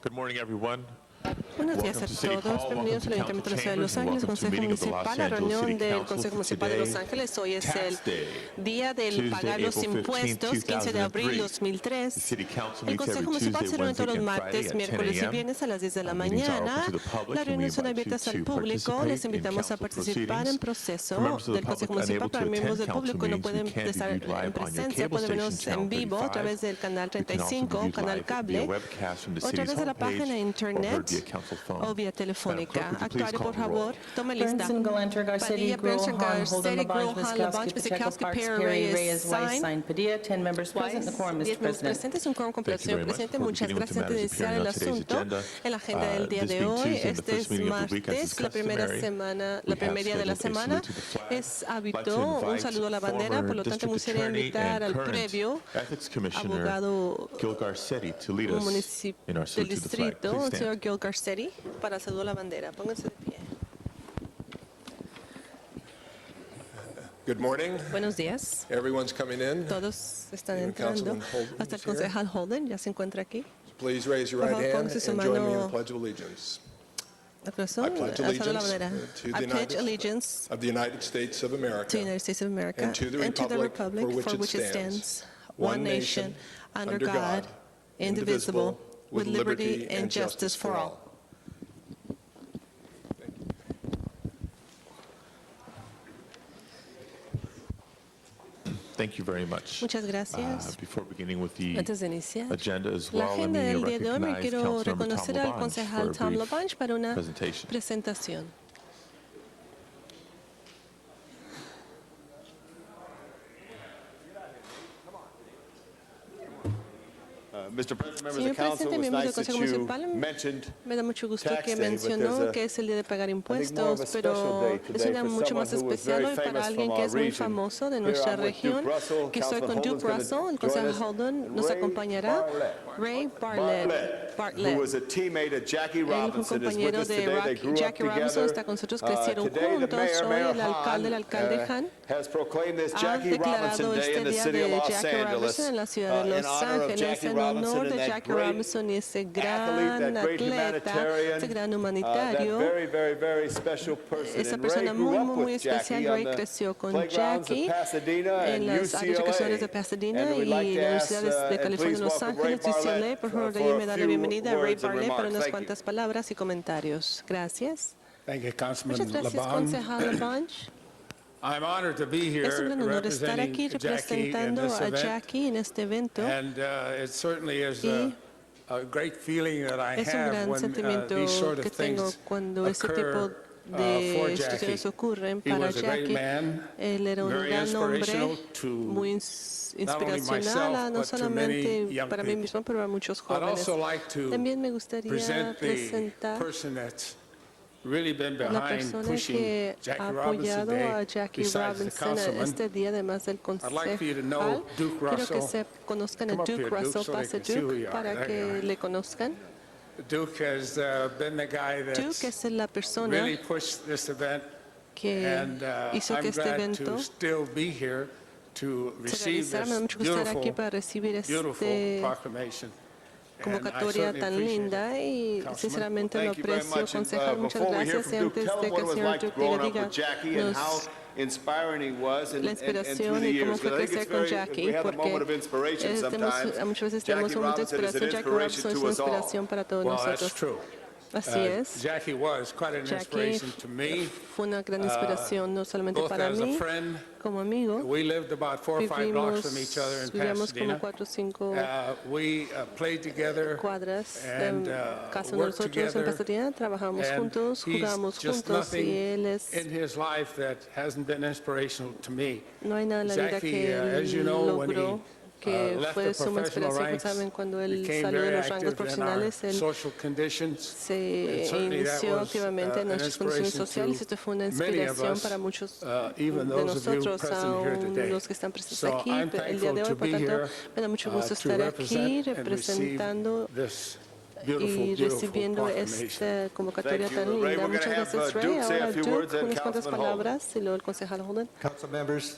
Good morning, everyone. Buenos días a todos. Bienvenidos al Ayuntamiento de la Ciudad de Los Ángeles, Consejo Municipal, la reunión del Consejo Municipal de Los Ángeles. Hoy es el día del pagar los impuestos, 15 de abril 2003. El Consejo Municipal se reúne todos los martes, miércoles y viernes a las 10 de la mañana. Las reuniones son abiertas al público. Les invitamos a participar en proceso del Consejo Municipal. Para miembros del público no pueden estar en presencia, pueden vernos en vivo a través del canal 35, canal cable, o a través de la página de internet o vía telefónica. Actuare, por favor. Tome lista. Padilla, Bernstein, Garcetti, Grohan, Labange, Pisekowski, Perry, Reyes, Weiss, 10 miembros presentes, un quórum completo. Señor presidente, muchas gracias. Antes de iniciar el asunto, en la agenda del día de hoy, este es martes, la primera día de la semana, es hábito un saludo a la bandera, por lo tanto me gustaría invitar al previo abogado del distrito, el señor Gil Garcetti, para saludar la bandera. Pónganse de pie. Good morning. Buenos días. Everyone's coming in. Todos están Even entrando. Councilman Holden Hasta el is here. concejal Holden ya se encuentra aquí. Please raise your Por right favor, hand póngase su and join me in mano the Pledge of Allegiance. La corazón, I pledge alzando la allegiance bandera. to I the pledge allegiance of the United States of to the America United States of America and to the republic for which it stands, one nation, under God, indivisible, with liberty and justice for all. Thank you very much. Muchas gracias. Before beginning with the Antes de iniciar agenda as la well, let agenda me del día de hoy, me recognize quiero Councilmember Tom reconocer al LaBonge concejal for a Tom brief LaBonge para una presentation. presentación. Mr. President, members of Señor the council, presidente, it was miembros del nice that Consejo you Municipal, mentioned me da mucho gusto tax que day, but mencionó there's que es el día de pagar more impuestos, of a pero special day es today un día for mucho más someone who was especial very hoy para famous alguien from que our es muy region. famoso de Here nuestra I'm with Duke región, Russell. que estoy con Councilman Duke Holden's Russell. El gonna join concejal us. Holden nos Ray acompañará. Ray Bartlett, who was a teammate of Jackie él fue un Robinson, is with compañero us de today. They grew up Jackie Robinson, está together. con nosotros, crecieron Today, the juntos. Hoy el Mayor alcalde Han has proclaimed this ha Jackie Robinson declarado Day in este the día city of de Los Jackie Robinson Angeles en la ciudad de in Los honor of Ángeles Jackie en Robinson honor and de that Jackie great Robinson y ese athlete, gran that great atleta, humanitarian, ese gran that humanitario, very, very, very special person. esa And Ray persona grew muy, up muy, muy with especial. Jackie Ray on the creció con playgrounds Jackie of Pasadena en and las áreas de educaciones de UCLA. Pasadena And we'd like y to las ask, universidades de and California, please Los welcome Ray Ángeles, UCLA. Bartlett Por favor, for a déjenme dar la few bienvenida a Ray words and Bartlett para remarks. unas Thank you. cuantas palabras y comentarios. Gracias. Thank you, Councilman Muchas gracias, LaBonge. concejal LaBonge. I'm honored to be Es un here gran honor estar aquí representing Jackie in representando this a event, Jackie en este evento. and it certainly is Y a great feeling that I es un have gran when sentimiento these sort que of tengo things cuando ese tipo occur de for Jackie. situaciones ocurren He para was a great Jackie. man, Él era un very gran hombre, inspirational to muy not only inspiracional, myself, no but to many solamente young para mí people. mismo, pero a muchos I'd jóvenes. also like to También me gustaría present the presentar person that's really been a la behind persona pushing que ha Jackie Robinson apoyado a Day Jackie besides the Robinson councilman. este día, además del I'd like for you to know concejal. Duke Quiero que Russell. conozcan a Come up Duke here, Duke, Russell. so they Pase can see who Duke you are. para There you que are. le conozcan. Duke has been the guy Duke that's es la persona really pushed this event, que and hizo que I'm este glad evento to still be here to se receive realizara. Me da this mucho gusto estar aquí beautiful, para recibir beautiful esta proclamation. And I convocatoria certainly tan appreciate linda it. y Councilman. sinceramente lo Thank you very aprecio. much. And, Concejal, muchas before we hear gracias. from Y Duke, antes tell de him que what el it was señor like Duke growing up diga with Jackie and how nos inspiring he was and la through inspiración the y cómo years. fue 'Cause I think crecer it's con very, Jackie, we have a moment of porque inspiration sometimes. muchas veces tenemos Jackie un momento de Robinson is an inspiración. Jackie Robinson inspiration es to una us all. inspiración para todos Well, that's nosotros. true. Así es. Jackie was quite an Jackie inspiration to me. fue una gran inspiración, no solamente Both para as a mí, friend, como amigo. we lived about 4 or 5 blocks from each other in Vivíamos como Pasadena. 4 o 5 We played together, cuadras and, de casa de worked nosotros en together, Pasadena, trabajamos and juntos, he's jugamos just juntos y nothing él es, in his life that hasn't been inspirational to me. no hay nada en la vida Jackie, que él as you know, when logró he que left fue the suma professional inspiración. ranks, Saben, cuando él became salió de very los rangos active in our profesionales, él social conditions. se And certainly that inició was, activamente en an nuestras condiciones inspiration sociales. to Esto fue una many of inspiración us, para muchos even de those of you nosotros, present here aún today. los que están presentes So aquí I'm el día de thankful hoy. to Por be tanto, here, me da mucho gusto to estar aquí represent and receive representando this beautiful, y beautiful recibiendo proclamation. esta convocatoria Thank you, tan Ray. linda. We're gonna Muchas have, gracias, Ray. Duke say a Ahora few Duke, words and unas cuantas Councilman Holden. palabras y luego el concejal Holden. Council members,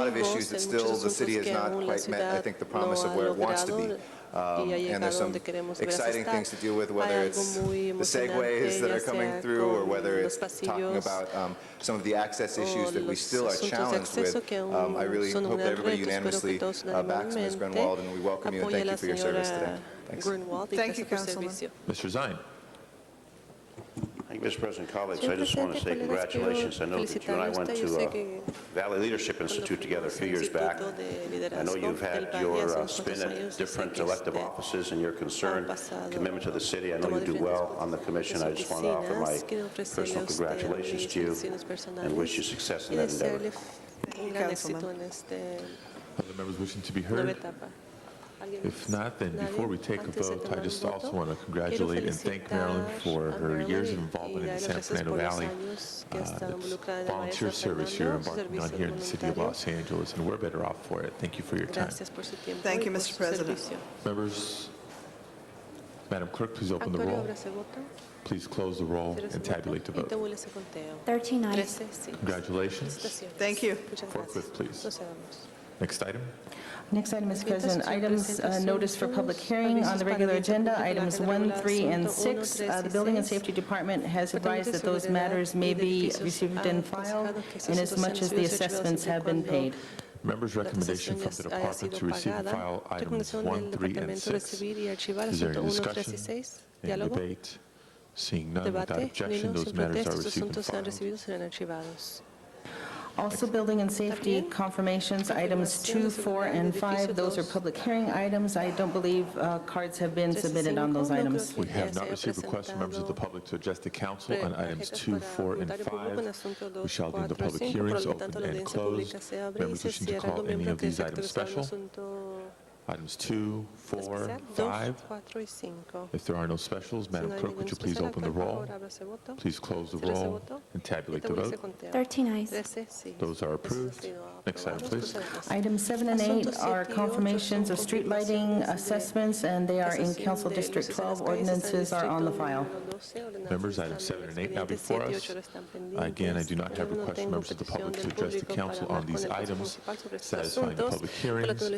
lot of issues that still the city has not quite met, I think, the promise of where it wants to be. And there's some exciting things to deal with, whether it's the segues that are coming through or whether it's talking about some of the access issues that we still are challenged with. I really hope that everybody unanimously backs Ms. Grunwald, and we welcome you and thank you for your service today. Thanks. Thank you, Councilman. Mr. Zine. Thank you, Mr. President, colleagues. I just want to say congratulations. I know that you and I went to Valley Leadership Institute together a few years back. I know you've had your spin at different elective offices and your concern, commitment to the city. I know you do well on the commission. I just want to offer my personal congratulations to you and wish you success in that endeavor. Other members wishing to be heard? If not, then before we take a vote, I just also want to congratulate and thank Marilyn for her years of involvement in the San Fernando Valley, the volunteer service you're embarking on here in the city of Los Angeles, and we're better off for it. Thank you for your time. Thank you, Mr. President. Members, Madam Clerk, please open the roll. Please close the roll and tabulate the vote. 13 ayes. Congratulations. Thank you. Forthwith, please. Next item. Next item, Mr. President, items notice for public hearing on the regular agenda, items 1, 3, and 6. The Building and Safety Department has advised that those matters may be received and filed inasmuch as the assessments have been paid. Members' recommendation from the department to receive and file items 1, 3, and 6. Is there any discussion? Any debate? Seeing none, without objection, those matters are received and filed. Also, Building and Safety confirmations, items 2, 4, and 5. Those are public hearing items. I don't believe cards have been submitted on those items. We have not received requests from members of the public to address the council on items 2, 4, and 5. We shall deem the public hearings open and closed. Members wishing to call any of these items special? Items 2, 4, 5. If there are no specials, Madam Clerk, would you please open the roll? Please close the roll and tabulate the vote. 13 ayes. Those are approved. Next item, please. Items 7 and 8 are confirmations of street lighting assessments, and they are in Council District 12. Ordinances are on the file. Members, items 7 and 8 now before us. Again, I do not have requests from members of the public to address the council on these items, satisfying the public hearings. Members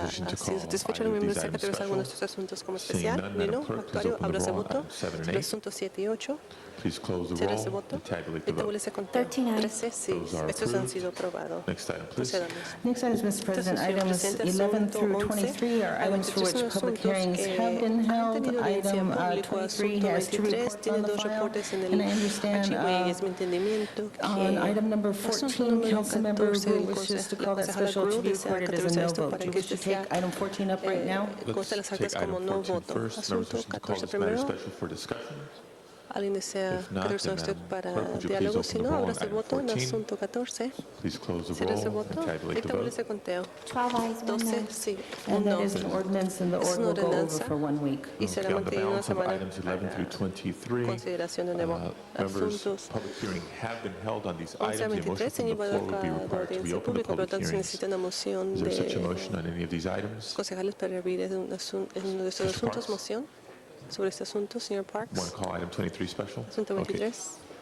wishing to call satisfecho on los miembros these items secretarios algunos de special. estos asuntos como Seeing especial. none, Ni no, Madam Clerk, please actuario, open the ábrase roll on voto. items 7 and Los 8. asuntos 7 y 8. Please close the Cierre ese roll voto. and tabulate Y the vote. tabúlese conteo. 13 ayes. 13 sí. Those are Estos han approved. sido aprobados. Next item, please. Procedamos. Next items, Mr. President, Señor items Presidente, 11 through asunto 23 are 11. items for which Son public asuntos hearings que have been han held. tenido audiencia Item pública. 23 Asunto has two 23 reports tiene on the dos file, reportes en and I el understand archivo y es mi entendimiento que on item number asunto 14, número council member 14 who del wishes to Consejo call that special to be desea recorded as a no categorizar esto vote. para Do you que wish to este sea take item 14 up right now? consta en las Let's actas take como item no 14 voto. first. Members Asunto wishing to call 14 this matter primero. special for discussion. ¿Alguien desea If not, categorizar then, usted Madam para Clerk, would you please diálogo? open Si the no, roll on ábrase el item voto en 14? asunto 14. Please close the Cierre ese roll voto and y tabulate the tabúlese vote. conteo. 12 ayes, 1 12 no. sí, And that no. is an ordinance, and the Es order una will go over ordenanza for 1 week. y será Okay, on the mantenido una balance of semana items 11 through para 23, consideración de nuevo. members, Asuntos public hearing have been held on these 11 a items. A motion 23 se from han the llevado floor would be a required to audiencia reopen the pública, por lo public tanto se hearings. necesita una moción Is there such a de motion on any of these items? concejales para abrir en uno de estos Mr. asuntos. Parks? Moción sobre este asunto, señor Want Parks. to call item 23 special? Asunto Okay. 23 Item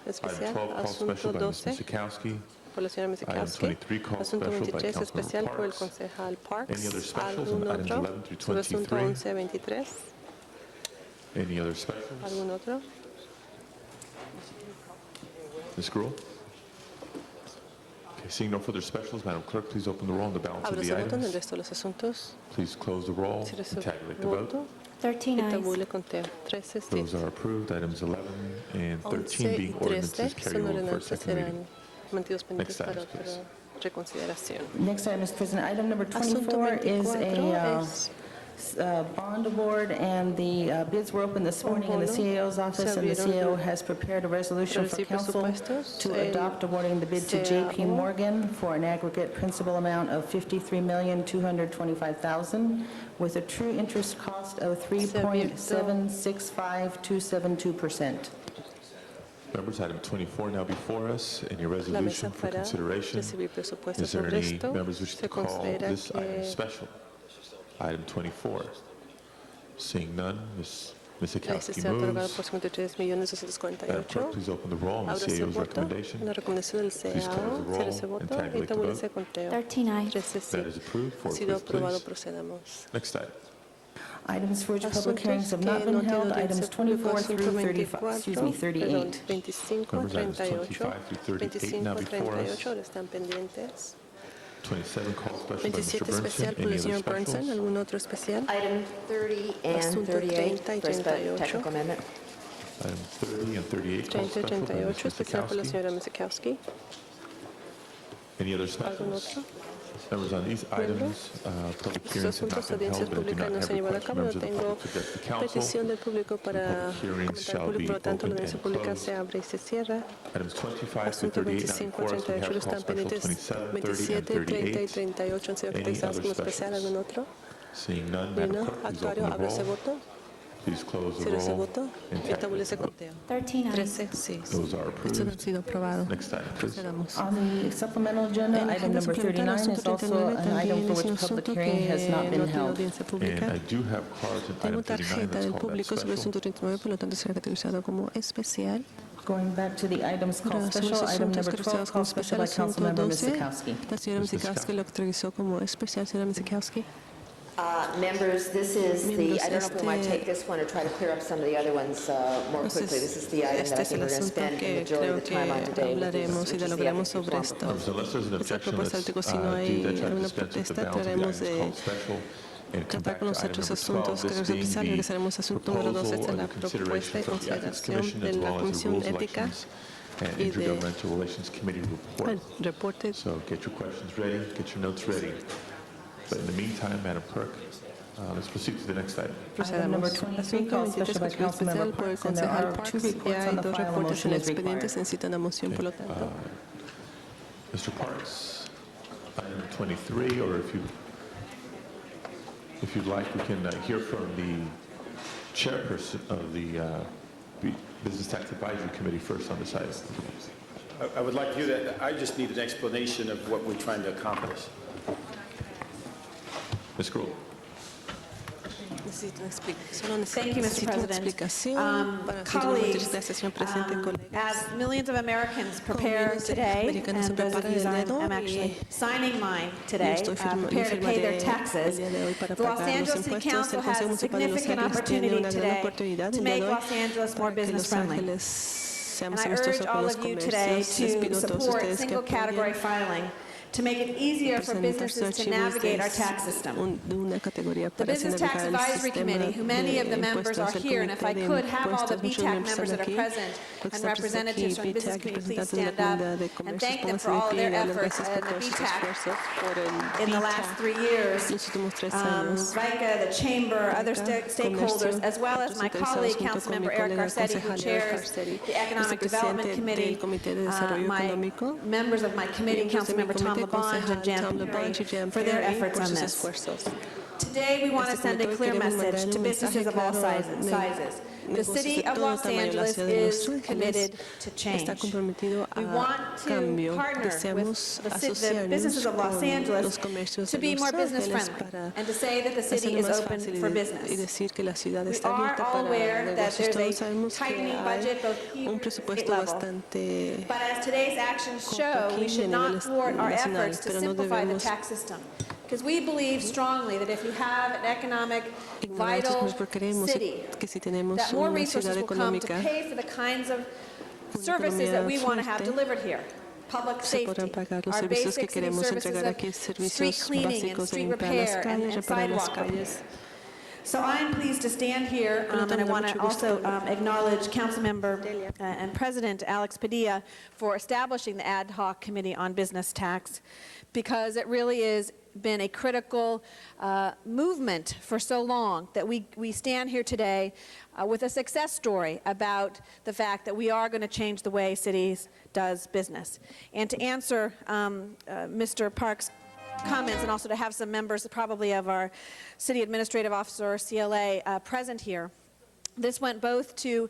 especial. 12 called Asunto special by Ms. 12 Mizikowski. por la señora Item Mizikowski. 23 called Asunto special by 23 Councilmember especial por el Parks. concejal Parks. Any other specials on ¿Algún items otro? 11 through Sobre asunto 23? 11 a 23. Any other specials? ¿Algún otro? Ms. Gruhl? Okay, seeing no further specials, Madam Clerk, please open the roll on the balance of Abra the ese voto en el items. resto de los asuntos. Please close the roll Cierre ese and tabulate the vote. voto 13 y ayes. tabule conteo. 13 sí. Those are approved. Items 11 and 13 11 y being 13 ordinances carried son over for ordenanzas second reading. serán mantidos pendientes Next para items, otra please. reconsideración. Next item, Mr. President, item number Asunto 24 is 24 a es bond award, and the bids were opened this morning in the CAO's office, and the CAO has prepared a resolution for recibir council presupuestos. to El adopt awarding the bid to JP CAO Morgan for an aggregate principal amount of $53,225,000 with a true interest cost of 3.765272%. Members, item 24 now before us, and your La resolution mesa for para consideration. recibir presupuestos. Is there El any resto members wishing se to call considera this item que special? Item 24. Seeing none, Ms. Ms. La Zakowski licencia otorgada por moves. 53.248.000. Madam Clerk, please open the roll on the Abra ese CAO's voto. recommendation. La recomendación del Please close the CAO. Cierre roll ese and voto y tabulate the tabule vote. ese conteo. 13 ayes. 13 sí. That is approved. Ha Four sido please, aprobado. please. Procedamos. Next item. Items for which public Asuntos hearings have que not been no tienen held, audiencia items pública, 24 asunto through 35, 24, excuse me, perdón, 38. 25 a Members, items 38, 25 through 38 now 25 a before us. 38 ahora están pendientes. 27 call special by Mr. 27 especial Burnson. por Any el other señor Burnson. specials? ¿Algún otro especial? Item 30 and Asunto 38 30 y for a 38. technical amendment. Item 30 and 38 call 30 y special by 38 Ms. especial por la Zakowski. señora Mizikowski. Any other ¿Algún specials? otro? Members, on these items, public Estos hearings have not asuntos, been audiencias held, and I do públicas not no have se han llevado a requests cabo. from No members of the tengo public to address the council. petición del público para public hearings comentar shall al público, be por lo tanto, la opened audiencia and pública closed. se abre y se cierra. Items 25 Asuntos through 38 now 25 before a us. We 38 have call están special pendientes. 27, 30, and 27, 30 y 38. 38 han sido Any contestados como other especial. specials? ¿Algún otro? Seeing none, Ni Madam uno. Clerk, please Actuario, open the abre ese roll. voto. Please close the Cierre ese roll voto and y tabule ese tabulate the vote. conteo. 13 ayes. 13 sí. Those are Estos han approved. sido aprobados. Next item, please. Procedamos. On the supplemental agenda, En la item agenda number suplementaria, 39 is asunto also 39 an item también for es un which public asunto hearing has que not no been tiene held. audiencia And pública. I do have cards in Tengo item 39 tarjeta that's del called público sobre el special. asunto 39, por lo tanto será categorizado como especial. Going back to the items called Ahora, sobre special, los item asuntos number 12 categorizados como called special especial, by asunto Councilmember 12, Mizikowski. la señora Ms. Mizikowski lo categorizó como especial. Señora Mizikowski. Members, this is the, Miembros, I don't know if we might este- take this one or try to clear up some of the other ones more quickly. This is the item Este that I es el think we're going to asunto spend the que majority creo of the que time on today, which hablaremos y is the dialogaremos ethics sobre reform esto. Members, unless there's an Esa objection, propuesta let's de si no do hay that. Try to alguna dispense with the protesta, balance of the traeremos items called special and come tratar back con to los item otros number 12, asuntos que this regresamos being quizá the regresaremos al asunto número 2, esta es proposal la or the consideration propuesta y from the Ethics consideración Commission de as la well as the Comisión Rules, Ética Elections, and y de Intergovernmental Relations Committee report. el reporte. So get your questions ready, get your notes ready. But in the meantime, Madam Clerk, let's proceed to the next item. Item number Procedamos. 23 Asunto called 23 special by especial Councilmember por el Parks, and there concejal are two Parks. reports Ya on hay the dos file. A reportes motion en is required. expedientes, necesitan una moción, por lo tanto. Mr. Parks, item 23, or if you'd like, we can hear from the chairperson of the Business Tax Advisory Committee first on this item. I would like to hear that. I just need an explanation of what we're trying to accomplish. Ms. Gruen. Necesito una explicación. Thank you, Mr. Necesito una President. explicación para Colleagues, señor presidente, colegas. as millions of Americans prepare millones de today, americanos and se those of preparan you, el dedo I'm y actually signing mine yo today, estoy prepare to pay their taxes. el día de hoy para The Los pagar los Angeles City impuestos. Council El has Consejo a Municipal de Los significant Ángeles tiene opportunity una gran today oportunidad to el día make de hoy Los Angeles more para que business Los friendly. Ángeles And seamos I amistosos urge con all los of you today comercios. Les to pido a todos support ustedes que single category apoyen filing to make it easier for presentar sus businesses to archivos navigate our tax de system. una categoría The para Business Tax navegar el Advisory sistema Committee, who many of the de members are impuestos. El here, and if I comité de could have all the impuestos, muchos BTAC miembros members that están are aquí, present los and que están representatives from aquí, Business BTAC, Committee, please representantes de la stand up. Comunidad de And Comercios, thank them pónganse for de all of pie y their darles efforts gracias and por the todos sus BTAC esfuerzos por el in the last BTAC 3 years. en los últimos 3 años. VICA, the chamber, other stakeholders, as well as my colleague, Junto con mi Councilmember Eric colega Garcetti, who concejal Eric chairs Garcetti, the Economic Development vicepresidente Committee, del Comité de Desarrollo my Económico, members of my committee, miembros de mi Councilmember Tom comité, LeBonge and Jan Tom LeBonge y Jan Perry, for their Perry, efforts por on sus this. esfuerzos. Today, we want to send a clear message to businesses of all sizes. The city of Los Angeles is committed to change. Está comprometido We a want to cambio. partner with Deseamos the asociarnos businesses of Los con Angeles los comercios to de be Los more business Ángeles friendly para and to say that the city hacerlo is más open fácil for y business. decir que la ciudad We está are abierta para aware that negocios. there's Todos a sabemos que tightening hay budget both here un and presupuesto state level. bastante But as today's actions corto show, aquí we y should a not nivel thwart our nacional, efforts to pero no simplify the debemos tax system. Because we believe strongly that if you have an economic, vital city, que si tenemos that more una resources ciudad will come to económica pay for the kinds of services that we want to have delivered here. Public se podrán safety, pagar los our servicios que basic city queremos services entregar aquí, of street servicios cleaning and básicos de street limpiar las repair calles, and reparar las sidewalk repair. calles. So I'm pleased to stand here, and I want to also acknowledge Councilmember and President Alex Padilla for establishing the ad hoc committee on business tax, because it really has been a critical movement for so long that we stand here today with a success story about the fact that we are going to change the way cities does business. And to answer Mr. Parks' comments, and also to have some members probably of our City Administrative Officer, or CLA, present here. This went both to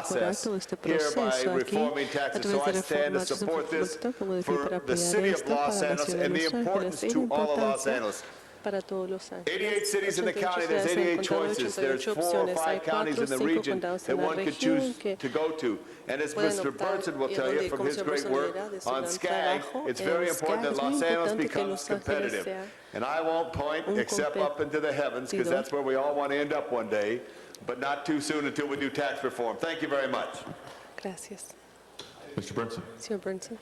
process here by reforming taxes. So I stand to support this for the city of Los Angeles and the importance to all of Los Angeles. para todos Los Ángeles. 88 cities in the 88 county, there's ciudades en el 88 condado, choices. There's 88 4 or opciones. Hay 5 counties in the 4 o 5 region condados that en la one could región choose que to go to. And as pueden Mr. optar Burton will y tell you donde, from como his señor great Burson work dirá, de su on gran SCAG, trabajo it's en very important SCAG, that es muy Los Angeles importante que becomes Los Ángeles competitive. sea And I won't point un except up into the heavens, because that's where we all want to end up one day, but not too soon until we do tax reform. Thank you very much. Gracias. Mr. Brinson. Señor Burnson.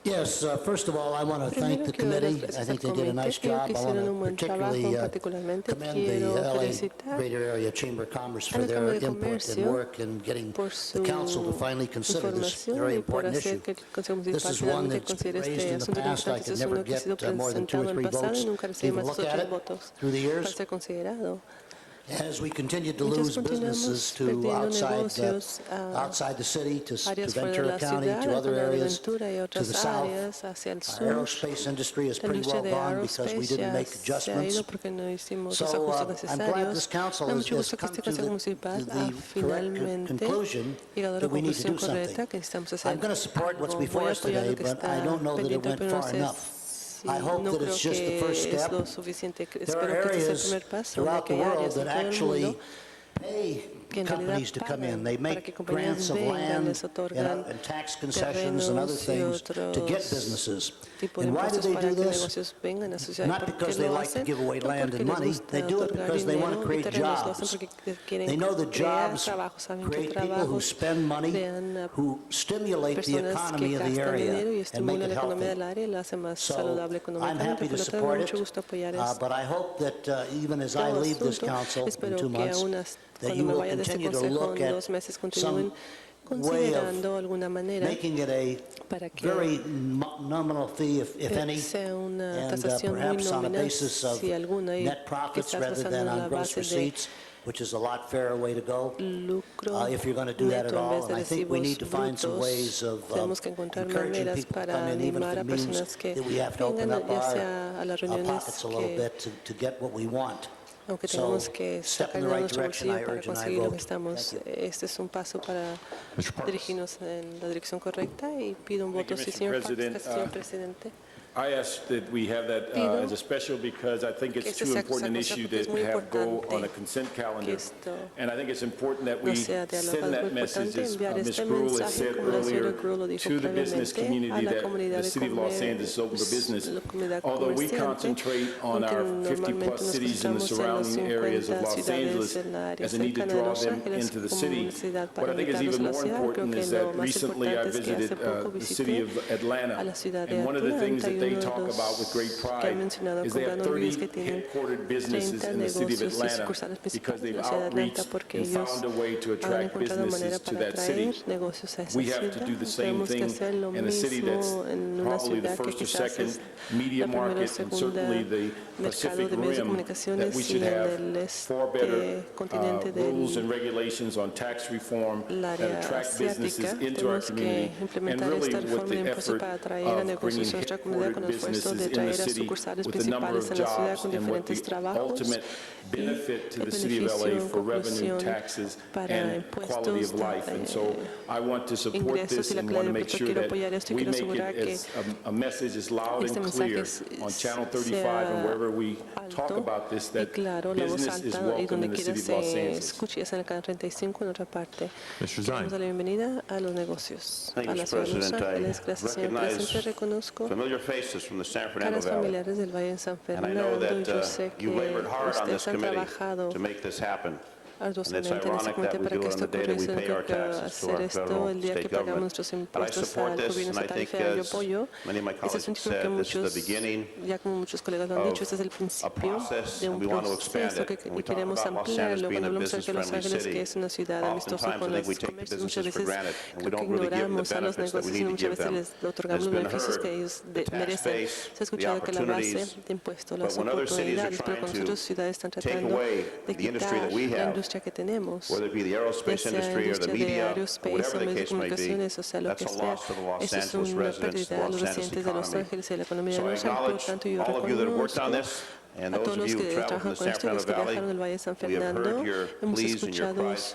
Yes, first of all, I want to thank the committee. I think they did a nice job. I want to particularly commend the LA Greater Area Chamber of Commerce for their input and work in getting the council to finally consider this very important issue. This is one that's been raised in the past. I could never get more than 2 or 3 votes to even look at it through the years. As we continue to lose businesses to outside the city, to Ventura County, to other areas, to the south, our aerospace industry is pretty well gone because we didn't make adjustments. So I'm glad this council has come to the correct conclusion that we need to do something. I'm going to support what's before us today, but I don't know that it went far enough. I hope that it's just the first step. There are areas throughout the world that actually pay companies to come in. They make grants of land and tax concessions and other things to get businesses. And why do they do this? Not because they like to give away land and money. They do it because they want to create jobs. They know that jobs create people who spend money, who stimulate the economy of the area and make it healthy. So I'm happy to support it, but I hope that even as I leave this council in 2 months, that you will continue to look at some way of making it a very nominal fee, if any, and perhaps on a basis of net profits rather than on gross receipts, which is a lot fairer way to go, if you're going to do that at all. And I think we need to find some ways of encouraging people to come in, even if it means that we have to open up our pockets a little bit to get what we want. Aunque tenemos que sacar de nuestro bolsillo para conseguir lo que estamos. Este es un paso para dirigirnos en la dirección correcta y pido un voto, sí, señor presidente. I ask that we have that as a special because I think it's too important an issue to have go on a consent calendar. And I think it's important that we send that message, as Ms. Gruhl has said earlier, to the business community that the City of Los Angeles is open for business. Although we concentrate on our 50-plus cities in the surrounding areas of Los Angeles as a need to draw them into the city, what I think is even more important is that recently I visited the city of Atlanta, and one of the things that they talk about with great pride is they have 30 headquartered businesses in the city of Atlanta because they've outreached and found a way to attract businesses to that city. We have to do the same thing in a city that's probably the first or second media market and certainly the Pacific Rim, that we should have far better rules and regulations on tax reform that attract businesses into our community, and really with the effort of bringing headquartered businesses in the city with the number of jobs and with the ultimate benefit to the city of LA for revenue, taxes, and quality of life. And so I want to support this and want to make sure that we make it as a message as loud and clear on Channel 35 and wherever we talk about this, that business is welcome in the city of Los Angeles. Mr. Zine. Thank you, Mr. President. I recognize familiar faces from the San Fernando Valley, and I know that you labored hard on this committee to make this happen. arduosamente en ese comité para que esto ocurriese. No creo que hacer esto el día que pagamos nuestros impuestos al gobierno estatal y federal. Yo apoyo este asunto porque muchos, ya como muchos colegas lo han dicho, este es el principio de un proceso que queremos ampliarlo. Cuando hablamos de Los Ángeles, que es una ciudad amistosa con los comercios, muchas veces creo que ignoramos a los negocios y muchas veces les otorgamos los beneficios que ellos merecen. Se ha escuchado que la base de impuestos, las oportunidades, pero cuando otras ciudades están tratando de quitar la industria que tenemos, ya sea industria de aerospace o medios de comunicaciones, o sea, lo que sea, eso es una pérdida a los residentes de Los Ángeles y a la economía de Los Ángeles. Por lo tanto, yo reconozco a todos los que trabajan con esto y los que viajaron del Valle de San Fernando. Hemos escuchado sus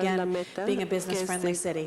again, being a business-friendly city.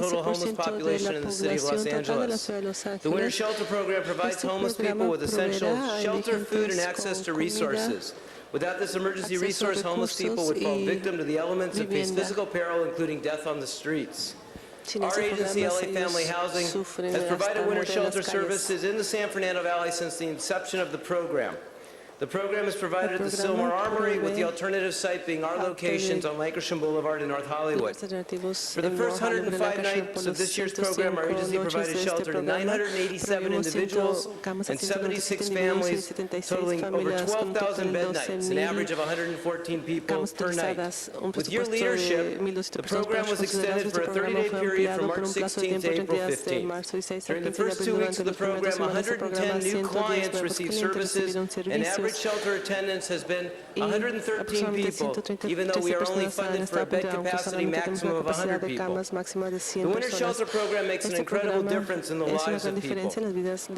total homeless 15% de population la in the city of Los población total de la Angeles. ciudad de Los The Winter Ángeles. Shelter Program provides Este homeless programa people with essential proveerá a shelter, food, and indigentes access to con comida, resources. Without this emergency resource, homeless people would fall victim to the elements and face physical peril, including death on the streets. Our agency, LA Family Housing, has provided winter shelter services in the San Fernando Valley since the inception of the program. The program is provided at the Sylmar Armory, with the alternative site being our locations on Lankershim Boulevard in North Hollywood. For the first 105 nights of this year's program, our agency provided shelter to 987 individuals and 76 families, totaling over 12,000 bed nights, an average of 114 people per night. With your leadership, the program was extended for a 30-day period from March 16th to April 15th. During the first 2 weeks of the program, 110 new clients received services, and average shelter attendance has been 113 people, even though we are only funded for a bed capacity maximum of 100 people. The Winter Shelter Program makes an incredible difference in the lives of people.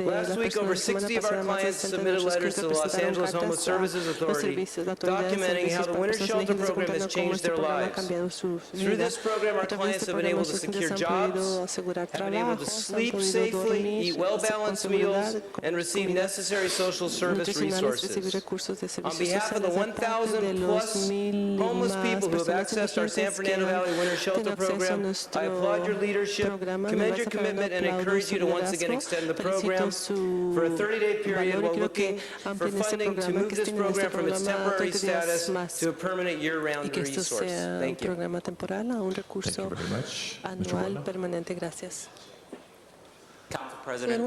Last week, over 60 of our clients submitted letters to the Los Angeles Homeless Services Authority documenting how the Winter Shelter Program has changed their lives. Through this program, our clients have been able to secure jobs, have been able to sleep safely, eat well-balanced meals, and receive necessary social service resources. On behalf of the 1,000-plus homeless people who have accessed our San Fernando Valley Winter Shelter Program, I applaud your leadership, commend your commitment, and encourage you to once again extend the program for a 30-day period while looking for funding to move this program from its temporary status to a permanent year-round resource. Thank you. Thank you very much. Mr. Buena. Council President,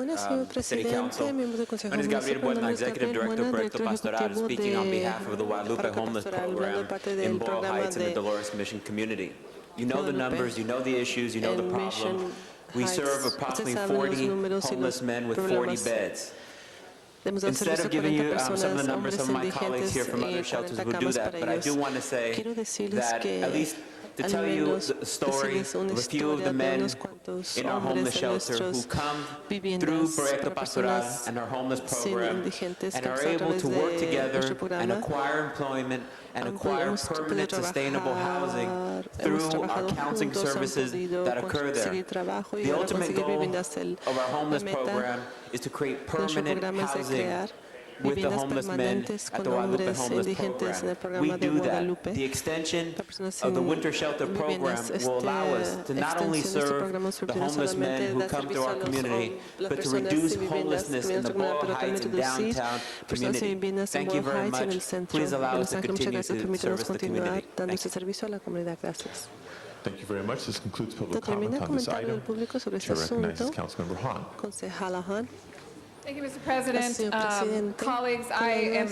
City Council. My name is Gabriel Buena, Executive Director of Proyecto Pastoral, speaking on behalf of the Guadalupe Homeless Program in Boyle Heights and the Dolores Mission community. You know the numbers, you know the issues, you know the problem. We serve approximately 40 homeless men with 40 beds. Instead of giving you some of the numbers of my colleagues here from other shelters who do that, but I do want to say that at least to tell you the story of a few of the men in our homeless shelter who come through Proyecto Pastoral and our homeless program and are able to work together and acquire employment and acquire permanent sustainable housing through our counseling services that occur there. The ultimate goal of our homeless program is to create permanent housing with the homeless men at the Guadalupe Homeless Program. We do that. The extension of the Winter Shelter Program will allow us to not only serve the homeless men who come to our community, but to reduce homelessness in the Boyle Heights and downtown community. Thank you very much. Please allow us to continue to service the community. Thank you very much. This concludes public comment on this item. Chair recognizes Councilmember Hahn. Thank you, Mr. President. Colleagues, I am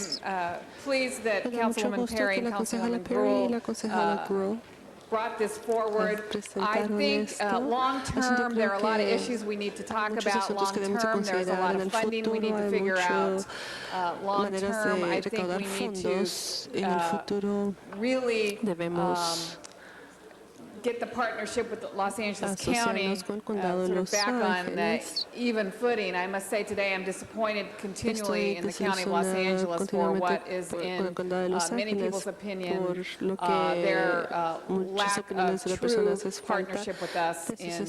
pleased that Councilwoman Perry and Councilwoman Gruhl brought this forward. I think long-term, there are a lot of issues we need to talk about. Long-term, there's a lot of funding we need to figure out. Long-term, I think we need to really get the partnership with Los Angeles County sort of back on even footing. I must say today I'm disappointed continually in the County of Los Angeles for what is in many people's opinion their lack of true partnership with us in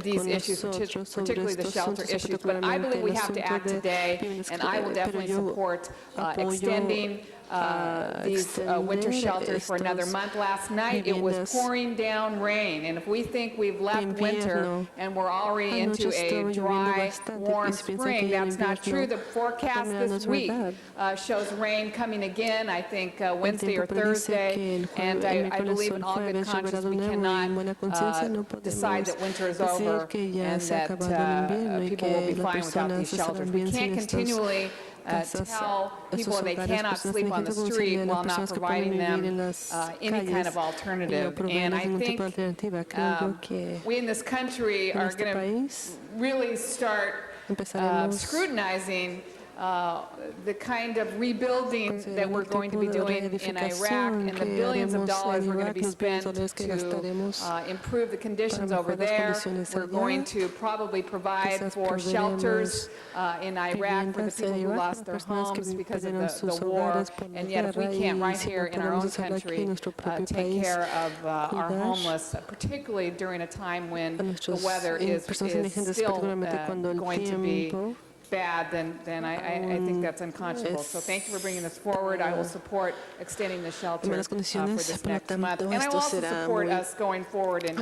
these issues, particularly the shelter issues. But I believe we have to act today, and I will definitely support extending these winter shelters for another month. Last night it was pouring down rain, and if we think we've left winter and we're already into a dry, warm spring, that's not true. The forecast this week shows rain coming again, I think Wednesday or Thursday, and I believe in all good conscience we cannot decide that winter is over and that people will be fine without these shelters. We can't continually tell people they cannot sleep on the street while not providing them any kind of alternative. And I think we in this country are going to really start scrutinizing the kind of rebuilding that we're going to be doing in Iraq and the billions of dollars we're going to be spent to improve the conditions over there. We're going to probably provide for shelters in Iraq for the people who lost their homes because of the war. And yet if we can't right here in our own country take care of our homeless, particularly during a time when the weather is still going to be bad, then I think that's unconscionable. So thank you for bringing this forward. I will support extending the shelter for this next month. And I will also support us going forward and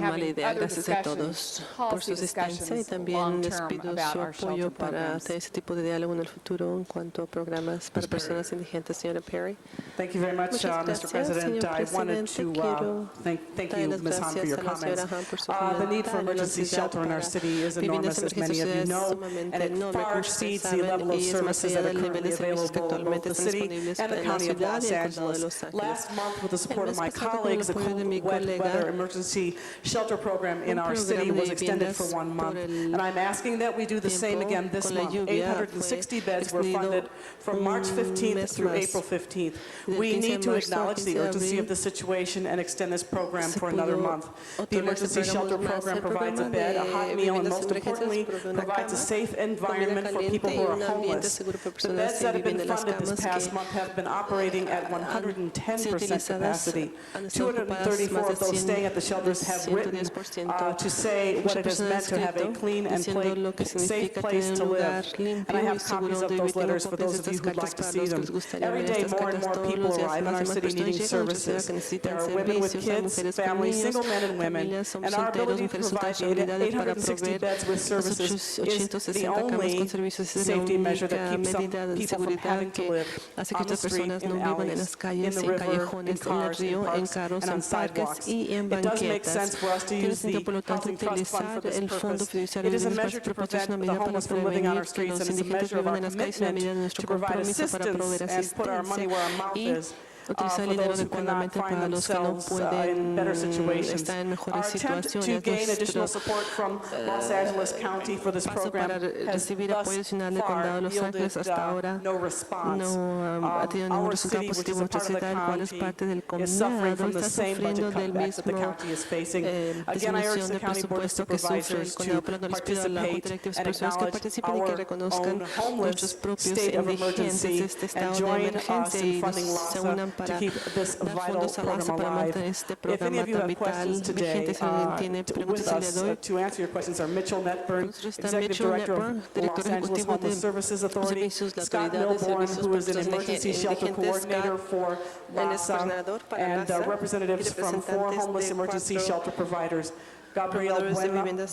having other discussions, policy discussions long-term about our shelter programs. ese tipo de diálogo en el futuro en cuanto a programas para personas indigentes. Señora Perry. Thank you very much, Mr. President. I wanted to thank you, Ms. Hahn, for your comments. The need for emergency shelter in our city is enormous, as many of you know, and it far exceeds the level of services that are currently available in both the city and the County of Los Angeles. Last month, with the support of my colleagues, the cold weather emergency shelter program in our city was extended for 1 month, and I'm asking that we do the same again this month. 860 beds were funded from March 15th through April 15th. We need to acknowledge the urgency of the situation and extend this program for another month. The emergency shelter program provides a bed, a hot meal, and most importantly, provides a safe environment for people who are homeless. The beds that have been funded this past month have been operating at 110% capacity. 234 of those staying at the shelters have written to say what it has meant to have a clean and safe place to live. And I have copies of those letters for those of you who'd like to see them. Every day, more and more people arrive in our city needing services. There are women with kids, families, single men and women, and our ability to provide 860 beds with services is the only safety measure that keeps some people from having to live on the street, in alleys, in the river, in cars, in parks, and on sidewalks. It does make sense for us to use the Housing Trust Fund for this purpose. It is a measure to prevent the homeless from living on our streets, and it's a measure of our commitment to provide assistance and put our money where our mouth is. For those who cannot find themselves in better situations. Our attempt to gain additional support from Los Angeles County for this program has thus far yielded no response. Our city, which is a part of the county, is suffering from the same budget cutbacks that the county is facing. Again, I urge the county board of supervisors to participate and acknowledge our own homeless state of emergency and join us in funding LASA to keep this vital program alive. If any of you have questions today with us to answer your questions are Mitchell Netburn, Executive Director of Los Angeles Homeless Services Authority, Scott Milborn, who is an Emergency Shelter Coordinator for LASA, and representatives from 4 homeless emergency shelter providers. Gabriel Buelna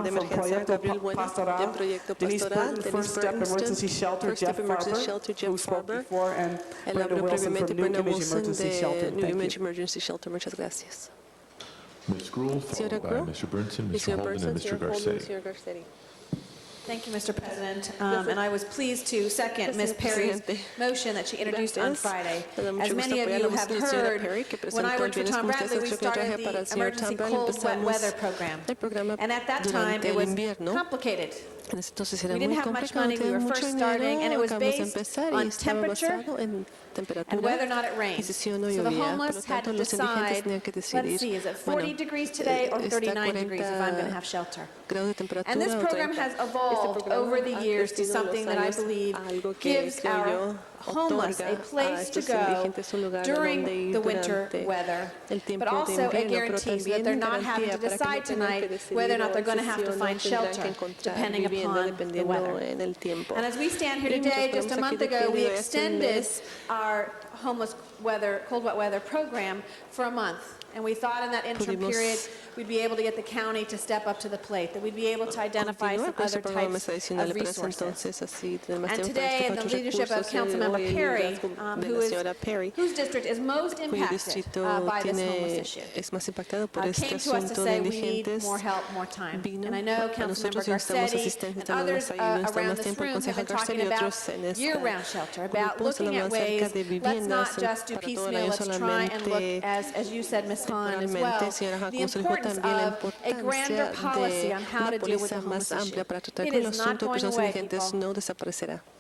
from Proyecto Pastoral, Denise Burton, First Step Emergency Shelter, Jeff Farber, who spoke before, and Brenda Wilson from New Image Emergency Shelter. Ms. Gruhl, followed by Mr. Burnson, Mr. Holden, and Mr. Garcetti. Thank you, Mr. President. And I was pleased to second Ms. Perry's motion that she introduced on Friday. As many of you have heard, when I worked for Tom Bradley, we started the Emergency Cold Wet Weather Program. And at that time, it was complicated. We didn't have much money, we were first starting, and it was based on temperature and whether or not it rained. So the homeless had to decide, let's see, is it 40 degrees today or 39 degrees if I'm going to have shelter? And this program has evolved over the years to something that I believe gives our homeless a place to go during the winter weather, but also a guarantee that they're not having to decide tonight whether or not they're going to have to find shelter, depending upon the weather. And as we stand here today, just a month ago, we extended our homeless cold wet weather program for a month. And we thought in that interim period, we'd be able to get the county to step up to the plate, that we'd be able to identify some other types of resources. And today, in the leadership of Councilmember Perry, whose district is most impacted by this homeless issue, came to us to say we need more help, more time. And I know Councilmember Garcetti and others around this room have been talking about year-round shelter, about looking at ways, let's not just do piecemeal, let's try and look, as you said, Ms. Hahn, as well, the importance of a grander policy on how to deal with the homeless issue. It is not going away, people.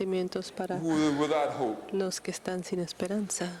sentimientos para who are without hope. los que están sin esperanza.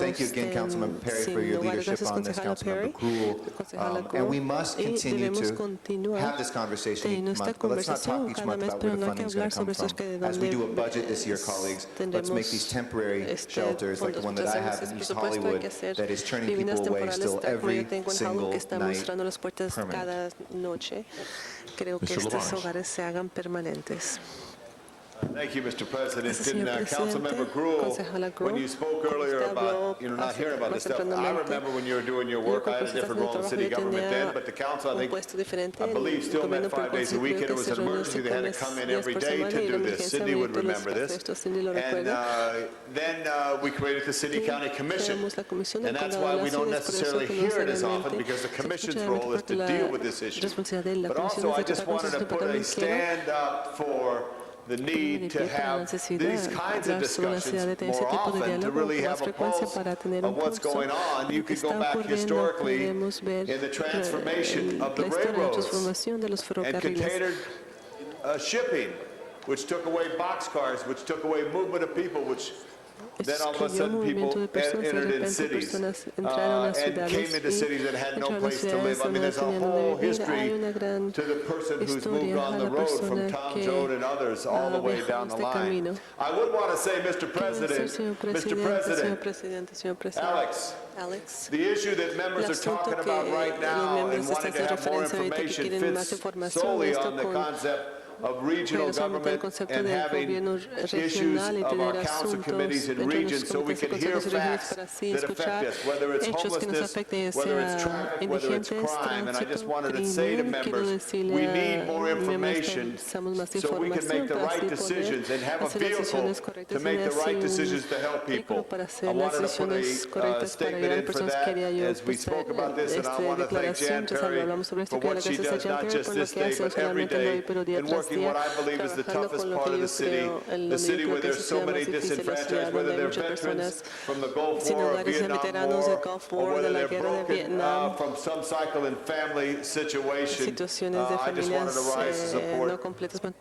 thank you again, Councilmember Perry, for your leadership on this, Councilmember Krul. And we must continue to have this conversation each month, but let's not talk each month about where the funding is going to come from. As we do a budget this year, colleagues, let's make these temporary shelters, like the one that I have in East Hollywood, that is turning people away still every single night, permanent. Creo que estos hogares se hagan permanentes. Thank you, Mr. President. Gracias, señor Councilmember presidente. Gruhl, Concejala Gruhl, when you spoke earlier usted about, habló not hearing about this más stuff, I tempranamente. remember when you were doing your work, I had a different role in city government then, but the council, I believe, still met 5 days a week, and it was an emergency. They had to come in every day to do this. Cindy would remember this. And then we created the City-County Commission, and that's why we don't necessarily hear it as often, because the Commission's role is to deal with this issue. But also, I just wanted to put a stand up for the need to have these kinds of discussions more often, to really have a pulse of what's going on. You could go back historically in the transformation of the railroads and container shipping, which took away boxcars, which took away movement of people, which then all of a sudden people entered in cities and came into cities that had no place to live. I mean, there's a whole history to the person who's moved on the road, from Tom Joad and others, all the way down the line. I would want to say, Mr. President, Alex, the issue that members are talking about right now and wanting to have more information fits solely on the concept of regional government and having issues of our council committees in regions, so we can hear facts that affect us, whether it's homelessness, whether it's traffic, whether it's crime. And I just wanted to say to members, we need more information so we can make the right decisions and have a vehicle to make the right decisions to help people. I wanted to put a statement in for that as we spoke about this, and I want to thank Jan Perry for what she does, not just this day, but every day, and working what I believe is the toughest part of the city where there's so many disenfranchised, whether they're veterans from the Gulf War or Vietnam War, or whether they're broken from some cycle in family situation. I just wanted to rise to support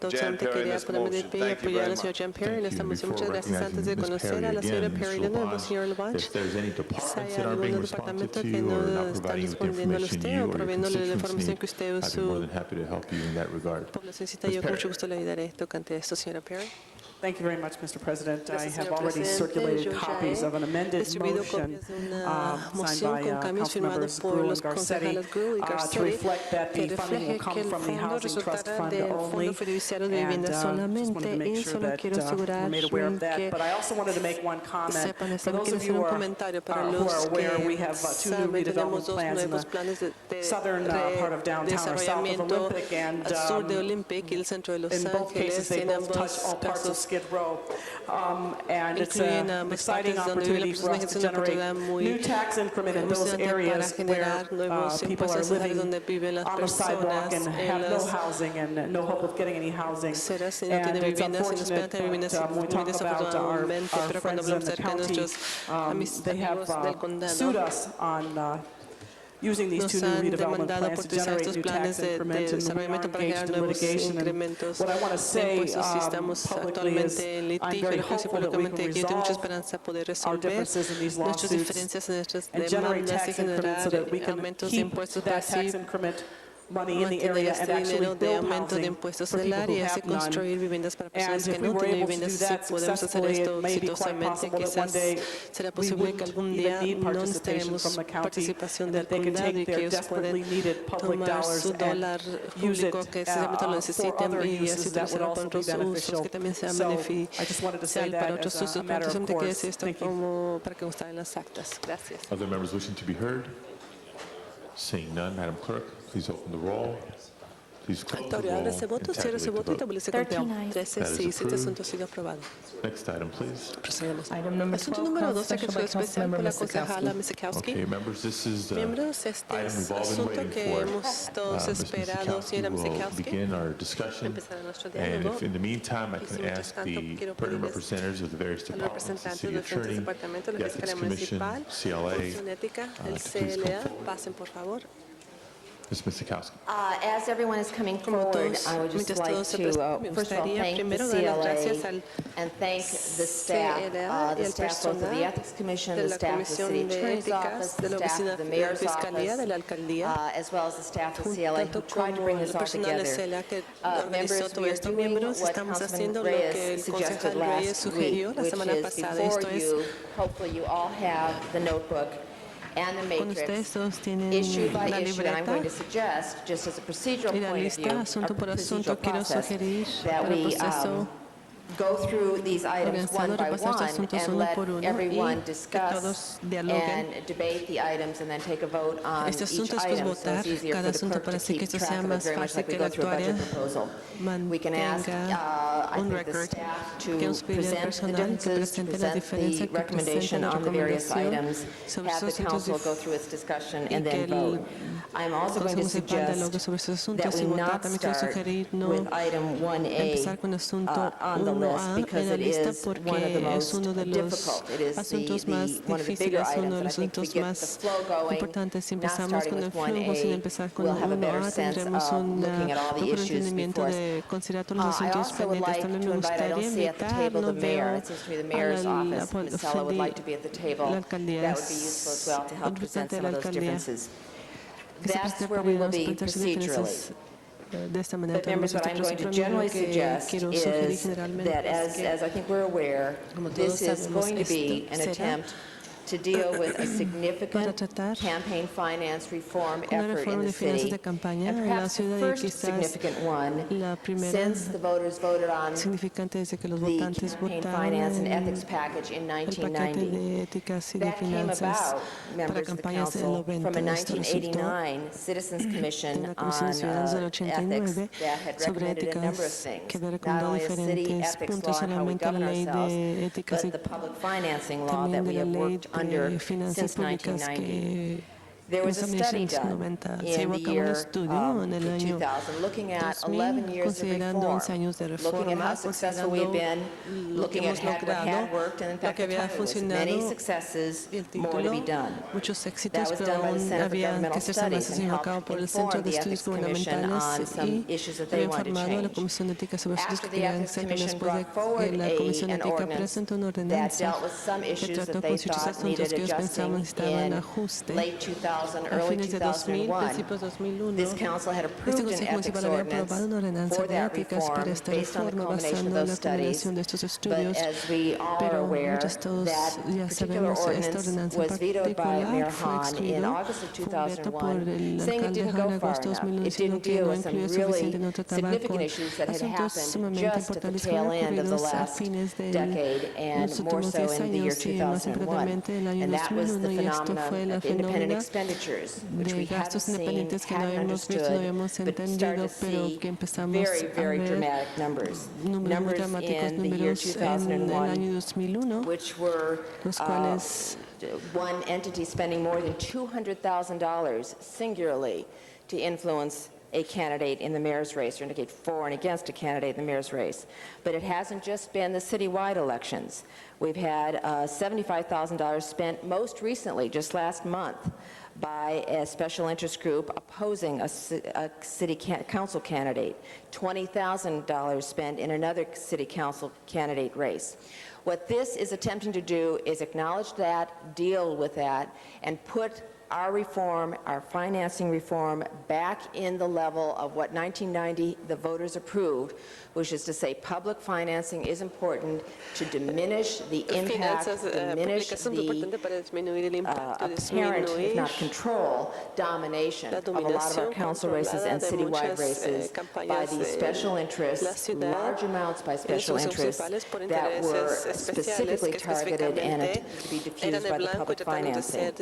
Jan Perry in this motion. Thank you very much. Muchas gracias. Antes de conocer a la señora Perry de nuevo, señor Lubach, si hay algún departamento que no está respondiendo a usted o proviéndole la información que usted o su población necesita, yo con mucho gusto le ayudaré tocante esto, señora Perry. Thank you very much, Mr. President. I have already circulated copies of an amended motion signed by Councilmembers Gruhl and Garcetti to reflect that the funding will come from the Housing Trust Fund only. And just wanted to make sure that we're made aware of that. But I also wanted to make one comment. For those of you who are aware, we have two new redevelopment plans in the southern part of downtown or south of Olympic, and in both cases they both touch all parts of Skid Row, and it's an exciting opportunity for us to generate new tax increment in those areas where people are living on the sidewalk and have no housing and no hope of getting any housing. And it's unfortunate that when we talk about our friends in the county, they have sued us on using these two new redevelopment plans to generate new tax increments, and we are engaged in litigation. And what I want to say publicly is I'm very hopeful that we can resolve our differences in these lawsuits and generate tax increments so that we can keep that tax increment money in the area and actually build housing for people who have none. And if we were able to do that successfully, it may be quite possible that one day we wouldn't even need participation from the county, and that they could take their desperately needed public dollars and use it for other uses that would also be beneficial. So I just wanted to say that as a matter of course. Thank you. Other members wishing to be heard? Seeing none, Madam Clerk, please open the roll. Please close the roll and tabulate the vote. That is approved. Next item, please. Item number 12, called special by Councilmember Miskowski. Okay, members, this is the item we've all been waiting for. Ms. Miskowski will begin our discussion. And if in the meantime, I can ask the pertinent representatives of the various departments, the City Attorney, the Ethics Commission, CLA, to please come forward. Ms. Miskowski. As everyone is coming forward, I would just like to, first of all, thank the CLA and thank the staff both of the Ethics Commission, the staff of the City Attorney's Office, the staff of the Mayor's Office, as well as the staff of CLA who tried to bring this all together. Members, we are doing what Councilman Reyes suggested last week, which is before you, hopefully you all have the notebook and the matrix, issue by issue, and I'm going to suggest, just as a procedural point of view, a procedural process, that we go through these items one by one and let everyone discuss and debate the items and then take a vote on each item, so it's easier for the clerk to keep track of it, very much like we go through a budget proposal. We can ask, I think, the staff to present the differences, to present the recommendation on the various items, have the council go through its discussion, and then vote. I'm also going to suggest that we not start with item 1A on the list, because it is one of the most difficult. It is one of the bigger items, and I think if we get the flow going, not starting with 1A, we'll have a better sense of looking at all the issues before us. I also would like to invite, I don't see at the table the mayor. It seems to me the mayor's office, Ms. Sala, would like to be at the table. That would be useful as well to help present some of those differences. That's where we will be procedurally. But members, what I'm going to generally suggest is that, as I think we're aware, this is going to be an attempt to deal with a significant campaign finance reform effort in the city, and perhaps the first significant one since the voters voted on the campaign finance and ethics package in 1990. That came about, members of the council, from a 1989 Citizens Commission on ethics that had recommended a number of things, not only a city ethics law and how we govern ourselves, but the public financing law that we have worked under since 1990. There was a study done in the year 2000, looking at 11 years of reform, looking at how successful we've been, looking at what had worked, and in fact, there was many successes, more to be done. That was done by the Center for Governmental Studies and helped inform the Ethics Commission on some issues that they wanted to change. After the Ethics Commission brought forward an ordinance that dealt with some issues that they thought needed adjusting in late 2000, early 2001, this council had approved an ethics ordinance for that reform based on the culmination of those studies. But as we all are aware, that particular ordinance was vetoed by Mayor Hahn in August of 2001, saying it didn't go far enough. It didn't deal with some really significant issues that had happened just at the tail end of the last decade, and more so in the year 2001. And that was the phenomenon of independent expenditures, which we hadn't seen, hadn't understood, but started to see very, very dramatic numbers. Numbers in the year 2001, which were one entity spending more than $200,000 singularly to influence a candidate in the mayor's race, or indicate for and against a candidate in the mayor's race. But it hasn't just been the citywide elections. We've had $75,000 spent most recently, just last month, by a special interest group opposing a city council candidate, $20,000 spent in another city council candidate race. What this is attempting to do is acknowledge that, deal with that, and put our reform, our financing reform, back in the level of what 1990 the voters approved, which is to say public financing is important to diminish the impact, diminish the apparent, if not control, domination of a lot of our council races and citywide races by these special interests, large amounts by special interests that were specifically targeted and attempted to be diffused by the public financing.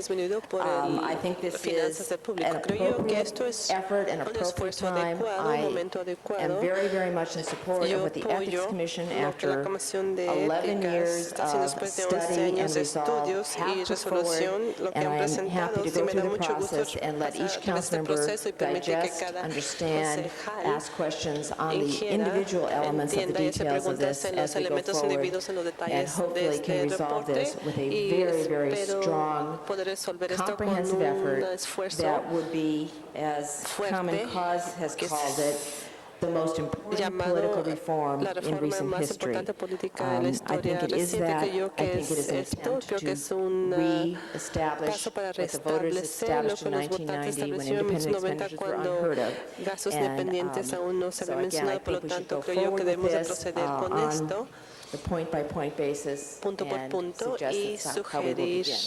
I think this is an appropriate effort, an appropriate time. I am very, very much in support of what the Ethics Commission, after 11 years of study and resolve, have put forward, and I am happy to go through the process and let each council member digest, understand, ask questions on the individual elements of the details of this as we go forward, and hopefully can resolve this with a very, very strong, comprehensive effort that would be, as Common Cause has called it, the most important political reform in recent history. I think it is that. I think it is an attempt to re-establish what the voters established in 1990 when independent expenditures were unheard of. And so again, I think we should go forward with this on the point-by-point basis and suggest how we will begin.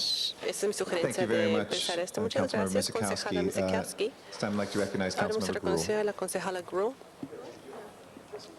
Thank you very much, Councilmember Mizikowski. This time I'd like to recognize Councilmember Grue.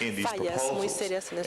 in these fallas muy proposals. serias en And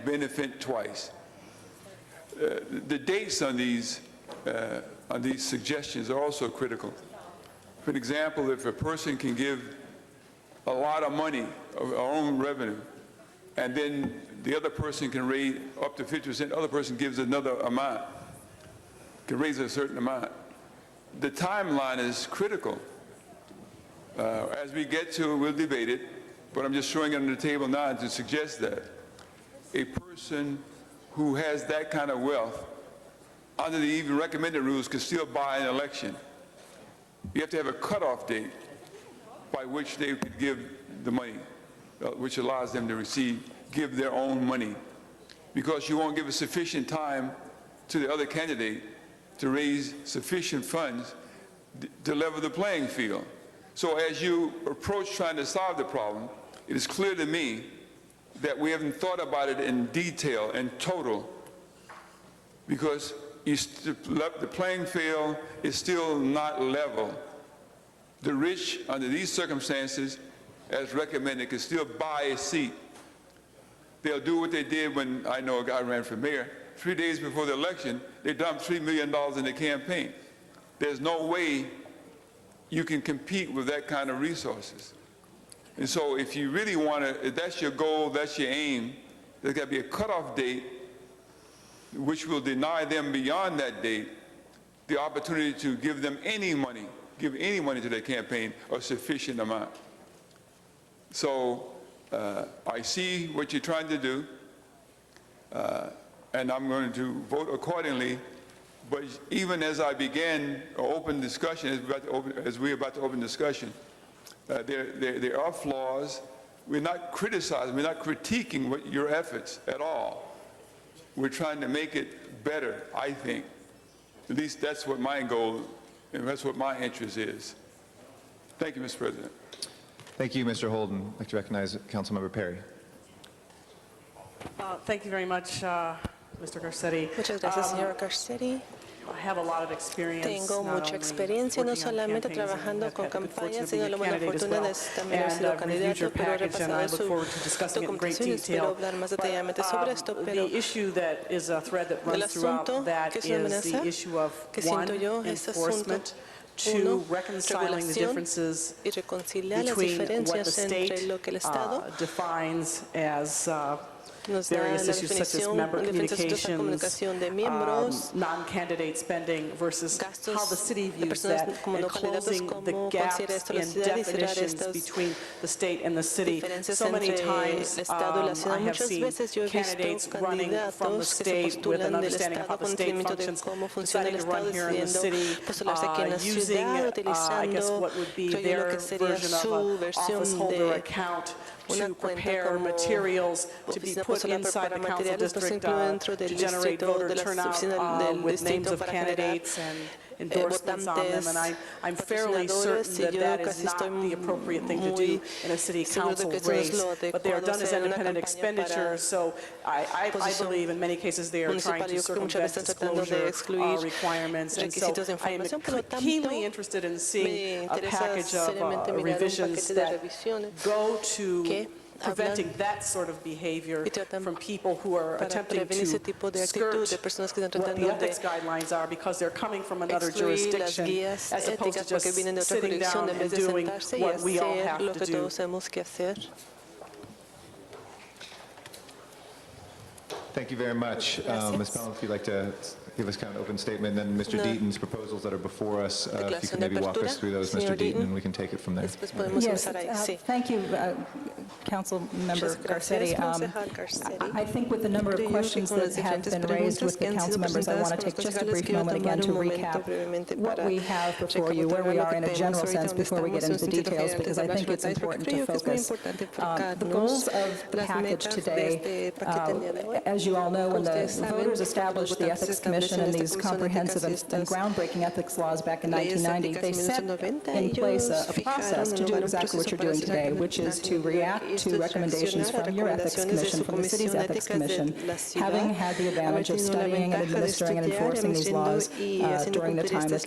benefit twice. The dates on these suggestions are also critical. For example, if a person can give a lot of money of our own revenue, and then the other person can raise up to 50%, the other person gives another amount, can raise a certain amount. The timeline is critical. As we get to it, we'll debate it, but I'm just showing it on the table now to suggest that a person who has that kind of wealth, under the even recommended rules, could still buy an election. You have to have a cutoff date by which they could give the money, which allows them to give their own money, because you won't give a sufficient time to the other candidate to raise sufficient funds to level the playing field. So as you approach trying to solve the problem, it is clear to me that we haven't thought about it in detail and total, because the playing field is still not level. The rich, under these circumstances, as recommended, can still buy a seat. They'll do what they did when I know a guy ran for mayor. 3 days before the election, they dumped $3 million in the campaign. There's no way you can compete with that kind of resources. And so if you really want to, if that's your goal, that's your aim, there's got to be a cutoff date which will deny them beyond that date the opportunity to give them any money, give any money to their campaign, a sufficient amount. So I see what you're trying to do, and I'm going to vote accordingly. But even as I began an open discussion, as we're about to open discussion, there are flaws. We're not criticizing, we're not critiquing your efforts at all. We're trying to make it better, I think. At least that's what my goal, and that's what my interest is. Thank you, Mr. President. Thank you, Mr. Holden. I'd like to recognize Councilmember Perry. Thank you very much, Mr. Garcetti. Muchas gracias, señor Garcetti. I have a lot of experience. Tengo mucha experiencia no solamente trabajando con campañas, sino la buena fortuna de también haber sido candidato, pero he repasado su documentación y espero hablar más detalladamente sobre esto, pero el asunto que es una amenaza que siento yo es asunto uno, regulación y reconciliar las diferencias entre lo que el Estado nos da la definición de comunicación de miembros, non-candidate spending versus how the city views that, and closing the gaps in definitions between the state and the city. So many times I have seen candidates running from the state with an understanding of how the state functions, deciding to run here in the city, using, I guess, what would be their version of an office holder account to prepare materials to be put inside the council district to generate voter turnout with names of candidates and endorsements on them, and I'm fairly certain that is not the appropriate thing to do in a city council race, but they are done as independent expenditures, so I believe in many cases they are trying to circumvent disclosure requirements, and so I am keenly interested in seeing a package of revisions that go to preventing that sort of behavior from people who are attempting to skirt what the ethics guidelines are because they're coming from another jurisdiction, as opposed to just sitting down and doing what we all have to do. Thank you very much. Ms. Powell, if you'd like to give us kind of an open statement, and then Mr. Deaton's proposals that are before us, if you can maybe walk us through those, Mr. Deaton, and we can take it from there. Yes, thank you, Council Member Garcetti. I think with the number of questions that have been raised with the council members, I want to take just a brief moment again to recap what we have before you, where we are in a general sense before we get into the details, because I think it's important to focus. The goals of the package today, as you all know, when the voters established the Ethics Commission and these comprehensive and groundbreaking ethics laws back in 1990, they set in place a process to do exactly what you're doing today, which is to react to recommendations from your Ethics Commission, from the city's Ethics Commission, having had the advantage of studying and administering and enforcing these laws during the time that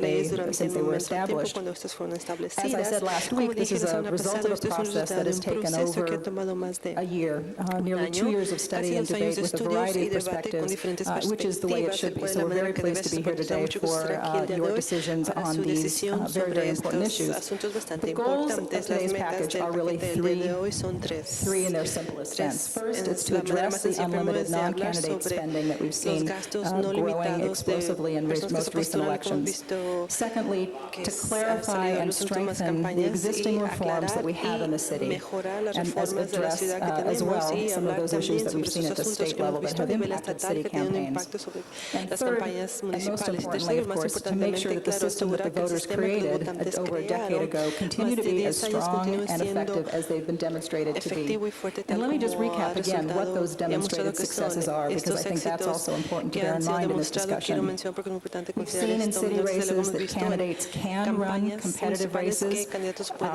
since they were established. As I said last week, this is a result of a process that has taken over a year, nearly 2 years of study and debate with a variety of perspectives, which is the way it should be. So we're very pleased to be here today for your decisions on these very, very important issues. The goals of today's package are really three in their simplest sense. First, it's to address the unlimited non-candidate spending that we've seen growing explosively in most recent elections. Secondly, to clarify and strengthen the existing reforms that we have in the city, and address as well some of those issues that we've seen at the state level that have impacted city campaigns. And third, and most importantly, of course, to make sure that the system that the voters created over a decade ago continue to be as strong and effective as they've been demonstrated to be. And let me just recap again what those demonstrated successes are, because I think that's also important to bear in mind in this discussion. We've seen in city races that candidates can run competitive races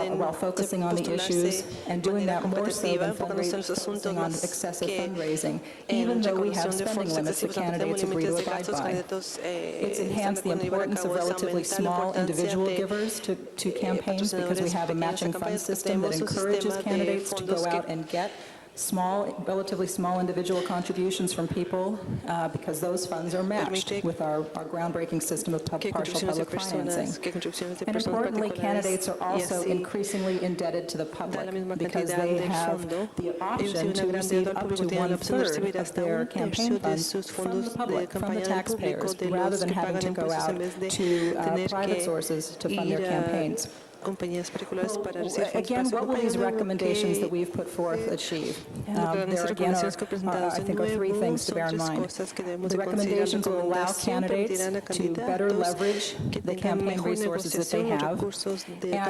while focusing on the issues and doing that more so than focusing on excessive fundraising, even though we have spending limits that candidates agree to abide by. It's enhanced the importance of relatively small individual givers to campaigns, because we have a matching fund system that encourages candidates to go out and get relatively small individual contributions from people, because those funds are matched with our groundbreaking system of partial public financing. And importantly, candidates are also increasingly indebted to the public, because they have the option to receive up to one-third of their campaign funds from the public, from the taxpayers, rather than having to go out to private sources to fund their campaigns. Again, what will these recommendations that we've put forth achieve? There again are, I think, are three things to bear in mind. The recommendations will allow candidates to better leverage the campaign resources that they have,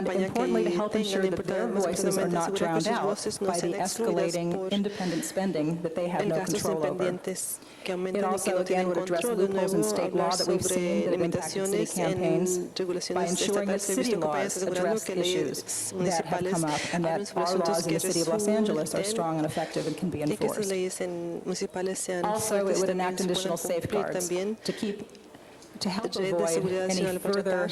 and importantly, to help ensure that their voices are not drowned out by the escalating independent spending that they have no control over. It also, again, would address loopholes in state law that we've seen that have impacted city campaigns by ensuring that city laws address issues that have come up, and that our laws in the city of Los Angeles are strong and effective and can be enforced. Also, it would enact additional safeguards to help avoid any further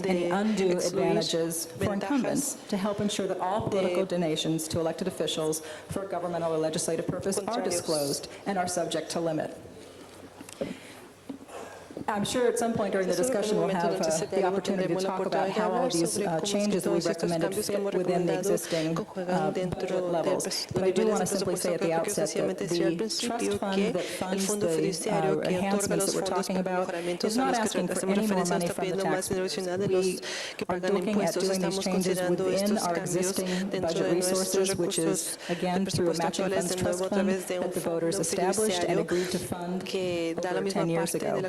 any undue advantages for incumbents, to help ensure that all political donations to elected officials for a governmental or legislative purpose are disclosed and are subject to limit. I'm sure at some point during the discussion we'll have the opportunity to talk about how all of these changes that we've recommended fit within the existing budget levels. But I do want to simply say at the outset that the trust fund that funds the enhancements that we're talking about is not asking for any more money from the taxpayers. We are looking at doing these changes within our existing budget resources, which is, again, through a matching funds trust fund that the voters established and agreed to fund over 10 years ago.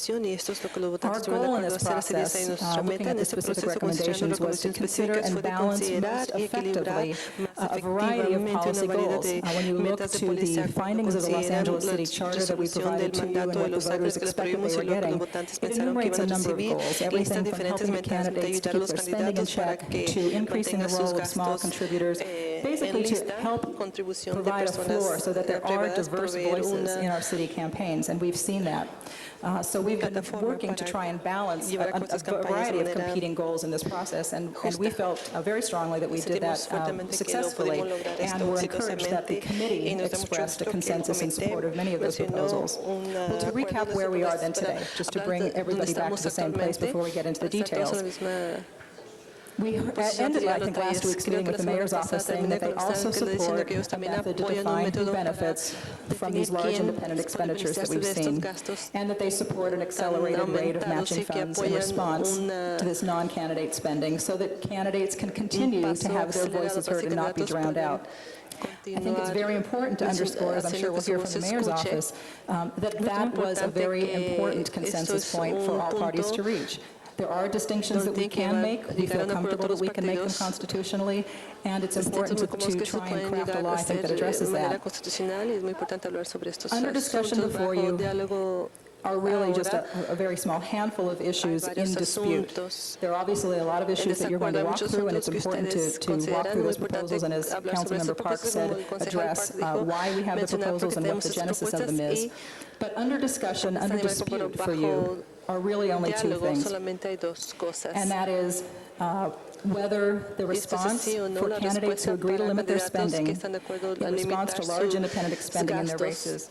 Our goal in this process, looking at the specific recommendations, was to consider and balance most effectively a variety of policy goals. When you look to the findings of the Los Angeles City Charter that we provided to you and what the voters expected they were getting, it enumerates a number of goals, everything from helping the candidates to keep their spending in check, to increasing the role of small contributors, basically to help provide a floor so that there are diverse voices in our city campaigns, and we've seen that. So we've been working to try and balance a variety of competing goals in this process, and we felt very strongly that we did that successfully, and we're encouraged that the committee expressed a consensus in support of many of those proposals. Well, to recap where we are then today, just to bring everybody back to the same place before we get into the details. We ended, I think, last week's meeting with the mayor's office saying that they also support a method to define who benefits from these large independent expenditures that we've seen, and that they support an accelerated rate of matching funds in response to this non-candidate spending, so that candidates can continue to have their voices heard and not be drowned out. I think it's very important to underscore, as I'm sure we'll hear from the mayor's office, that was a very important consensus point for all parties to reach. There are distinctions that we can make. We feel comfortable that we can make them constitutionally, and it's important to try and craft a law, I think, that addresses that. Under discussion before you are really just a very small handful of issues in dispute. There are obviously a lot of issues that you're going to walk through, and it's important to walk through those proposals, and as Councilmember Parks said, address why we have the proposals and what the genesis of them is. But under discussion, under dispute for you, are really only two things, and that is whether the response for candidates who agree to limit their spending in response to large independent spending in their races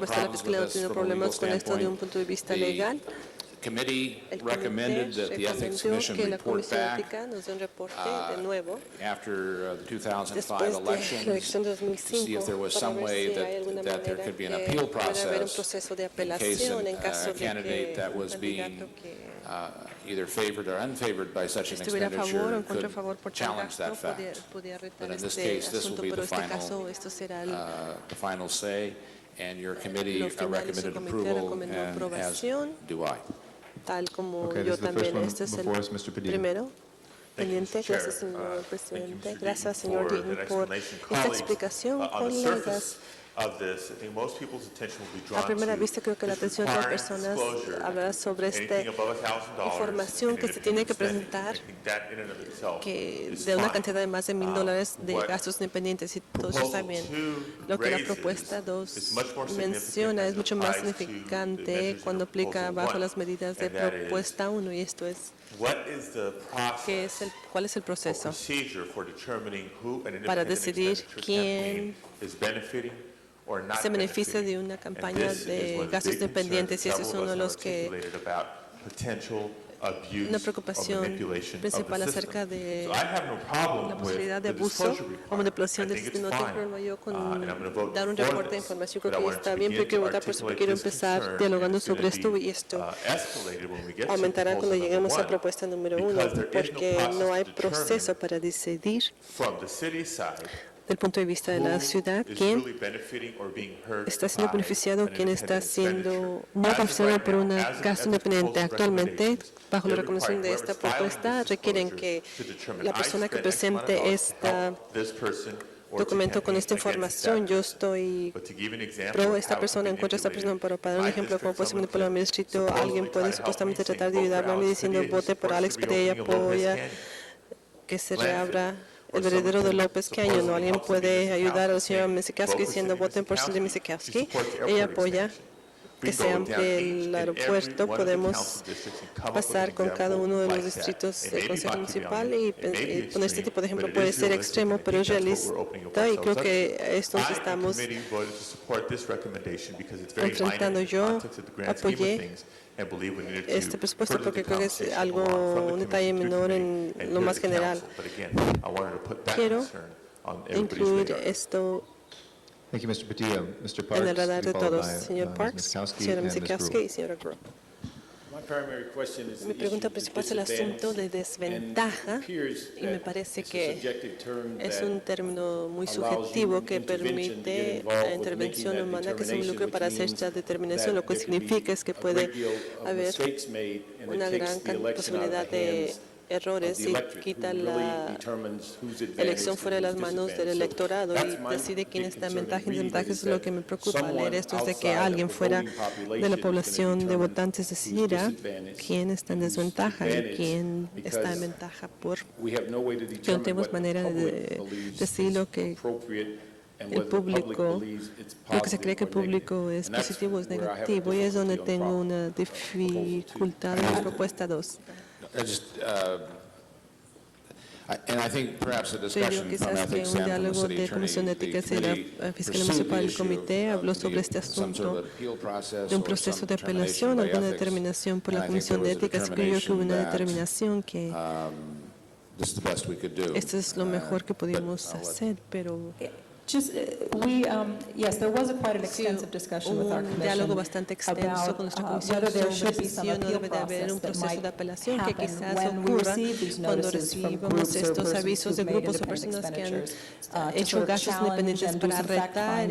supuesto, la Fiscalía no tiene problemas con esto de un punto de vista legal. committee El recommended comité that the Ethics recomendó Commission que la report Comisión back Ética nos dé un reporte de nuevo after the 2005 después de la elections elección de to see 2005 if there was para some ver way si hay alguna that there manera could be an que appeal pueda haber un process proceso de in case apelación en a caso de candidate que that un was being candidato que either favored or unfavored by such an estuviera a favor o en expenditure contra a could favor por tal challenge gasto that fact. podía retar But in this este case, this will asunto, be pero the en este caso final, esto será el the final say, and your committee lo final de su recommended comité approval, recomendó and as aprobación, do I. tal como Okay, yo this is the first también. one Este es el before us, Mr. Padilla. primero Thank you, pendiente. Mr. Chair. Gracias, señor presidente. Gracias, Deaton, señor for Deaton, that por explanation. esta Colleagues, explicación. on the Colegas, surface of this, I think most people's attention will be a drawn primera to vista creo que la is atención de las requiring personas disclosure hablará sobre esta anything above $1,000 información in que se tiene que independent spending. presentar I think that in and of itself que is de una fine. cantidad de más de $1,000 de What gastos independientes y todo eso está bien. Lo que la propuesta 2 menciona es mucho más significante cuando aplica bajo las medidas de propuesta 1 y esto es ¿cuál es el proceso para decidir quién se beneficia de una campaña de gastos independientes? Y ese es uno de los que una preocupación principal acerca de la posibilidad de abuso o manipulación del sistema. No tengo problema yo con dar un reporte de información, creo que está bien, pero quiero votar por eso, porque quiero empezar dialogando sobre esto y esto aumentará cuando lleguemos a propuesta número 1, porque no hay proceso para decidir del punto de vista de la ciudad quién está siendo beneficiado o quién está siendo no beneficiado por un gasto independiente. Actualmente, bajo la recomendación de esta propuesta, requieren que la persona que presente este documento con esta información, yo estoy pro esta persona, en contra de esta persona, pero para dar un ejemplo, como puede ser manipular mi distrito, alguien puede supuestamente tratar de ayudarme a mí diciendo vote por Alex Padilla, apoya que se reabra el veredero de López Caño. No, alguien puede ayudar a la señora Misikowski diciendo voten por Cindy Misikowski. Ella apoya que se amplíe el aeropuerto. Podemos pasar con cada uno de los distritos del Consejo Municipal y poner este tipo de ejemplo. Puede ser extremo, pero es realista y creo que esto estamos enfrentando. Yo apoyé este presupuesto porque creo que es algo, un detalle menor en lo más general. Quiero incluir esto en el radar de todos, señor Parks, señora Misikowski y señora Groh. Mi pregunta principal es el asunto de desventaja y me parece que es un término muy subjetivo que permite la intervención humana que se involucre para hacer esta determinación. Lo que significa es que puede haber una gran posibilidad de errores y quita la elección fuera de las manos del electorado y decide quién está en ventaja y desventaja. Eso es lo que me preocupa al leer esto, es de que alguien fuera de la población de votantes decidiera quién está en desventaja y quién está en ventaja, por que no tenemos manera de decir lo que el público, lo que se cree que el público es positivo o es negativo, y es donde tengo una dificultad en la propuesta 2. Creo quizás que un diálogo de Comisión de Éticas y la Fiscalía Municipal del Comité habló sobre este asunto de un proceso de apelación, alguna determinación por la Comisión de Éticas. Creo que hubo una determinación que esto es lo mejor que pudimos hacer, pero yes, there was quite an extensive discussion with our un diálogo bastante extenso con nuestra comisión sobre si no debe de haber un proceso de apelación que quizás ocurra cuando recibamos estos avisos de grupos o personas que han hecho gastos independientes para retar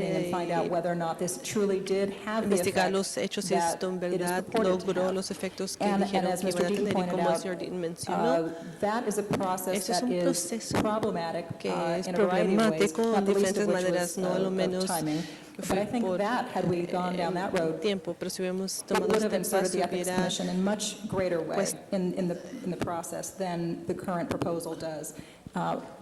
investigar los hechos si esto en verdad logró los efectos que dijeron que iban a tener, y como el señor Deaton mencionó, esto es un proceso que es problemático en diferentes maneras, no a lo menos fue por tiempo, pero si hubiéramos tomado este paso hubiera in the process than the current proposal does.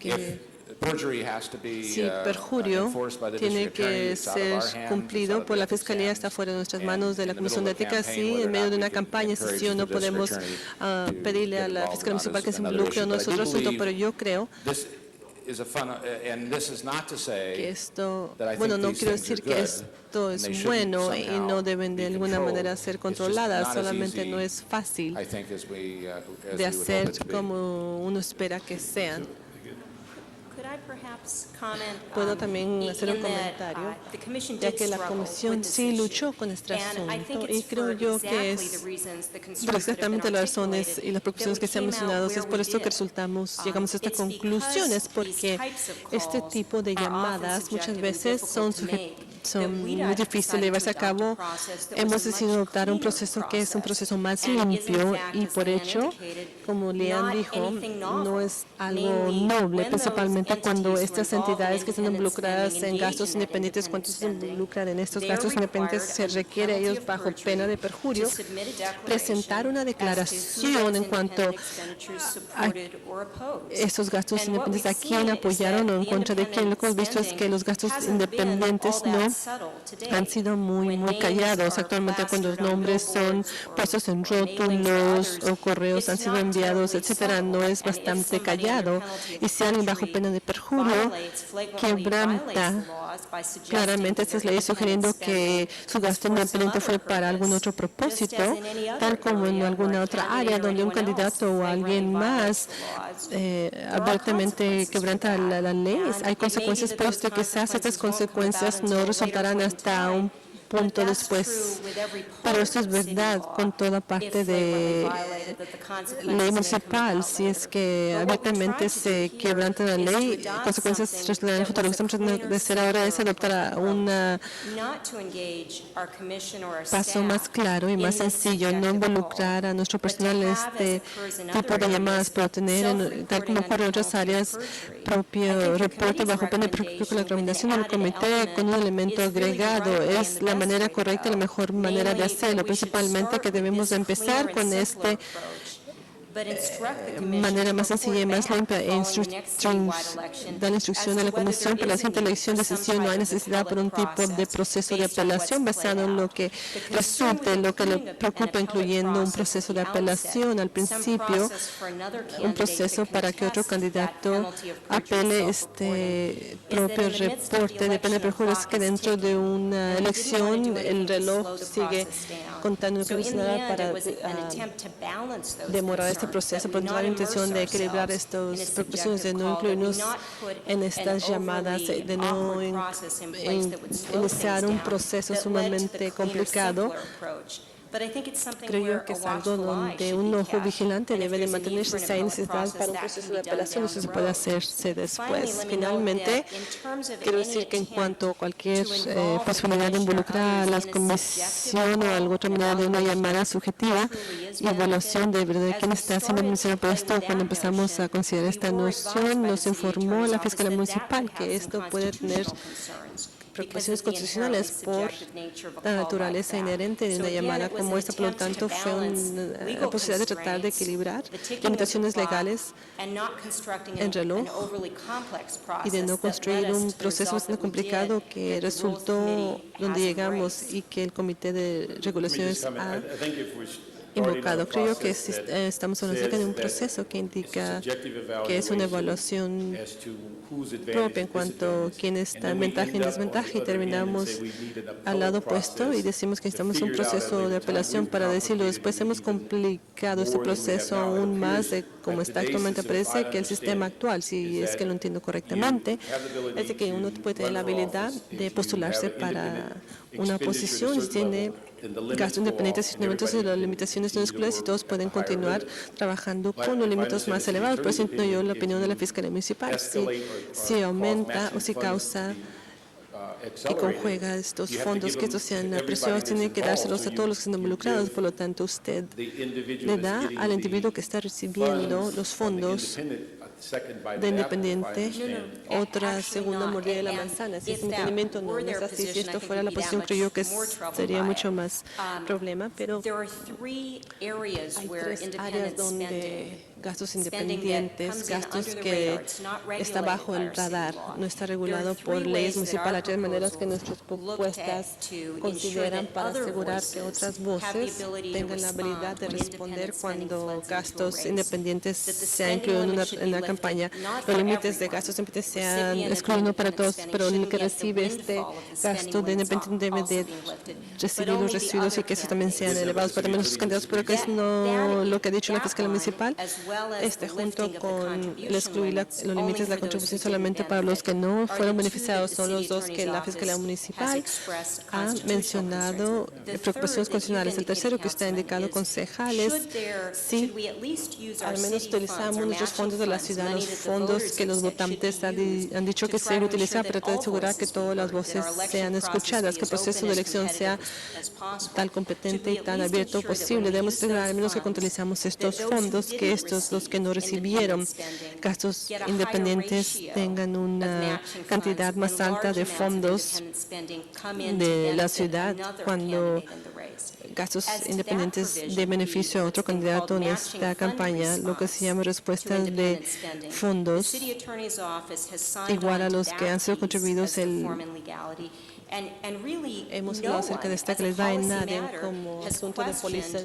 es que perjury has to be si perjurio enforced by the tiene district attorney, que it's out of ser our hands, it's out cumplido of por the la ethics Fiscalía, hands. está fuera de nuestras manos, de And la in the Comisión de middle of a Ética, campaign, sí, whether en or medio not de una we can campaña, si encourage sí o no the district podemos attorney to pedirle a get la involved Fiscalía in Municipal que se another involucre issue. o no But es I otro do asunto, believe pero yo creo this is a fun, and this is not to say que esto, that I think bueno, no these quiero things are decir que good, esto and they es shouldn't bueno y somehow no deben de be alguna manera controlled. ser It's just controladas, not as solamente easy, no es fácil I think, as we de would hope hacer it to be. como uno espera que sean. Could I perhaps comment, Puedo también hacer un in that, comentario, the commission ya did que la struggle Comisión with this sí issue. luchó con este And I think asunto y it's creo for yo que exactly es the reasons, the concerns por that have exactamente been las razones articulated y las preocupaciones que se han that we came mencionado. out Es por where esto we que did. llegamos a estas It's conclusiones, because these porque types of este calls tipo de are often llamadas muchas subjective and veces son difficult to make. son muy difíciles de llevarse a cabo, hemos decidido adoptar un proceso que es un proceso más limpio y por hecho, como Leanne dijo, no es algo noble, principalmente cuando estas entidades que están involucradas en gastos independientes, cuando se involucran en estos gastos independientes, se requiere a ellos bajo pena de perjurio presentar una declaración en cuanto a estos gastos independientes, a quién apoyaron o en contra de quién. Lo que hemos visto es que los gastos independientes no han sido muy callados. Actualmente cuando los nombres son puestos en rótulos o correos han sido enviados, etcétera, no es bastante callado. Y si alguien bajo pena de perjurio quebranta claramente estas leyes sugiriendo que su gasto independiente fue para algún otro propósito, tal como en alguna otra área donde un candidato o alguien más abiertamente quebranta la ley, hay consecuencias, pero quizás estas consecuencias no resultarán hasta un punto después. Pero esto es verdad con toda parte de ley municipal. Si es que abiertamente se quebranta la ley, consecuencias resultarán en el futuro. Lo que estamos tratando de hacer ahora es adoptar un paso más claro y más sencillo, no involucrar a nuestro personal en este tipo de llamadas, pero tener, tal como ocurre en otras áreas, propio reporte bajo pena de perjuicio con la recomendación del comité con un elemento agregado. Es la manera correcta, la mejor manera de hacerlo, principalmente que debemos de empezar con esta manera más sencilla y más limpia e dar instrucción a la Comisión para la siguiente elección de sesión. No hay necesidad por un tipo de proceso de apelación basado en lo que resulte, lo que le preocupa, incluyendo un proceso de apelación al principio, un proceso para que otro candidato apele este propio reporte de pena de perjuicio. Es que dentro de una elección el reloj sigue contando lo que necesitará para demorar este proceso, por la intención de equilibrar estas preocupaciones, de no incluirnos en estas llamadas, de no iniciar un proceso sumamente complicado. Creo yo que es algo donde un ojo vigilante debe de mantenerse. Si hay necesidad para un proceso de apelación, eso se puede hacerse después. Finalmente, quiero decir que en cuanto a cualquier posibilidad de involucrar a la comisión o alguna otra manera de una llamada subjetiva y evaluación de verdad quién está siendo administrado por esto, cuando empezamos a considerar esta noción, nos informó la Fiscalía Municipal que esto puede tener preocupaciones constitucionales por la naturaleza inherente de una llamada como esta. Por lo tanto, fue una posibilidad de tratar de equilibrar limitaciones legales en reloj y de no construir un proceso bastante complicado que resultó donde llegamos y que el Comité de Regulaciones ha invocado. Creo que estamos hablando de un proceso que indica que es una evaluación propia en cuanto a quién está en ventaja y en desventaja, y terminamos al lado opuesto y decimos que necesitamos un proceso de apelación para decirlo. Después hemos complicado este proceso aún más de cómo está actualmente. Parece que el sistema actual, si es que lo entiendo correctamente, es de que uno puede tener la habilidad de postularse para una posición si tiene gastos independientes y entonces las limitaciones no excluidas y todos pueden continuar trabajando con los límites más elevados. Por eso entiendo yo la opinión de la Fiscalía Municipal. Si aumenta o si causa que conjuega estos fondos, que estos sean apreciados, tiene que dárselos a todos los que están involucrados. Por lo tanto, usted le da al individuo que está recibiendo los fondos de independiente otra segunda mordida de la manzana. Si ese entendimiento no es así, si esto fuera la posición, creo yo que sería mucho más problema, pero hay tres áreas donde gastos independientes, gastos que está bajo el radar, no está regulado por leyes municipales. Hay tres maneras que nuestras propuestas consideran para asegurar que otras voces tengan la habilidad de responder cuando gastos independientes sean incluidos en una campaña. Los límites de gastos independientes sean excluidos para todos, pero el que recibe este gasto de independiente debe de recibir los residuos y que esos también sean elevados para menos sus candidatos. Pero que es no lo que ha dicho la Fiscalía Municipal. junto con el excluir los límites de la contribución solamente para los que no fueron beneficiados, son los dos que la Fiscalía Municipal ha mencionado preocupaciones constitucionales. El tercero que usted ha indicado, concejales, sí, al menos utilizamos nuestros fondos de la ciudad, los fondos que los votantes han dicho que se debe utilizar para tratar de asegurar que todas las voces sean escuchadas, que el proceso de elección sea tan competente y tan abierto posible. Debemos asegurar al menos que cuando utilizamos estos fondos, que estos, los que no recibieron gastos independientes, tengan una cantidad más alta de fondos de la ciudad cuando gastos independientes de beneficio a otro candidato en esta campaña, lo que se llama respuestas de fondos igual a los que han sido contribuidos. Hemos hablado acerca de esta que les va en nadie como asunto de policía.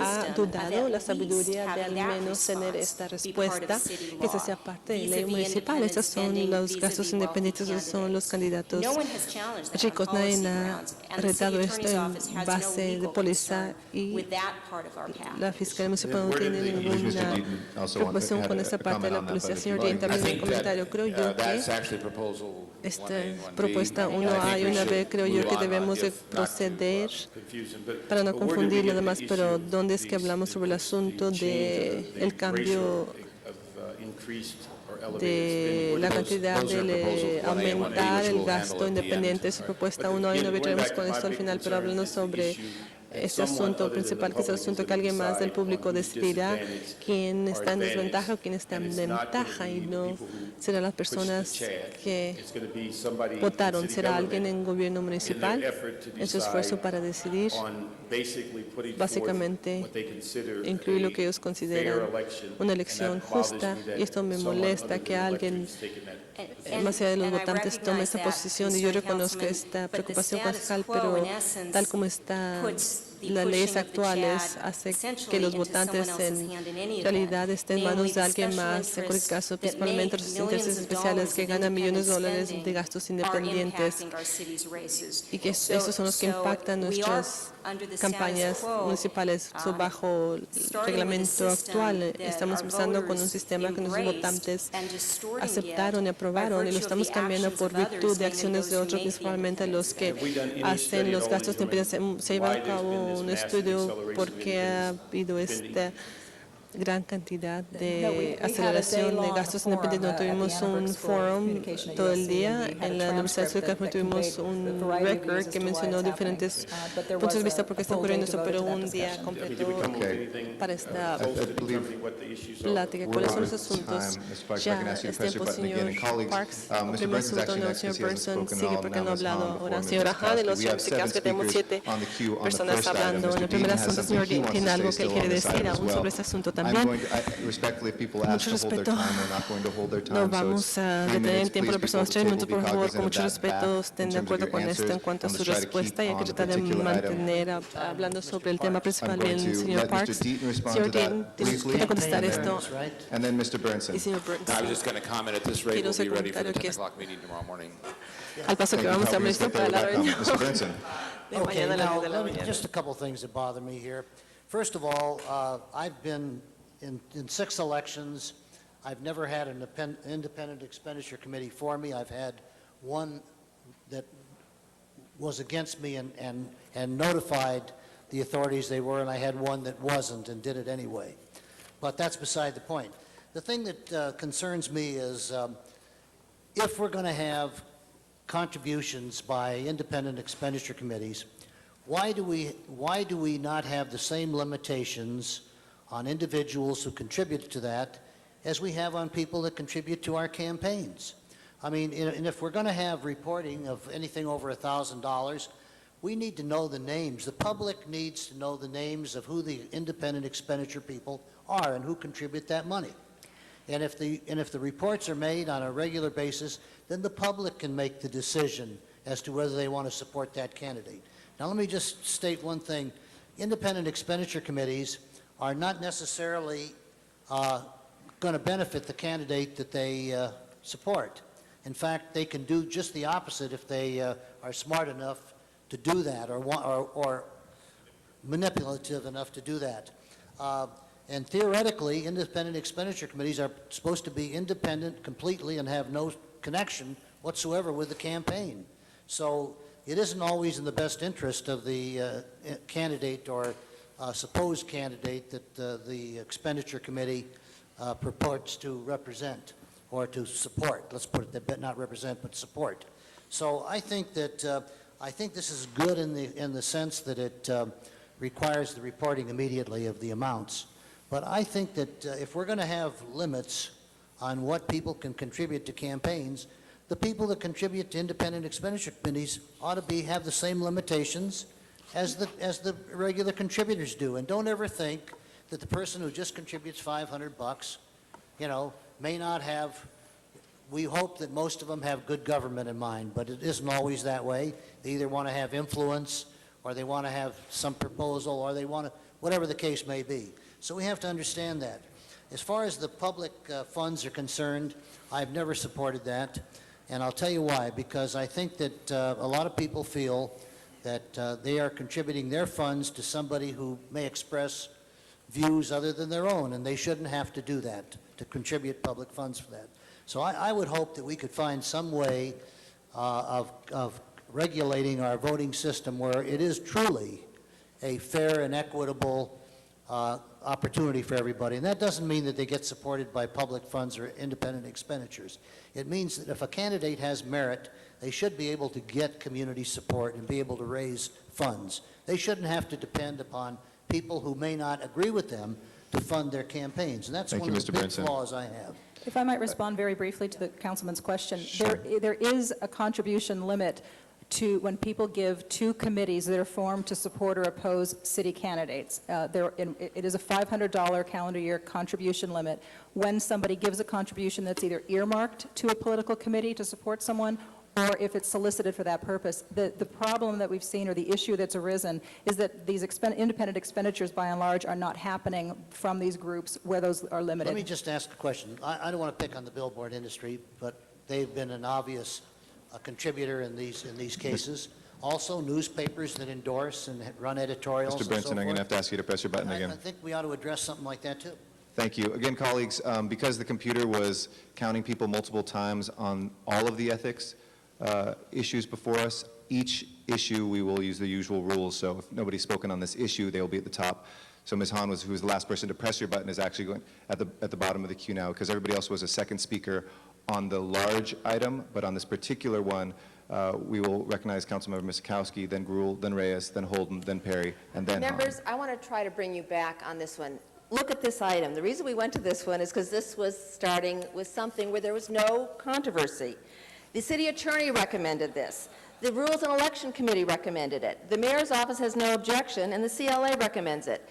Ha dudado la sabiduría de al menos tener esta respuesta que se sea parte de la ley municipal. Estos son los gastos independientes, son los candidatos ricos. Nadie ha retado esto en base de policía y la Fiscalía Municipal no tiene ninguna preocupación con esta parte de la policía. Señor Dean, también un comentario. Creo yo que esta propuesta 1A y 1B, creo yo que debemos de proceder para no confundir nada más, pero ¿dónde es que hablamos sobre el asunto del cambio de la cantidad de aumentar el gasto independiente? Su propuesta 1 y no veremos con esto al final, pero hablando sobre este asunto principal, que es el asunto que alguien más del público decidirá quién está en desventaja o quién está en ventaja, y no serán las personas que votaron, será alguien en gobierno municipal en su esfuerzo para decidir básicamente incluir lo que ellos consideran una elección justa. Y esto me molesta que alguien más allá de los votantes tome esta posición, y yo reconozco esta preocupación concejal, pero tal como está las leyes actuales hace que los votantes en realidad estén en manos de alguien más, en cualquier caso, principalmente los intereses especiales que ganan millones de dólares de gastos independientes, y que esos son los que impactan nuestras campañas municipales. Bajo el reglamento actual estamos empezando con un sistema que nuestros votantes aceptaron y aprobaron, y lo estamos cambiando por virtud de acciones de otros, principalmente los que hacen los gastos independientes. Se lleva a cabo un estudio porque ha habido esta gran cantidad de aceleración de gastos independientes. No tuvimos un fórum todo el día en la Universidad de California, tuvimos un record que mencionó diferentes puntos de vista porque está ocurriendo esto, pero un día completo para esta plática. ¿Cuáles son los asuntos? Ya es tiempo, señor Parks. El primer asunto, no, señor Burson, sigue porque no ha hablado ahora. Señor de los señores que tenemos 7 personas hablando. En el primer asunto, señor, tiene algo que él quiere decir aún sobre este asunto también. Mucho respeto. No vamos a detener el tiempo de personas. 3 minutos, por favor. Con mucho respeto, estén de acuerdo con esto en cuanto a su respuesta, y hay que tratar de mantener hablando sobre el tema principal del señor Parks. Señor Dean, tiene que contestar esto. Y señor Burns. Quiero hacer comentario que al paso que vamos a abrir esto para la reunión de mañana a las 10 de la mañana. Just a couple things that bother me here. First of all, I've been in 6 elections. I've never had an independent expenditure committee for me. I've had one that was against me and notified the authorities they were, and I had one that wasn't and did it anyway. But that's beside the point. The thing that concerns me is if we're going to have contributions by independent expenditure committees, why do we not have the same limitations on individuals who contribute to that as we have on people that contribute to our campaigns? I mean, and if we're going to have reporting of anything over $1,000, we need to know the names. The public needs to know the names of who the independent expenditure people are and who contribute that money. And if the reports are made on a regular basis, then the public can make the decision as to whether they want to support that candidate. Now, let me just state one thing. Independent expenditure committees are not necessarily going to benefit the candidate that they support. In fact, they can do just the opposite if they are smart enough to do that or manipulative enough to do that. And theoretically, independent expenditure committees are supposed to be independent completely and have no connection whatsoever with the campaign. So it isn't always in the best interest of the candidate or supposed candidate that the expenditure committee purports to represent or to support. Let's put it that, not represent, but support. So I think that I think this is good in the sense that it requires the reporting immediately of the amounts. But I think that if we're going to have limits on what people can contribute to campaigns, the people that contribute to independent expenditure committees ought to have the same limitations as the regular contributors do. And don't ever think that the person who just contributes $500, you know, may not have. We hope that most of them have good government in mind, but it isn't always that way. They either want to have influence, or they want to have some proposal, or they want to, whatever the case may be. So we have to understand that. As far as the public funds are concerned, I've never supported that, and I'll tell you why. Because I think that a lot of people feel that they are contributing their funds to somebody who may express views other than their own, and they shouldn't have to do that, to contribute public funds for that. So I would hope that we could find some way of regulating our voting system where it is truly a fair and equitable opportunity for everybody. And that doesn't mean that they get supported by public funds or independent expenditures. It means that if a candidate has merit, they should be able to get community support and be able to raise funds. They shouldn't have to depend upon people who may not agree with them to fund their campaigns. And that's one of the big flaws I have. If I might respond very briefly to the councilman's question. Sure. There is a contribution limit to when people give to committees that are formed to support or oppose city candidates. It is a $500 calendar year contribution limit. When somebody gives a contribution that's either earmarked to a political committee to support someone, or if it's solicited for that purpose. The problem that we've seen, or the issue that's arisen, is that these independent expenditures, by and large, are not happening from these groups where those are limited. Let me just ask a question. I don't want to pick on the billboard industry, but they've been an obvious contributor in these cases. Also, newspapers that endorse and run editorials. Mr. Brinson, I'm going to have to ask you to press your button again. I think we ought to address something like that, too. Thank you. Again, colleagues, because the computer was counting people multiple times on all of the ethics issues before us, each issue we will use the usual rules. So if nobody's spoken on this issue, they will be at the top. So Ms. Hahn, who was the last person to press your button, is actually going at the bottom of the queue now, because everybody else was a second speaker on the large item. But on this particular one, we will recognize Councilmember Miskowski, then Gruhl, then Reyes, then Holden, then Perry, and then Members, Hahn. I want to try to bring you back on this one. Look at this item. The reason we went to this one is because this was starting with something where there was no controversy. The city attorney recommended this. The Rules and Election Committee recommended it. The mayor's office has no objection, and the CLA recommends it.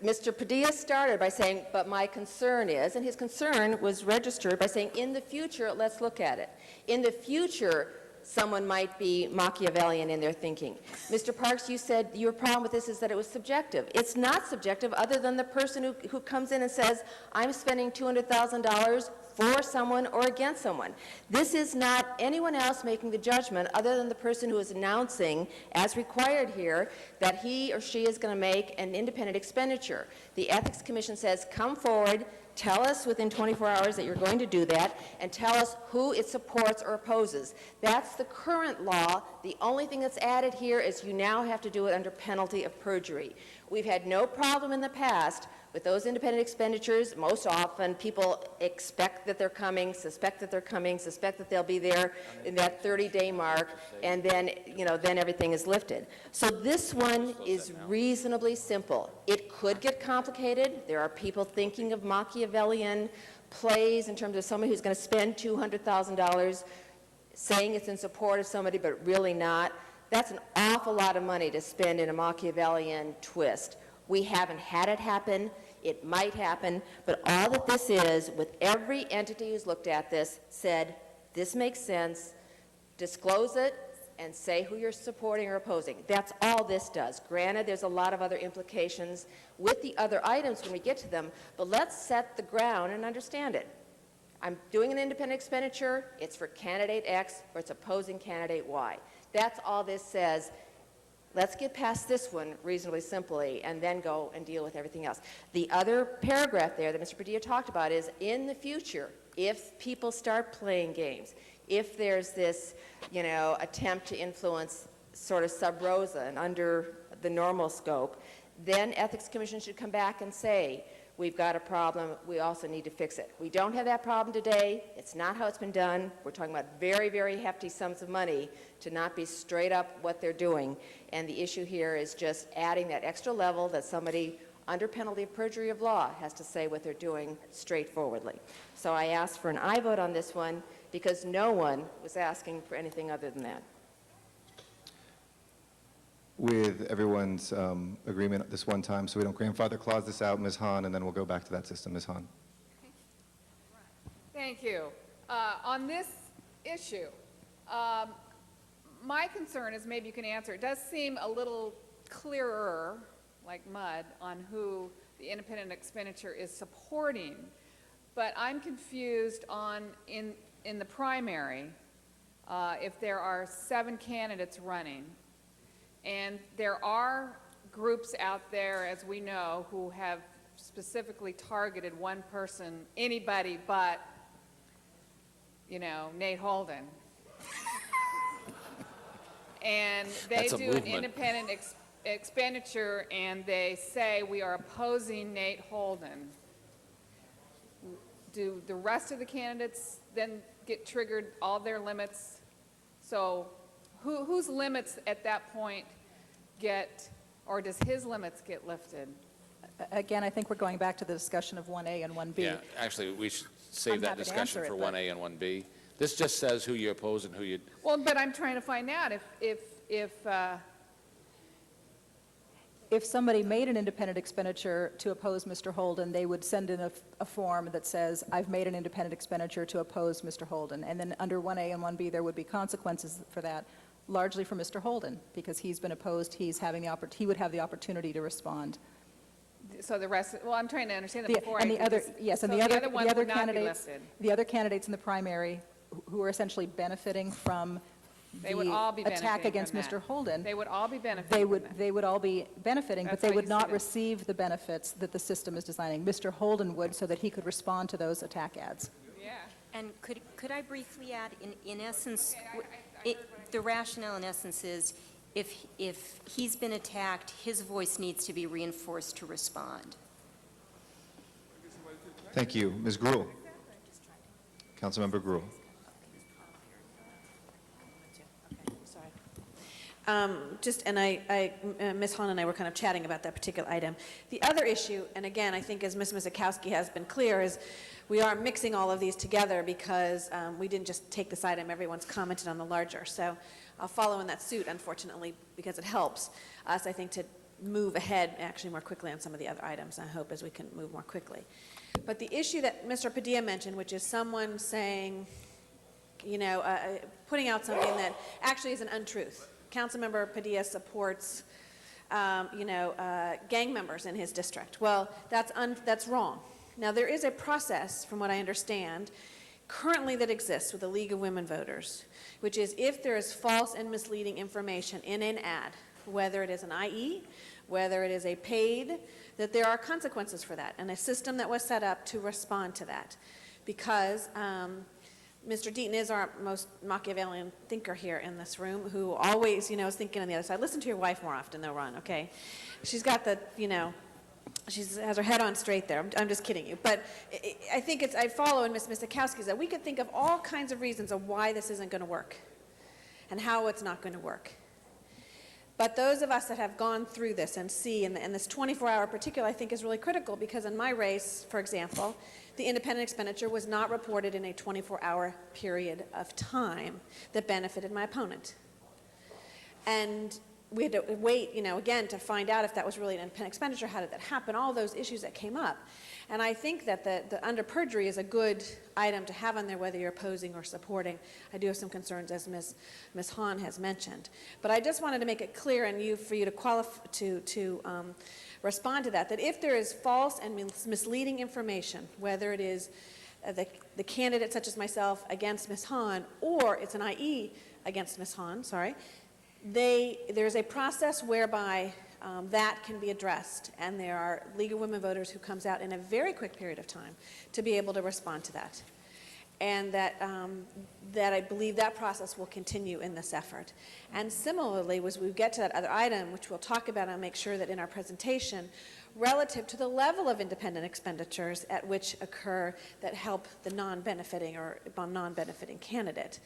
Mr. Padilla started by saying, but my concern is, and his concern was registered by saying, in the future, let's look at it. In the future, someone might be Machiavellian in their thinking. Mr. Parks, you said your problem with this is that it was subjective. It's not subjective other than the person who comes in and says, I'm spending $200,000 for someone or against someone. This is not anyone else making the judgment other than the person who is announcing, as required here, that he or she is going to make an independent expenditure. The Ethics Commission says, come forward, tell us within 24 hours that you're going to do that, and tell us who it supports or opposes. That's the current law. The only thing that's added here is you now have to do it under penalty of perjury. We've had no problem in the past with those independent expenditures. Most often, people expect that they're coming, suspect that they're coming, suspect that they'll be there in that 30-day mark, and then, then everything is lifted. So this one is reasonably simple. It could get complicated. There are people thinking of Machiavellian plays in terms of somebody who's going to spend $200,000 saying it's in support of somebody, but really not. That's an awful lot of money to spend in a Machiavellian twist. We haven't had it happen. It might happen. But all that this is, with every entity who's looked at this, said, this makes sense, disclose it, and say who you're supporting or opposing. That's all this does. Granted, there's a lot of other implications with the other items when we get to them, but let's set the ground and understand it. I'm doing an independent expenditure. It's for candidate X, or it's opposing candidate Y. That's all this says. Let's get past this one reasonably simply and then go and deal with everything else. The other paragraph there that Mr. Padilla talked about is in the future, if people start playing games, if there's this, attempt to influence sort of sub rosa and under the normal scope, then Ethics Commission should come back and say, we've got a problem, we also need to fix it. We don't have that problem today. It's not how it's been done. We're talking about very, very hefty sums of money to not be straight up what they're doing. And the issue here is just adding that extra level that somebody under penalty of perjury of law has to say what they're doing straightforwardly. So I asked for an aye vote on this one because no one was asking for anything other than that. With everyone's agreement this one time, so we don't grandfather clause this out, Ms. Hahn, and then we'll go back to that system. Ms. Hahn. Thank you. On this issue, my concern is, maybe you can answer, it does seem a little clearer, like mud, on who the independent expenditure is supporting, but I'm confused on, in the primary, if there are 7 candidates running, and there are groups out there, as we know, who have specifically targeted one person, anybody but, Nate Holden. And they do an independent expenditure, and they say, we are opposing Nate Holden. Do the rest of the candidates then get triggered, all their limits? So whose limits at that point get, or does his limits get lifted? Again, I think we're going back to the discussion of 1A and 1B. Yeah, actually, we should save I'm that happy to discussion answer for it, 1A and 1B. This just says who you oppose and who you... Well, but I'm trying to find out if somebody made an independent expenditure to oppose Mr. Holden, they would send in a form that says, I've made an independent expenditure to oppose Mr. Holden. And then under 1A and 1B, there would be consequences for that, largely for Mr. Holden, because he's been opposed, he would have the opportunity to respond. So the rest, well, I'm trying to understand that before the other candidates, the other candidates in the primary who are essentially benefiting from they would all be attack against Mr. Holden. They would all be benefiting. They would all be benefiting, That's but they how would you not see it. receive the benefits that the system is designing. Mr. Holden would, so that he could respond to those attack ads. Yeah. And could I briefly add, in essence, the rationale in essence is if he's been attacked, his voice needs to be reinforced to respond. Thank you. Ms. Gruhl. Councilmember Gruhl. Ms. Hahn and I were kind of chatting about that particular item. The other issue, and again, I think as Ms. Mizikowski has been clear, is we are mixing all of these together because we didn't just take this item, everyone's commented on the larger. So I'll follow in that suit, unfortunately, because it helps us, I think, to move ahead actually more quickly on some of the other items, I hope, as we can move more quickly. But the issue that Mr. Padilla mentioned, which is someone saying, putting out something that actually is an untruth. Councilmember Padilla supports, gang members in his district. Well, that's wrong. Now, there is a process, from what I understand, currently that exists with the League of Women Voters, which is if there is false and misleading information in an ad, whether it is an IE, whether it is a paid, that there are consequences for that, and a system that was set up to respond to that. Because Mr. Deaton is our most Machiavellian thinker here in this room, who always, is thinking on the other side. Listen to your wife more often, though, Ron, okay? She's got the, she has her head on straight there. I'm just kidding you. But I think I follow in Ms. Mizikowski's that we could think of all kinds of reasons of why this isn't going to work and how it's not going to work. But those of us that have gone through this and see, and this 24-hour particular, I think is really critical, because in my race, for example, the independent expenditure was not reported in a 24-hour period of time that benefited my opponent. And we had to wait, again, to find out if that was really an independent expenditure, how did that happen, all those issues that came up. And I think that the under perjury is a good item to have on there, whether you're opposing or supporting. I do have some concerns, as Ms. Hahn has mentioned. But I just wanted to make it clear, and for you to qualify, to respond to that if there is false and misleading information, whether it is the candidate, such as myself, against Ms. Hahn, or it's an IE against Ms. Hahn, there's a process whereby that can be addressed, and there are League of Women Voters who comes out in a very quick period of time to be able to respond to that. And that I believe that process will continue in this effort. And similarly, as we get to that other item, which we'll talk about and make sure that in our presentation, relative to the level of independent expenditures at which occur that help the non-benefiting or non-benefiting candidate.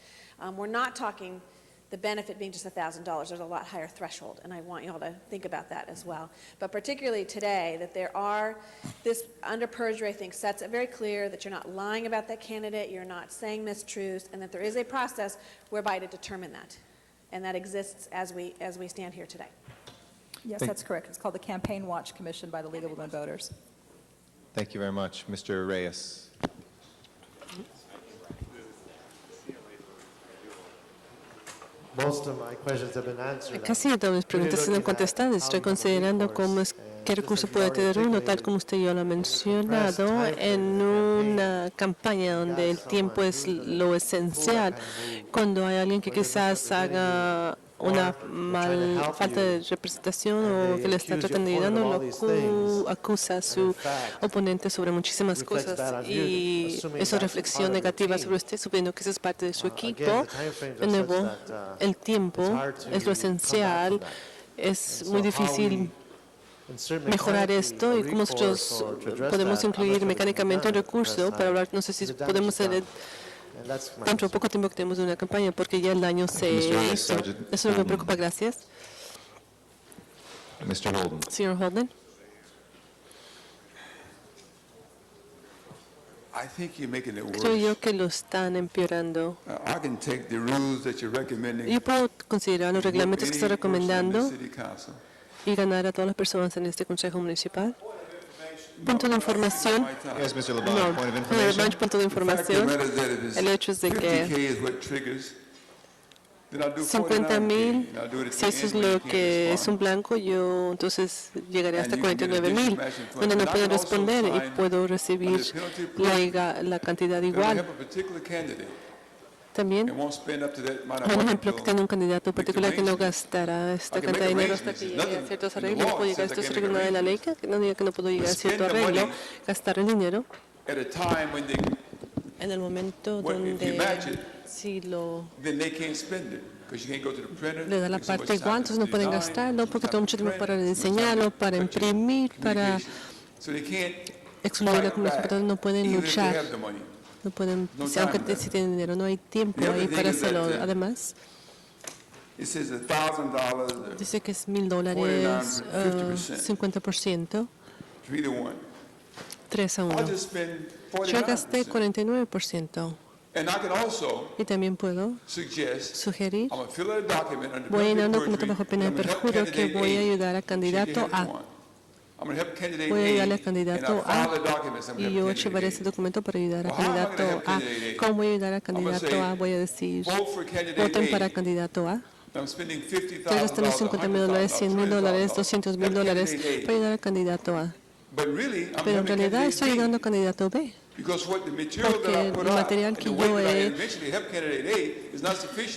We're not talking the benefit being just $1,000. There's a lot higher threshold, and I want you all to think about that as well. But particularly today, that there are, this under perjury, I think, sets it very clear that you're not lying about that candidate, you're not saying mistruths, and that there is a process whereby to determine that. And that exists as we stand here today. Yes, that's correct. It's called the Campaign Watch Commission by the League of Women Voters. Thank you very much. Mr. Reyes. Casi todas mis preguntas han sido contestadas. Estoy considerando qué recurso puede tener uno, tal como usted ya lo ha mencionado, en una campaña donde el tiempo es lo esencial. Cuando hay alguien que quizás haga una falta de representación o que le está tratando de ayudar, acusa a su oponente sobre muchísimas cosas y eso reflexión negativa sobre usted, suponiendo que eso es parte de su equipo. De nuevo, el tiempo es lo esencial, es muy difícil mejorar esto y cómo nosotros podemos incluir mecánicamente un recurso para hablar, no sé si podemos hacer dentro de poco tiempo que tenemos una campaña, porque ya el daño se hizo. Eso es lo que me preocupa. Gracias. Mr. Holden. Señor Holden. Creo yo que lo están empeorando. Yo puedo considerar los reglamentos que está recomendando y ganar a todas las personas en este Consejo Municipal. Punto de información. Punto de información. El hecho es de que 50,000, si eso es lo que es un blanco, yo entonces llegaré hasta 49,000, donde no puedo responder y puedo recibir la cantidad igual. También, por ejemplo, que tenga un candidato particular que no gastará esta cantidad de dinero hasta que llegue a ciertos arreglos, puedo llegar a estos arreglos de la ley, que no diga que no puedo llegar a cierto arreglo, gastar el dinero en el momento donde si lo le da la parte igual, entonces no pueden gastarlo porque tengo mucho tiempo para diseñarlo, para imprimir, para excluir la comunicación, no pueden luchar. No pueden, aunque si tienen dinero, no hay tiempo ahí para hacerlo. Además, dice que es $1,000, 50%, 3-1. Yo gasté 49%. Y también puedo sugerir, voy a llenar un documento bajo pena de perjurio que voy a ayudar al candidato A. Voy a ayudarle al candidato A y yo llevaré ese documento para ayudar al candidato A. ¿Cómo voy a ayudar al candidato A? Voy a decir, voten para el candidato A. Estoy gastando $50,000, $100,000, $200,000 para ayudar al candidato A. Pero en realidad estoy ayudando al candidato B. Porque el material que yo he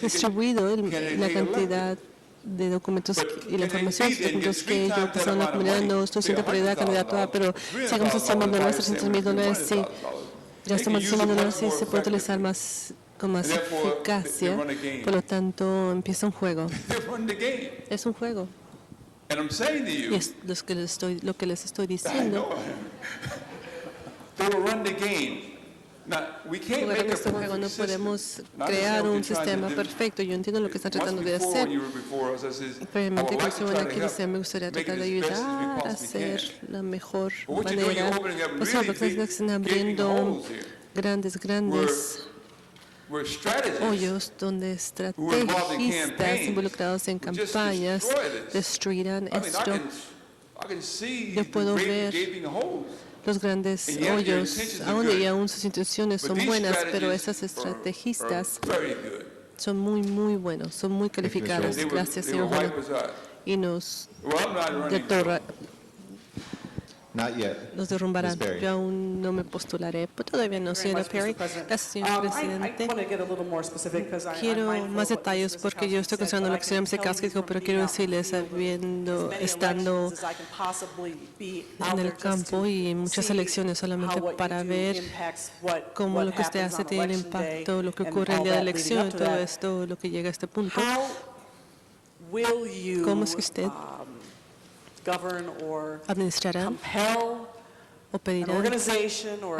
distribuido, la cantidad de documentos y la información de documentos que yo he pasado en la comunidad no es suficiente para ayudar al candidato A, pero si hagamos $100,000, $300,000, si gastamos $100,000, sí se puede utilizar con más eficacia. Por lo tanto, empieza un juego. Es un juego. Y es lo que les estoy diciendo. Jugar este juego no podemos crear un sistema perfecto. Yo entiendo lo que están tratando de hacer. Previamente, cuando estuve aquí, me gustaría tratar de ayudar a hacer la mejor manera posible, porque están abriendo grandes hoyos donde estrategistas involucrados en campañas destruirán esto. Yo puedo ver los grandes hoyos, aún sus intenciones son buenas, pero esas estrategistas son muy buenos, son muy calificados. Gracias, señor Juan. Y nos los derrumbarán. Yo aún no me postularé, pero todavía no, señora Perry. Gracias, señor presidente. Quiero más detalles porque yo estoy considerando lo que señora Mzikowski dijo, pero quiero decirles, estando en el campo y en muchas elecciones solamente para ver cómo lo que usted hace tiene impacto, lo que ocurre el día de elección, todo esto, lo que llega a este punto. ¿Cómo es que usted administrará o pedirá a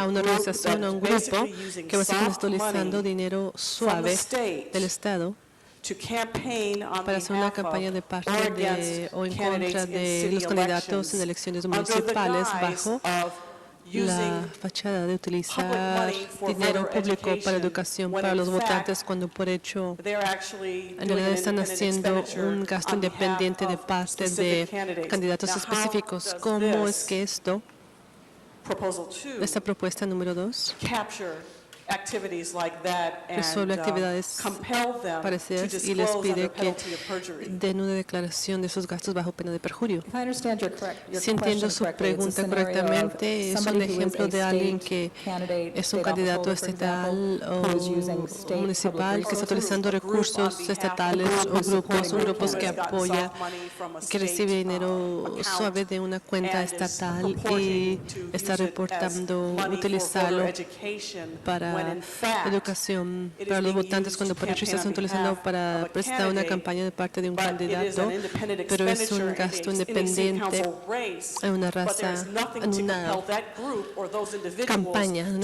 una organización, a un grupo que básicamente está utilizando dinero suave del Estado para hacer una campaña de parte de o en contra de los candidatos en elecciones municipales bajo la fachada de utilizar dinero público para educación para los votantes cuando por hecho en realidad están haciendo un gasto independiente de parte de candidatos específicos? ¿Cómo es que esta propuesta número 2 resuelve actividades parecidas y les pide que den una declaración de esos gastos bajo pena de perjurio? Si entiendo su pregunta correctamente, es un ejemplo de alguien que es un candidato estatal o municipal que está utilizando recursos estatales o grupos que apoya, que recibe dinero suave de una cuenta estatal y está reportando utilizarlo para educación para los votantes cuando por hecho se están utilizando para prestar una campaña de parte de un candidato, pero es un gasto independiente en una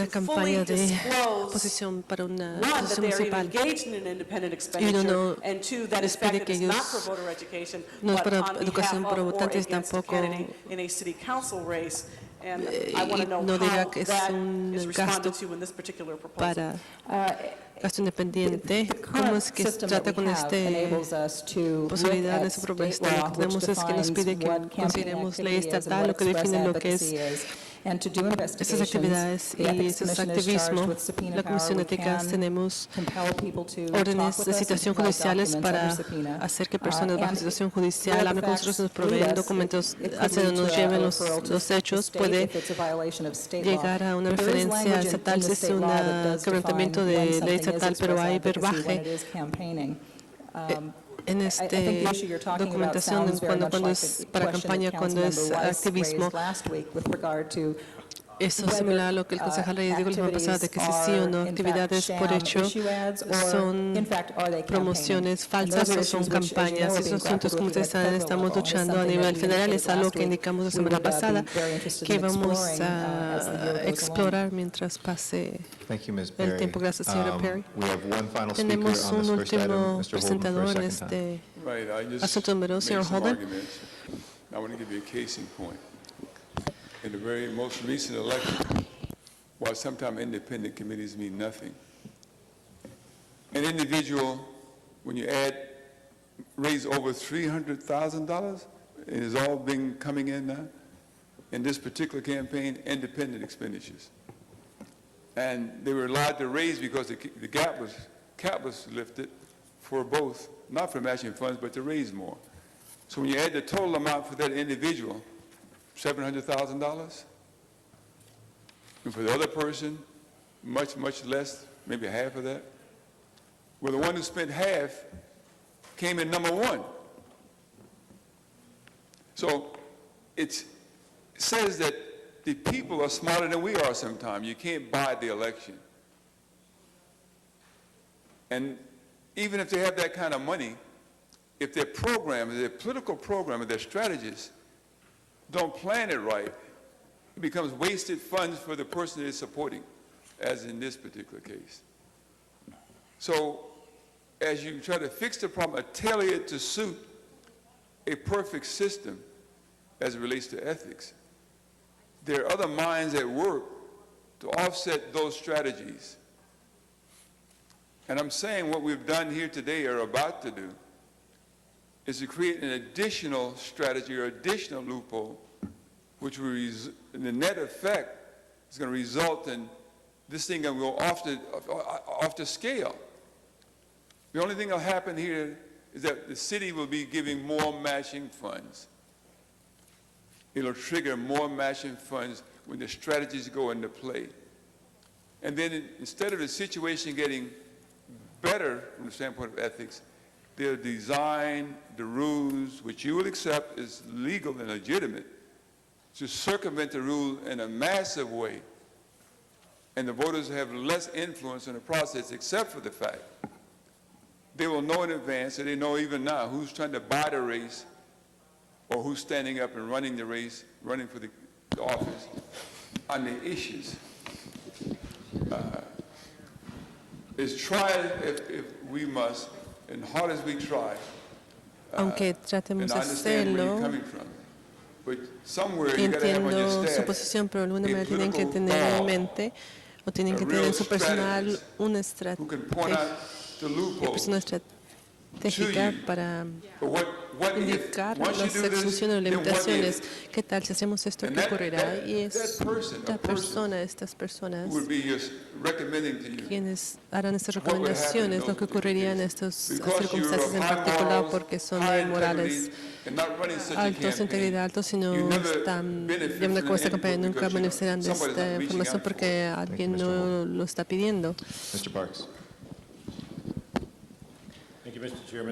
campaña de posición para una posición municipal. Y uno no les pide que ellos, no es para educación para votantes tampoco, y no diga que es un gasto para gasto independiente. ¿Cómo es que se trata con esta posibilidad de su propuesta? Lo que tenemos es que nos pide que consideremos ley estatal, lo que define lo que es estas actividades y estos activismos. La Comisión de Éticas tenemos órdenes de citación judiciales para hacer que personas bajo situación judicial hablen con nosotros, nos proveen documentos hacia donde nos lleven los hechos. Puede llegar a una referencia estatal si es un quebrantamiento de ley estatal, pero hay verbaje en esta documentación cuando es para campaña, cuando es activismo. Eso es similar a lo que el concejal Reyes dijo la semana pasada, de que si sí o no, actividades por hecho son promociones falsas o son campañas. Esos asuntos, como ustedes saben, estamos luchando a nivel federal. Es algo que indicamos la semana pasada que vamos a explorar mientras pase el tiempo. Gracias, señora Perry. Tenemos un último presentador en este asunto número 2, señor Holden. In the very most recent election, while sometimes independent committees mean nothing, an individual, when you raise over $300,000, it has all been coming in now, in this particular campaign, independent expenditures. And they were allowed to raise because the cap was lifted for both, not for matching funds, but to raise more. So when you add the total amount for that individual, $700,000. And for the other person, much, much less, maybe half of that. Well, the one who spent half came in number 1. So it says that the people are smarter than we are sometimes. You can't buy the election. And even if they have that kind of money, if their program, their political program, their strategies don't plan it right, it becomes wasted funds for the person they're supporting, as in this particular case. So as you try to fix the problem, tailor it to suit a perfect system as it relates to ethics, there are other minds at work to offset those strategies. And I'm saying what we've done here today or about to do is to create an additional strategy or additional loophole, which will, in the net effect, is going to result in this thing going to go off the scale. The only thing that will happen here is that the city will be giving more matching funds. It'll trigger more matching funds when the strategies go into play. And then instead of the situation getting better from the standpoint of ethics, they'll design the rules, which you will accept as legal and legitimate, to circumvent the rule in a massive way. And the voters have less influence in the process, except for the fact they will know in advance, and they know even now, who's trying to buy the race or who's standing up and running the race, running for the office on the issues. Is try if we must, and hard as we try, Aunque tratemos de hacerlo, entiendo su posición, pero de alguna manera tienen que tener en mente o tienen que tener en su personal una estrategia para indicar las exclusiones o limitaciones. ¿Qué tal si hacemos esto? ¿Qué ocurrirá? Y esta persona, estas personas, quienes harán estas recomendaciones, lo que ocurriría en estas circunstancias en particular, porque son de morales altos, integridad altos, si no están llevando a cabo esta campaña, nunca beneficiarán de esta información porque alguien no lo está pidiendo. Mr. Parks.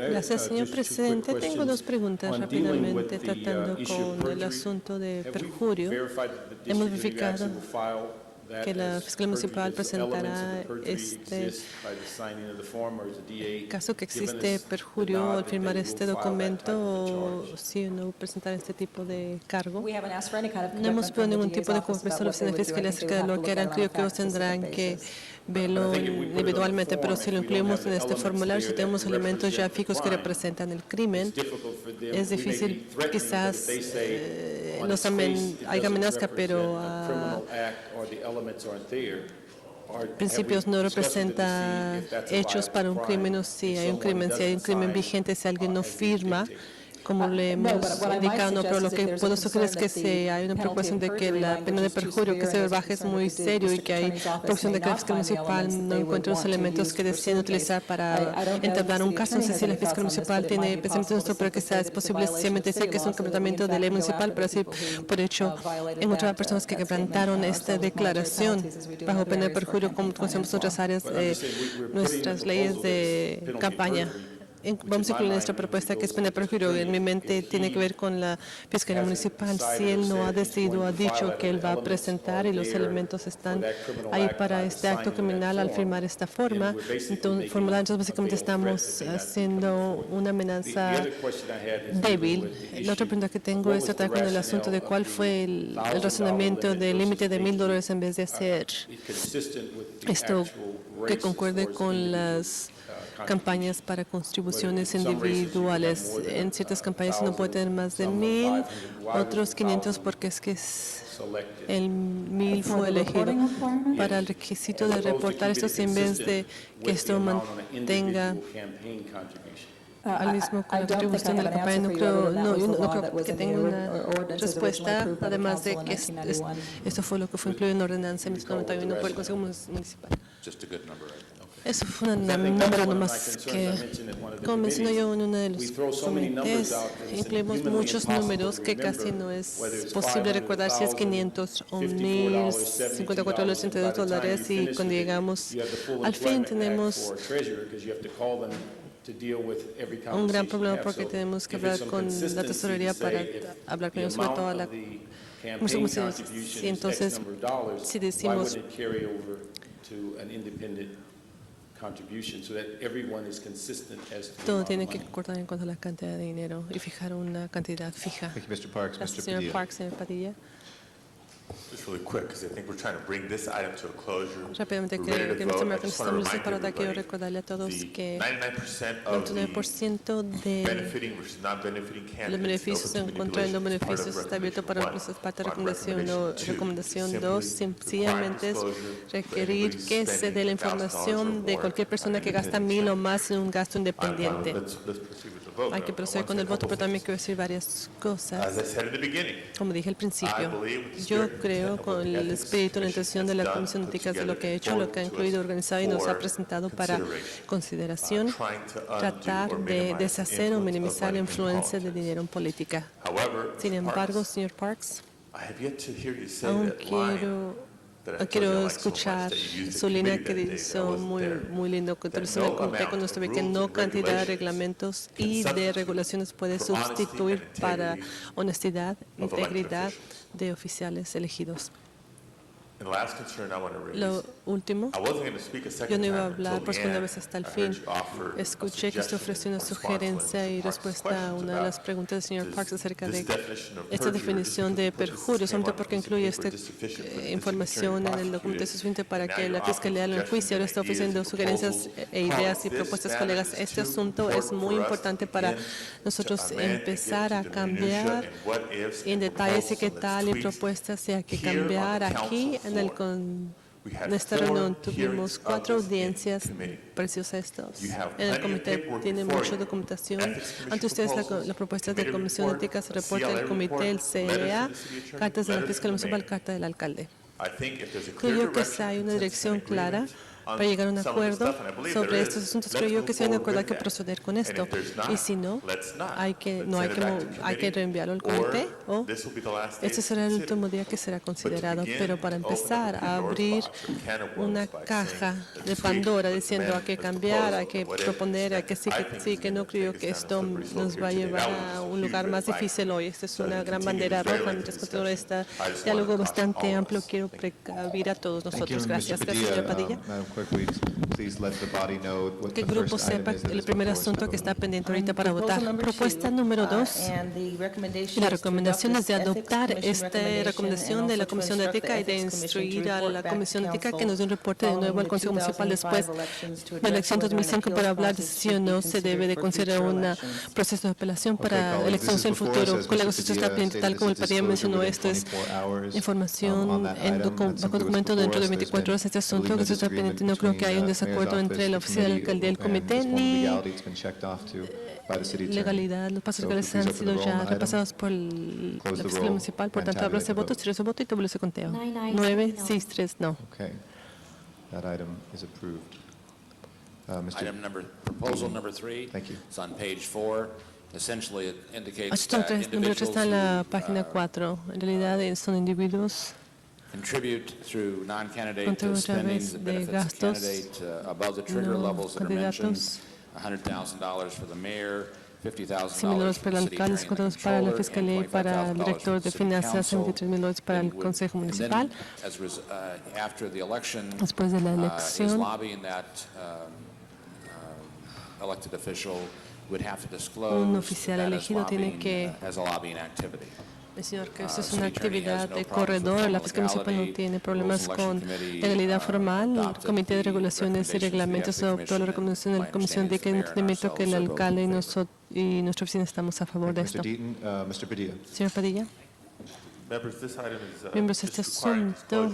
Gracias, señor presidente. Tengo dos preguntas rápidamente tratando con el asunto de perjurio. Hemos verificado que la Fiscalía Municipal presentará este caso que existe perjurio al firmar este documento o si no presentar este tipo de cargo. No hemos pedido ningún tipo de compromiso a la Oficina de Fiscalía acerca de lo que harán. Creo que ellos tendrán que verlo individualmente, pero si lo incluimos en este formulario, si tenemos elementos ya fijos que representan el crimen, es difícil, quizás hay amenaza, pero principios no representa hechos para un crimen, o si hay un crimen vigente, si alguien no firma, como le hemos indicado, pero lo que puedo sugerir es que si hay una preocupación de que la pena de perjurio que se baje es muy serio y que hay preocupación de que la Fiscalía Municipal no encuentre los elementos que deciden utilizar para entablar un caso. No sé si la Fiscalía Municipal tiene pensamiento nuestro, pero quizás es posible sencillamente decir que es un quebrantamiento de ley municipal, pero así por hecho encontrar personas que quebrantaron esta declaración bajo pena de perjurio, como conocemos en otras áreas, nuestras leyes de campaña. Vamos a incluir nuestra propuesta que es pena de perjurio. En mi mente tiene que ver con la Fiscalía Municipal. Si él no ha decidido, ha dicho que él va a presentar y los elementos están ahí para este acto criminal al firmar esta forma, entonces básicamente estamos haciendo una amenaza débil. La otra pregunta que tengo es tratar con el asunto de cuál fue el razonamiento del límite de $1,000 en vez de hacer esto que concuerde con las campañas para contribuciones individuales. En ciertas campañas uno puede tener más de 1,000, otros 500 porque es que el 1,000 fue elegido para el requisito de reportar esto en vez de que esto mantenga al mismo con la contribución de la campaña. No creo que tenga una respuesta, además de que esto fue lo que fue incluido en la ordenanza 1191 por el Consejo Municipal. Eso fue un número nomás que, como mencioné yo en uno de los comités, incluimos muchos números que casi no es posible recordar si es 500 o 1,054 $32 y cuando llegamos al fin tenemos un gran problema porque tenemos que hablar con la tesorería para hablar con ellos sobre toda la... Y entonces, si decimos todo tiene que cortar en cuanto a la cantidad de dinero y fijar una cantidad fija. Mr. Parks, Gracias, señor Parks, señor Padilla. Rápidamente, creo que Mr. Martin estamos listos para dar. Quiero recordarle a todos que 99% de los beneficios en contra de los beneficios está abierto para parte de recomendación 2. Recomendación 2 sencillamente es requerir que se dé la información de cualquier persona que gasta 1,000 o más en un gasto independiente. hay que proceder con el voto, pero también quiero decir varias cosas. Como dije al principio, yo creo con el espíritu, la intención de la Comisión de Éticas de lo que ha hecho, lo que ha incluido, organizado y nos ha presentado para consideración, tratar de deshacer o minimizar la influencia de dinero en política. Sin embargo, señor Parks, aún quiero escuchar su línea que hizo muy lindo que utilizó en el comité cuando estuve, que no cantidad de reglamentos y de regulaciones puede sustituir para honestidad, integridad de oficiales elegidos. Lo último, yo no iba a hablar por segunda vez hasta el fin. Escuché que usted ofreció una sugerencia y respuesta a una de las preguntas del señor Parks acerca de esta definición de perjurio, solamente porque incluye esta información en el documento suficiente para que la Fiscalía lo enjuicie. Ahora está ofreciendo sugerencias e ideas y propuestas, colegas. Este asunto es muy importante para nosotros empezar a cambiar en detalle si qué tal y propuestas si hay que cambiar aquí. En esta reunión tuvimos 4 audiencias preciosas estos. En el comité tiene mucha documentación. Ante ustedes la propuesta de Comisión de Ética se reporta del comité, el CEA, cartas de la Fiscalía Municipal, carta del alcalde. Creo que si hay una dirección clara para llegar a un acuerdo sobre estos asuntos, creo yo que si hay un acuerdo hay que proceder con esto. Y si no, hay que reenviarlo al comité o este será el último día que será considerado. Pero para empezar a abrir una caja de Pandora diciendo hay que cambiar, hay que proponer, hay que sí, que no creo que esto nos va a llevar a un lugar más difícil hoy. Esta es una gran bandera roja mientras continúa este diálogo bastante amplio. Quiero precavir a todos nosotros. Gracias, señor Padilla. Que el grupo sepa el primer asunto que está pendiente ahorita para votar. Propuesta número 2. La recomendación es de adoptar esta recomendación de la Comisión de Ética y de instruir a la Comisión de Ética que nos dé un reporte de nuevo al Consejo Municipal después de la elección 2005 para hablar de si o no se debe de considerar un proceso de apelación para elecciones del futuro. Colegas, esto está pendiente, tal como el Padilla mencionó, esto es información bajo documento dentro de 24 horas. Este asunto que se está pendiente, no creo que haya un desacuerdo entre la oficina de la alcaldía y el comité, ni legalidad. Los pasos legales han sido ya repasados por la oficina municipal, por tanto, abro ese voto, cierro ese voto y todo ese conteo. 9, 6, 3, no. That item is approved. Proposal number 3. Thank you. It's on page 4. Essentially, it indicates Asunto that número 3 está en la individuals página 4. En realidad son individuos contribute through non-candidate contribuyen a spending través that de benefits the gastos candidate above the trigger no levels that are mentioned. candidatos. $100,000 for the mayor, $50,000 $100,000 for para the el city alcalde, attorney and $50,000 para la controller, fiscalía y and para el $25,000 director for de the finanzas, city council. $23,000 para el And would- consejo and then, municipal. after the election, Después de la is elección, lobbying that elected official would have to disclose un oficial that as elegido tiene lobbying, que as a lobbying activity. decir que esto es una actividad de corredor. La Fiscalía Municipal no tiene problemas con legalidad formal. El Comité de Regulaciones y Reglamentos adoptó la recomendación de la Comisión de entendimiento que el alcalde y nuestra oficina estamos a favor de esto. Mr. Padilla. Señor Padilla. Miembros, este asunto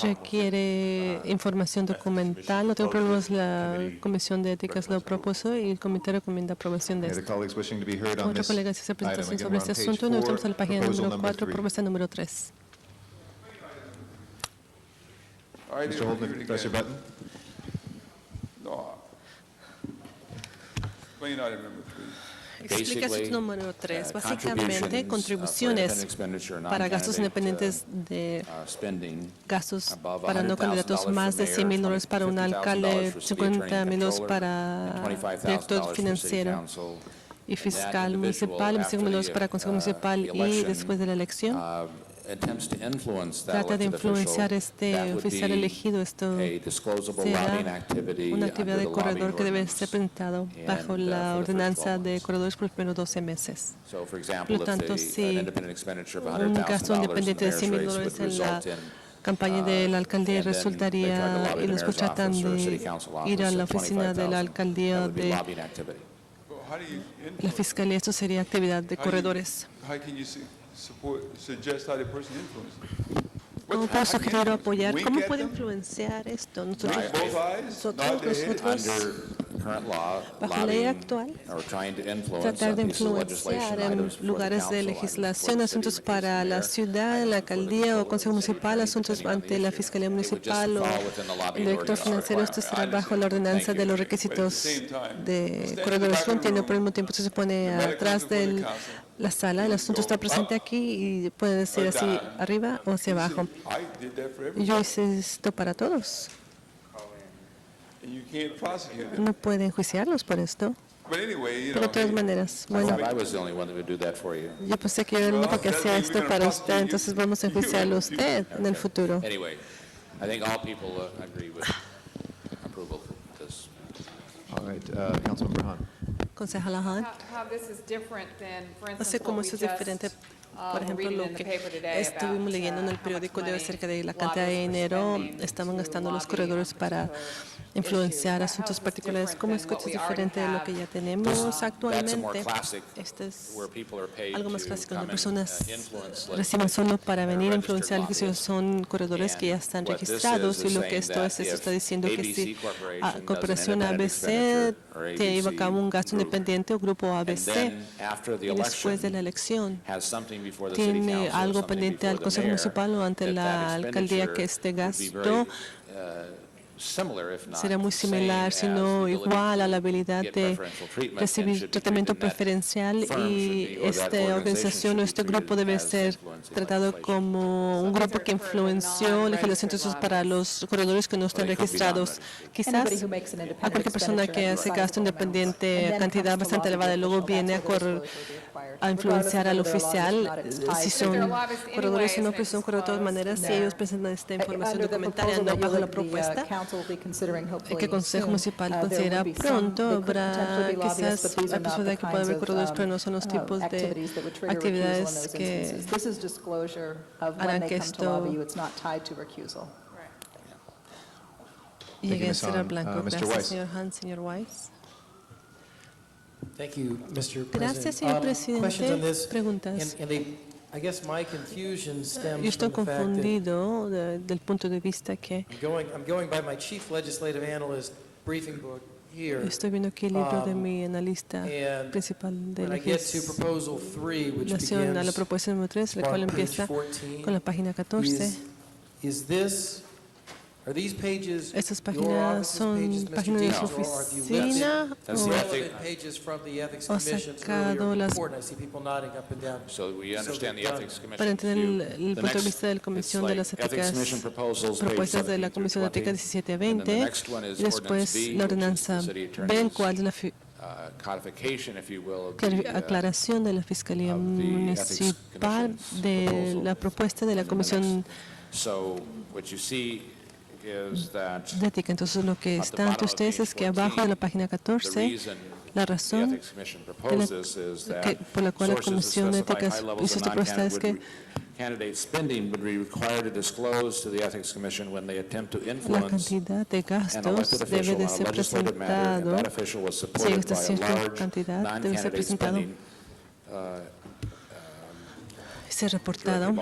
requiere información documental. No tengo problemas, la Comisión de Éticas lo propuso y el comité recomienda aprobación de esto. Otro colega hace presentación sobre este asunto. Nos vamos a la página número 4, propuesta número 3. Mr. Holden, press your button. No. Explain item number 3. Explica su número 3. Básicamente, contribuciones para gastos independientes de gastos para no candidatos, más de $100,000 para un alcalde, $50,000 para director financiero y fiscal municipal, $25,000 para consejo municipal y después de la elección. Trata de influenciar este oficial elegido. Esto será una actividad de corredor que debe ser presentado bajo la ordenanza de corredores por los primeros 12 meses. Por lo tanto, si un gasto independiente de $100,000 en la campaña de la alcaldía resultaría y los tratan de ir a la oficina de la alcaldía de la fiscalía, esto sería actividad de corredores. ¿Cómo puedo sugerir o apoyar? ¿Cómo puede influenciar esto? Nosotros current law, bajo la ley lobbying actual, or trying to influence tratar de pieces of legislation influenciar en items for the lugares de council, legislación, asuntos para la ciudad, la alcaldía o consejo municipal, asuntos ante la fiscalía municipal o el director financiero. Esto estará bajo la ordenanza de los requisitos de corredores. Lo entiendo, pero al mismo tiempo se pone atrás de la sala. El asunto está presente aquí y puede decir así arriba o hacia abajo. Yo hice esto para todos. No pueden enjuiciarlos por esto. Pero de todas maneras, bueno, yo pensé que yo era el único que hacía esto para usted, entonces vamos a enjuiciarlo a usted en el futuro. Anyway, I think all people agree with approval of this. All right, Councilmember Hahn. Concejala Hahn. How this is different than, for No instance, sé cómo what eso we es diferente, just por ejemplo, reading lo in the que paper today estuvimos leyendo en el periódico de hoy acerca de la cantidad de dinero estaban gastando los corredores para influenciar asuntos particulares. ¿Cómo es que esto es diferente de lo que ya tenemos actualmente? Este es algo más clásico, donde personas reciben solo para venir a influenciar, que son corredores que ya están registrados, y lo que esto está diciendo que si Corporación ABC te lleva a cabo un gasto independiente o grupo ABC y después de la elección tiene algo pendiente al Consejo Municipal o ante la alcaldía, que este gasto será muy similar, sino igual a la habilidad de recibir tratamiento preferencial, y esta organización o este grupo debe ser tratado como un grupo que influenció legislación para los corredores que no están registrados. Quizás a cualquier persona que hace gasto independiente a cantidad bastante elevada y luego viene a influenciar al oficial, si son corredores o no, pero son corredores de todas maneras, si ellos presentan esta información documentaria no bajo la propuesta, que el Consejo Municipal considera pronto, habrá quizás la posibilidad que pueda haber corredores, pero no son los tipos de actividades que harán que esto llegue a ser al blanco. Gracias, señor Hahn. Señor Weiss. Gracias, señor presidente. Preguntas. Yo estoy confundido del punto de vista que estoy viendo aquí el libro de mi analista principal de legislación, a la propuesta número 3, la cual empieza con la página 14. ¿Estas páginas son páginas de su oficina o sacado las para entender el punto de vista de la Comisión de las Éticas, propuestas de la Comisión de Ética 17 a 20, y después la ordenanza B, el cual es la aclaración de la Fiscalía Municipal de la propuesta de la Comisión de ética. Entonces, lo que está ante ustedes es que abajo de la página 14, la razón por la cual la Comisión de Ética hizo esta propuesta es que la cantidad de gastos debe de ser presentado, si esta cierta cantidad debe ser presentado, ser reportado.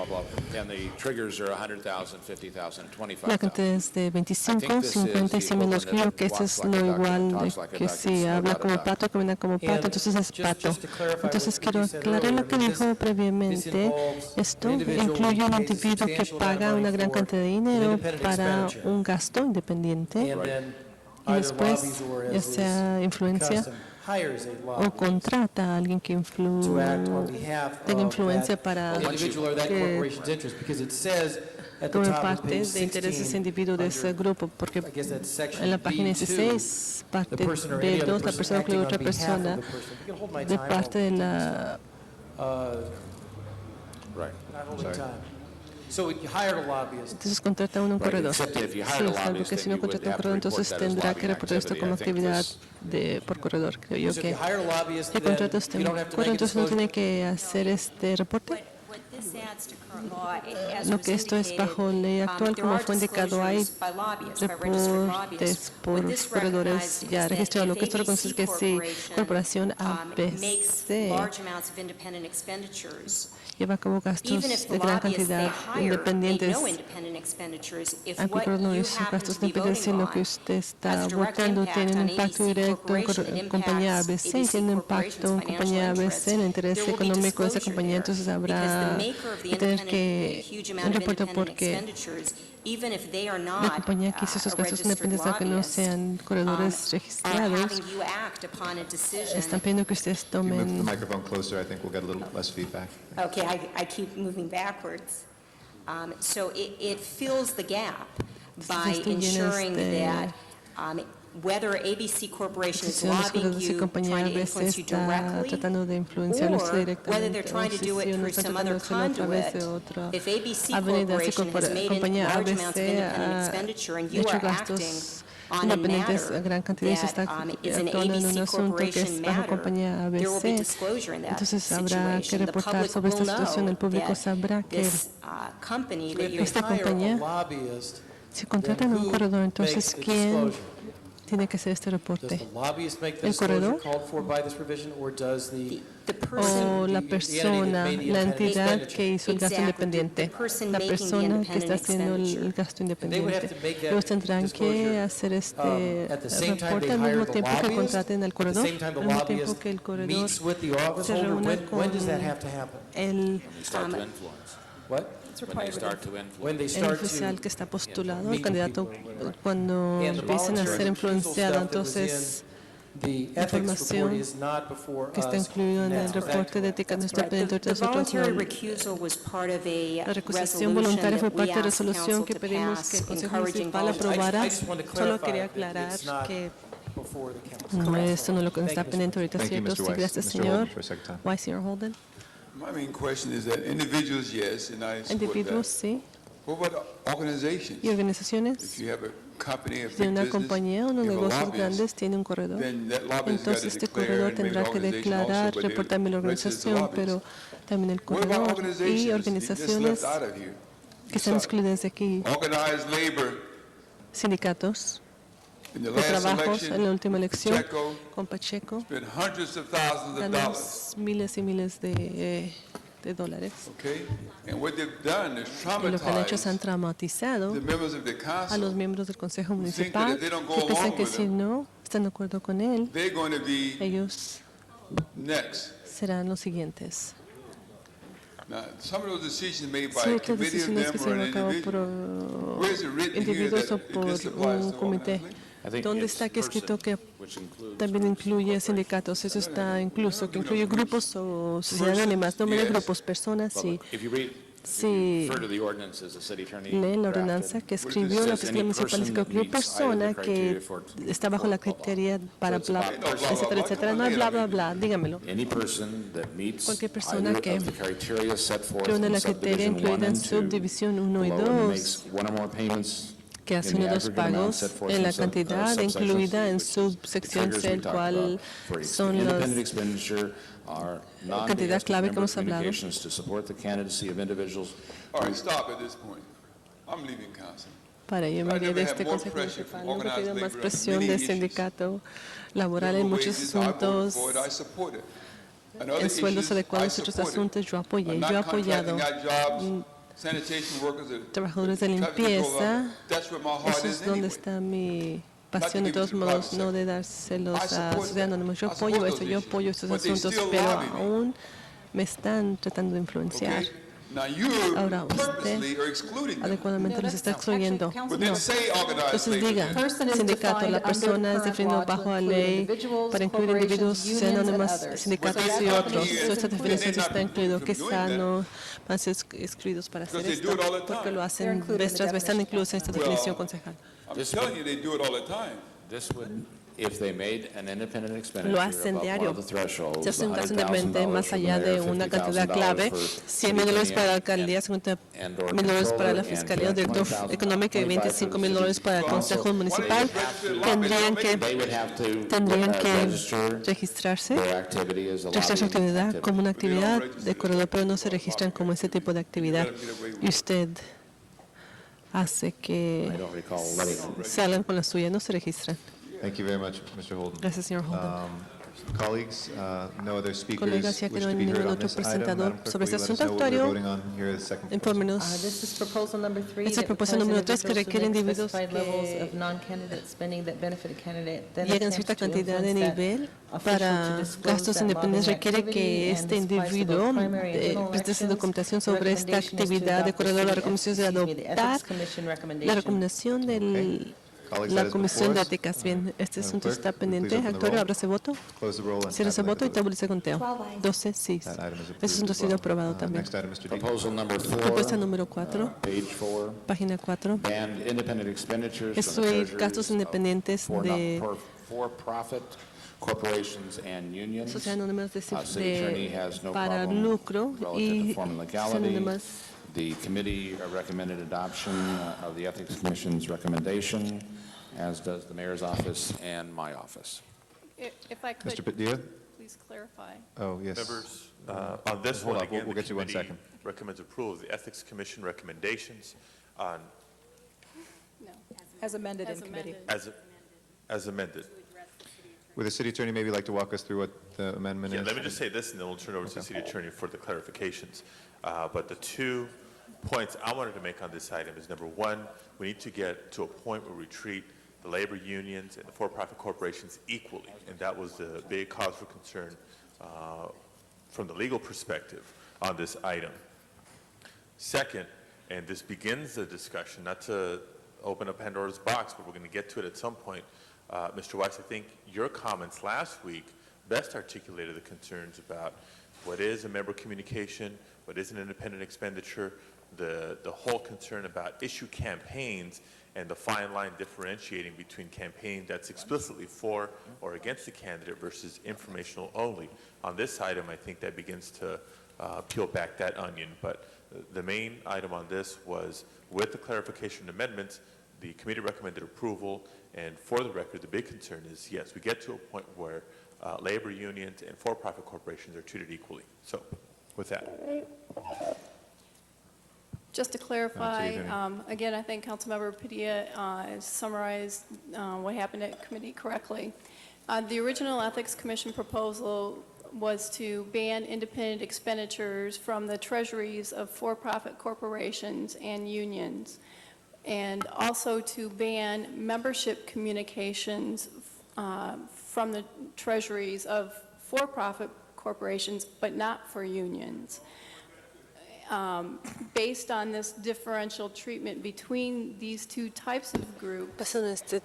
La cantidad es de 25, 50 y 100 menos. Creo que eso es lo igual de que si habla como pato, camina como pato, entonces es pato. Entonces quiero aclarar lo que dijo previamente. Esto incluye un individuo que paga una gran cantidad de dinero para un gasto independiente y después, ya sea influencia o contrata a alguien que tenga influencia para tome parte de intereses individuos de ese grupo, porque en la página 16, parte B2, la persona incluye otra persona de parte de la... Entonces contrata uno un corredor. Sí, salvo que si no contrata un corredor, entonces tendrá que reportar esto como actividad por corredor. Creo yo que si contrata usted un corredor, entonces no tiene que hacer este reporte. lo que esto es bajo ley actual, como fue indicado, hay reportes por corredores ya registrados. Lo que esto reconoce es que si corporación ABC lleva a cabo gastos de gran cantidad independientes, aunque no hizo gastos independientes, sino que usted está votando tiene un impacto directo en compañía ABC y tiene un impacto en compañía ABC en el interés económico de esa compañía, entonces habrá que tener que un reporte porque la compañía que hizo esos gastos independientes, aunque no sean corredores registrados, están pidiendo que ustedes tomen. Move the microphone closer, I think we'll get a little less feedback. Okay, I keep moving backwards. So it fills the gap by ensuring that whether ABC Corporation is lobbying you, trying to influence you directly, or whether they're trying to do it through some other conduit. If ABC Corporation has made large amounts of independent expenditure and you are acting on a matter that is an ABC Corporation matter, there will be disclosure in that situation. The public will know that this company that you're Si contratan a un corredor, entonces ¿quién tiene que hacer este reporte? ¿El corredor o la persona, la entidad que hizo el gasto independiente? La persona que está haciendo el gasto independiente. Ellos tendrán que hacer este reporte al mismo tiempo que contraten al corredor, al mismo tiempo que el corredor se reúna con el el oficial que está postulado, el candidato, cuando empiecen a ser influenciado, entonces la información que está incluida en el reporte de ética no está pendiente de nosotros. La recusación voluntaria fue parte de la resolución que pedimos que el Consejo Municipal aprobara. Solo quería aclarar que no, esto no es lo que está pendiente ahorita, ¿cierto? Sí, gracias, señor. Why, señor Holden? My main question is that individuals, yes, and I support Individuos, that. sí. What about organizations? Y organizaciones. If you have a company, a Si big una business, compañía o unos you have a negocios lobbyist, grandes tiene un corredor, then that lobbyist got to entonces este declare, corredor and maybe tendrá the que organization declarar, also, but reportar también la the rest is the organización, lobbyist. pero también el What about corredor y organizations that's organizaciones left out of here? que están excluidas de aquí, Organized labor. sindicatos In the de last trabajos election, en la última elección Pacheco con Pacheco spent hundreds of thousands of ganó dollars. miles y miles de dólares. Okay? And what they've done is Y lo que han hecho es traumatized han traumatizado the members of the a council. los miembros del Consejo think that Municipal if they don't go que piensan along que with si him, no están de acuerdo con él, They're going to be ellos next. serán los siguientes. Now, some of those decisions made by a Ciertas committee of decisiones them que se or an llevan a cabo individual. por Where is it written here individuos that o this por applies un to comité. organizations? ¿Dónde está aquí escrito que también incluye sindicatos? Eso está incluso, que incluye grupos o sociedades anónimas, no de grupos, personas, sí. Si leen la ordenanza que escribió la Fiscalía Municipal, dice que cualquier persona que está bajo la criteria para bla, etcétera, etcétera, no hay bla, bla, bla, dígamelo. Cualquier persona que reúne la criteria incluida en subdivisión 1 y 2, que hace uno de los pagos en la cantidad incluida en subsección C, el cual son las cantidad clave que hemos hablado. All right, stop at this point. I'm leaving council. Para ello me iré de este Consejo Municipal. No he tenido más presión del sindicato laboral en muchos asuntos, en sueldos adecuados y otros asuntos. Yo apoyé, yo he apoyado trabajadores de limpieza. Eso es donde está mi pasión, de todos modos, no de dárselos a Sociedad Anónima. Yo apoyo eso, yo apoyo estos asuntos, pero aún me están tratando de influenciar. Ahora usted adecuadamente los está excluyendo. No. Entonces diga, sindicato, la persona es definida bajo la ley para incluir individuos, anónimas, sindicatos y otros. Esta definición está incluido. Quizá no van a ser excluidos para hacer esto, porque lo hacen vez tras vez, están incluidos en esta definición concejal. if they made an independent expenditure lo hacen above one diario. of the thresholds, Si hacen un gasto independiente $100,000 más for the allá mayor, de una cantidad $50,000 clave, for $100,000 city para la and- alcaldía, $50,000 para la fiscalía, director económico y $25,000 para el consejo municipal, tendrían que registrarse, registrar su actividad como una actividad de corredor, pero no se registran como ese tipo de actividad. Y usted hace que salgan con la suya, no se registran. Thank you very much, Mr. Holden. Gracias, señor Holden. Colleagues, no other speakers Colegas, ya que wish no hay to be heard ningún on otro this item. presentador Madam Clerk, sobre will este you let us asunto know what we're actuario, voting on here at the second proposal? infórmenos. This is proposal number 3. Esta es propuesta número 3 que requiere individuos que lleguen a cierta cantidad de nivel para gastos independientes. Requiere que este individuo preste documentación sobre esta actividad de corredor. La recomendación de adoptar la recomendación de la Comisión de Éticas. Bien, este asunto está pendiente. Actuario, ábrase voto. Cierre ese voto y tabúlese conteo. 12 sí. Este asunto ha sido aprobado también. Proposal number 4, Propuesta número 4, page 4, página 4. banned independent expenditures Es from the subir treasuries gastos independientes de for-profit corporations and unions. sociedades anónimas City attorney has no para problem lucro relative y to form and legality. anónimas. The committee recommended adoption of the Ethics Commission's recommendation, as does the mayor's office and my office. If I could, Mr. Padilla? please clarify. Oh, yes. Members, on this Hold one, on, again, we'll the get you one committee second. recommends approval of the Ethics Commission recommendations on, No. As amended in As committee. amended. as amended. Would the city attorney maybe like to walk us through what the amendment Yeah, is? let me just say this, and then we'll turn it over to the city attorney for the clarifications. But the 2 points I wanted to make on this item is, number 1, we need to get to a point where we treat the labor unions and the for-profit corporations equally, and that was the big cause for concern from the legal perspective on this item. Second, and this begins the discussion, not to open up Pandora's box, but we're going to get to it at some point. Mr. Weiss, I think your comments last week best articulated the concerns about what is a member communication, what is an independent expenditure, the whole concern about issue campaigns and the fine line differentiating between campaign that's explicitly for or against the candidate versus informational only. On this item, I think that begins to peel back that onion. But the main item on this was, with the clarification amendments, the committee recommended approval, and for the record, the big concern is, yes, we get to a point where labor unions and for-profit corporations are treated equally. So, with that. Just to clarify, again, I think Councilmember Padilla has summarized what happened at committee correctly. The original Ethics Commission proposal was to ban independent expenditures from the treasuries of for-profit corporations and unions, and also to ban membership communications from the treasuries of for-profit corporations, but not for unions. Based on this differential treatment between these 2 types of groups, Basado en este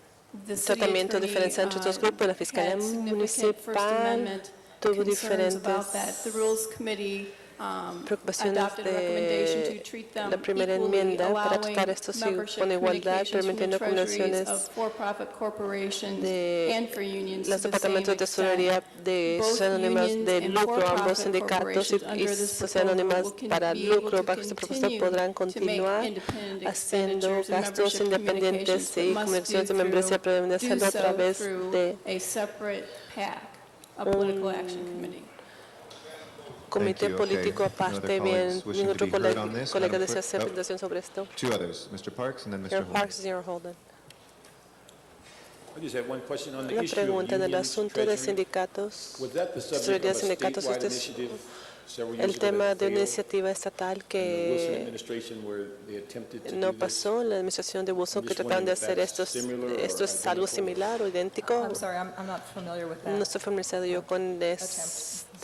the city tratamiento attorney, diferencial entre estos grupos, la Fiscalía had significant First Municipal Amendment tuvo concerns about diferentes that. The Rules Committee preocupaciones adopted a recommendation to de treat them la primera equally, enmienda para allowing tratar esto membership con igualdad, communications from the permitiendo treasuries combinaciones of for-profit corporations de and for unions los to the same departamentos de extent. tesorería de Both sociedades anónimas unions de and lucro, ambos for-profit sindicatos y corporations under this sociedades anónimas proposal para will be able lucro to bajo esta propuesta continue podrán to make continuar independent haciendo expenditures and gastos membership independientes communications, y but must comercios de do membresía, pero deben de do hacerlo a so través through de a separate PAC, a Political Action Committee. comité político aparte. Bien, ningún otro colega desea hacer Oh, presentación sobre esto. 2 others, Mr. Parks and then Mr. Señor Holden. Parks y señor Holden. I just have one question on the Una issue of pregunta en el unions, asunto de treasury. sindicatos, Was that the subject tesorería of de a sindicatos. statewide Este es initiative several years el ago tema that de una failed iniciativa estatal in the Wilson que administration where they attempted to no do this? pasó en la administración de Wilson, I'm que just trataron de wondering if hacer that's esto. similar or ¿Esto es algo identical. similar o idéntico? I'm sorry, I'm not familiar with No that. estoy familiarizado yo con este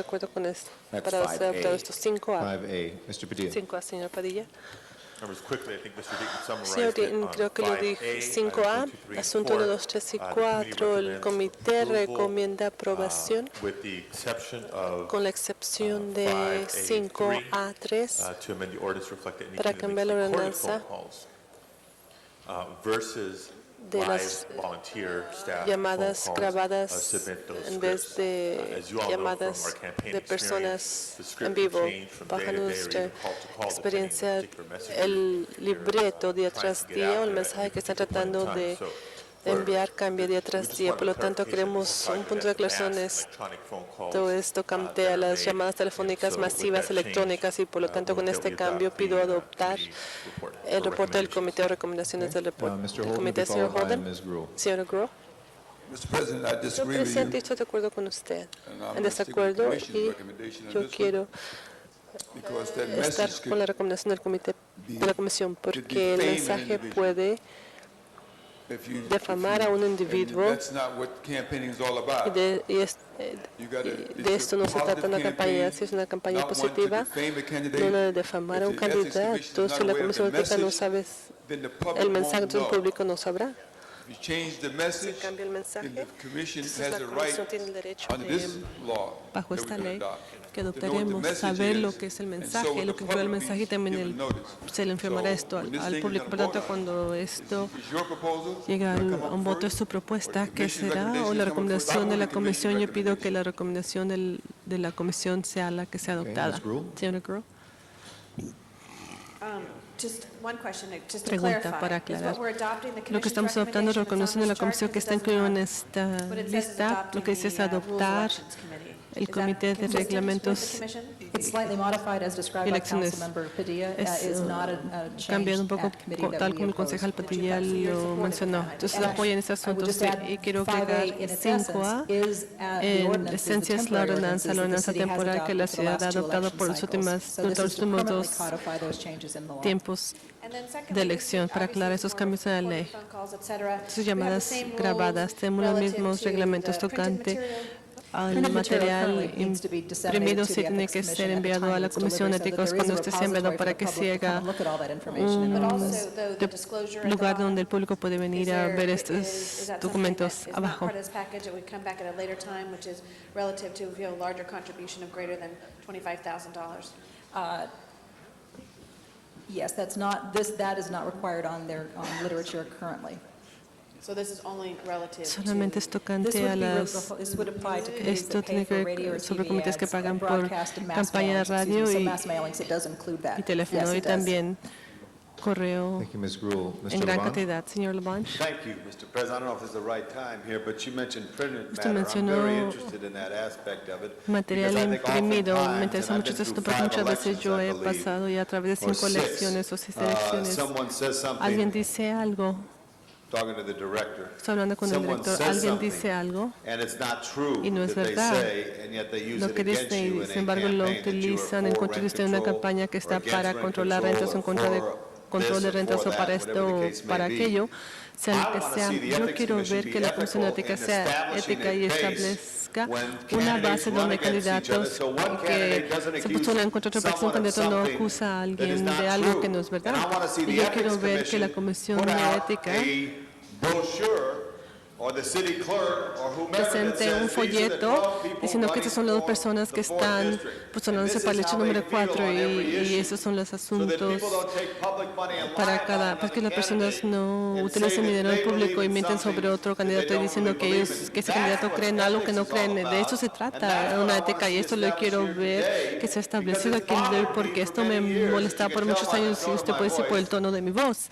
de acuerdo con esto. That's Para ser 5A. adoptado esto, 5A. 5A. Mr. Padilla. 5A, señor Padilla. Members, quickly, I think Mr. Deaton summarized Señor it Deaton, on creo que lo dije. 5A, 5A, items 1, 2, 3, asunto 1, 2, 3 y 4. El comité recomienda aprobación with the exception of con la excepción de 5A3 to amend the ordinance to reflect that para anything that cambiar la makes recorded ordenanza phone calls versus de las llamadas grabadas en vez de llamadas de personas en vivo. Bajo nuestra experiencia, el libreto día tras día o el mensaje que están tratando de enviar cambia día tras día. Por lo tanto, queremos un punto de aclaración. Todo esto cambia las llamadas telefónicas masivas electrónicas y por lo tanto con este cambio pido adoptar el reporte del comité o recomendaciones del comité. Señor Holden. Señor Groh. Señor Presidente, estoy de acuerdo con usted. En desacuerdo y yo quiero estar con la recomendación del comité de la comisión porque el mensaje puede defamar a un individuo y de esto no se trata de una campaña, si es una campaña positiva, no una de defamar a un candidato. Si la Comisión Ética no sabe el mensaje, entonces el público no sabrá. Si cambia el mensaje, entonces la Comisión tiene el derecho bajo esta ley que adoptaremos saber lo que es el mensaje, lo que fue el mensaje y también se le informará esto al público. Por lo tanto, cuando esto llega a un voto es su propuesta, ¿qué será? O la recomendación de la Comisión. Yo pido que la recomendación de la Comisión sea la que sea adoptada. Señora Groh. Pregunta para aclarar. Lo que estamos adoptando, reconociendo la Comisión que está incluido en esta lista, lo que dice es adoptar el Comité de Reglamentos y Elecciones. Cambiando un poco, tal como el concejal Padilla lo mencionó. Entonces, apoyan ese asunto y quiero agregar 5A. En esencia es la ordenanza temporal que la ciudad ha adoptado por los últimos 2 tiempos de elección para aclarar esos cambios en la ley. Sus llamadas grabadas tenemos los mismos reglamentos tocante al material imprimido sí tiene que ser enviado a la Comisión Ética cuando esté enviado para que se haga un lugar donde el público puede venir a ver estos documentos abajo. Yes, that is not required on literature currently. Solamente es tocante a esto tiene que ver sobre comités que pagan por campaña de radio y teléfono y también correo en gran cantidad. Señor LaBonge. Usted mencionó material imprimido. Me interesa mucho esto porque muchas veces yo he pasado ya a través de 5 elecciones o 6 elecciones. Alguien dice algo. Estoy hablando con el director. Alguien dice algo y no es verdad. Lo que dice, y sin embargo, lo utilizan en contra de usted en una campaña que está para controlar rentas, en contra de control de rentas o para esto o para aquello, sea lo que sea. Yo quiero ver que la Comisión Ética sea ética y establezca una base donde candidatos que se postulan contra otra persona, un candidato no acusa a alguien de algo que no es verdad. Y yo quiero ver que la Comisión Ética presente un folleto diciendo que estas son las 2 personas que están postulándose para el hecho número 4 y esos son los asuntos para que las personas no utilicen dinero del público y mienten sobre otro candidato y diciendo que ese candidato cree en algo que no creen. De eso se trata, una ética, y esto lo quiero ver que se ha establecido aquí porque esto me molestaba por muchos años y usted puede decir por el tono de mi voz.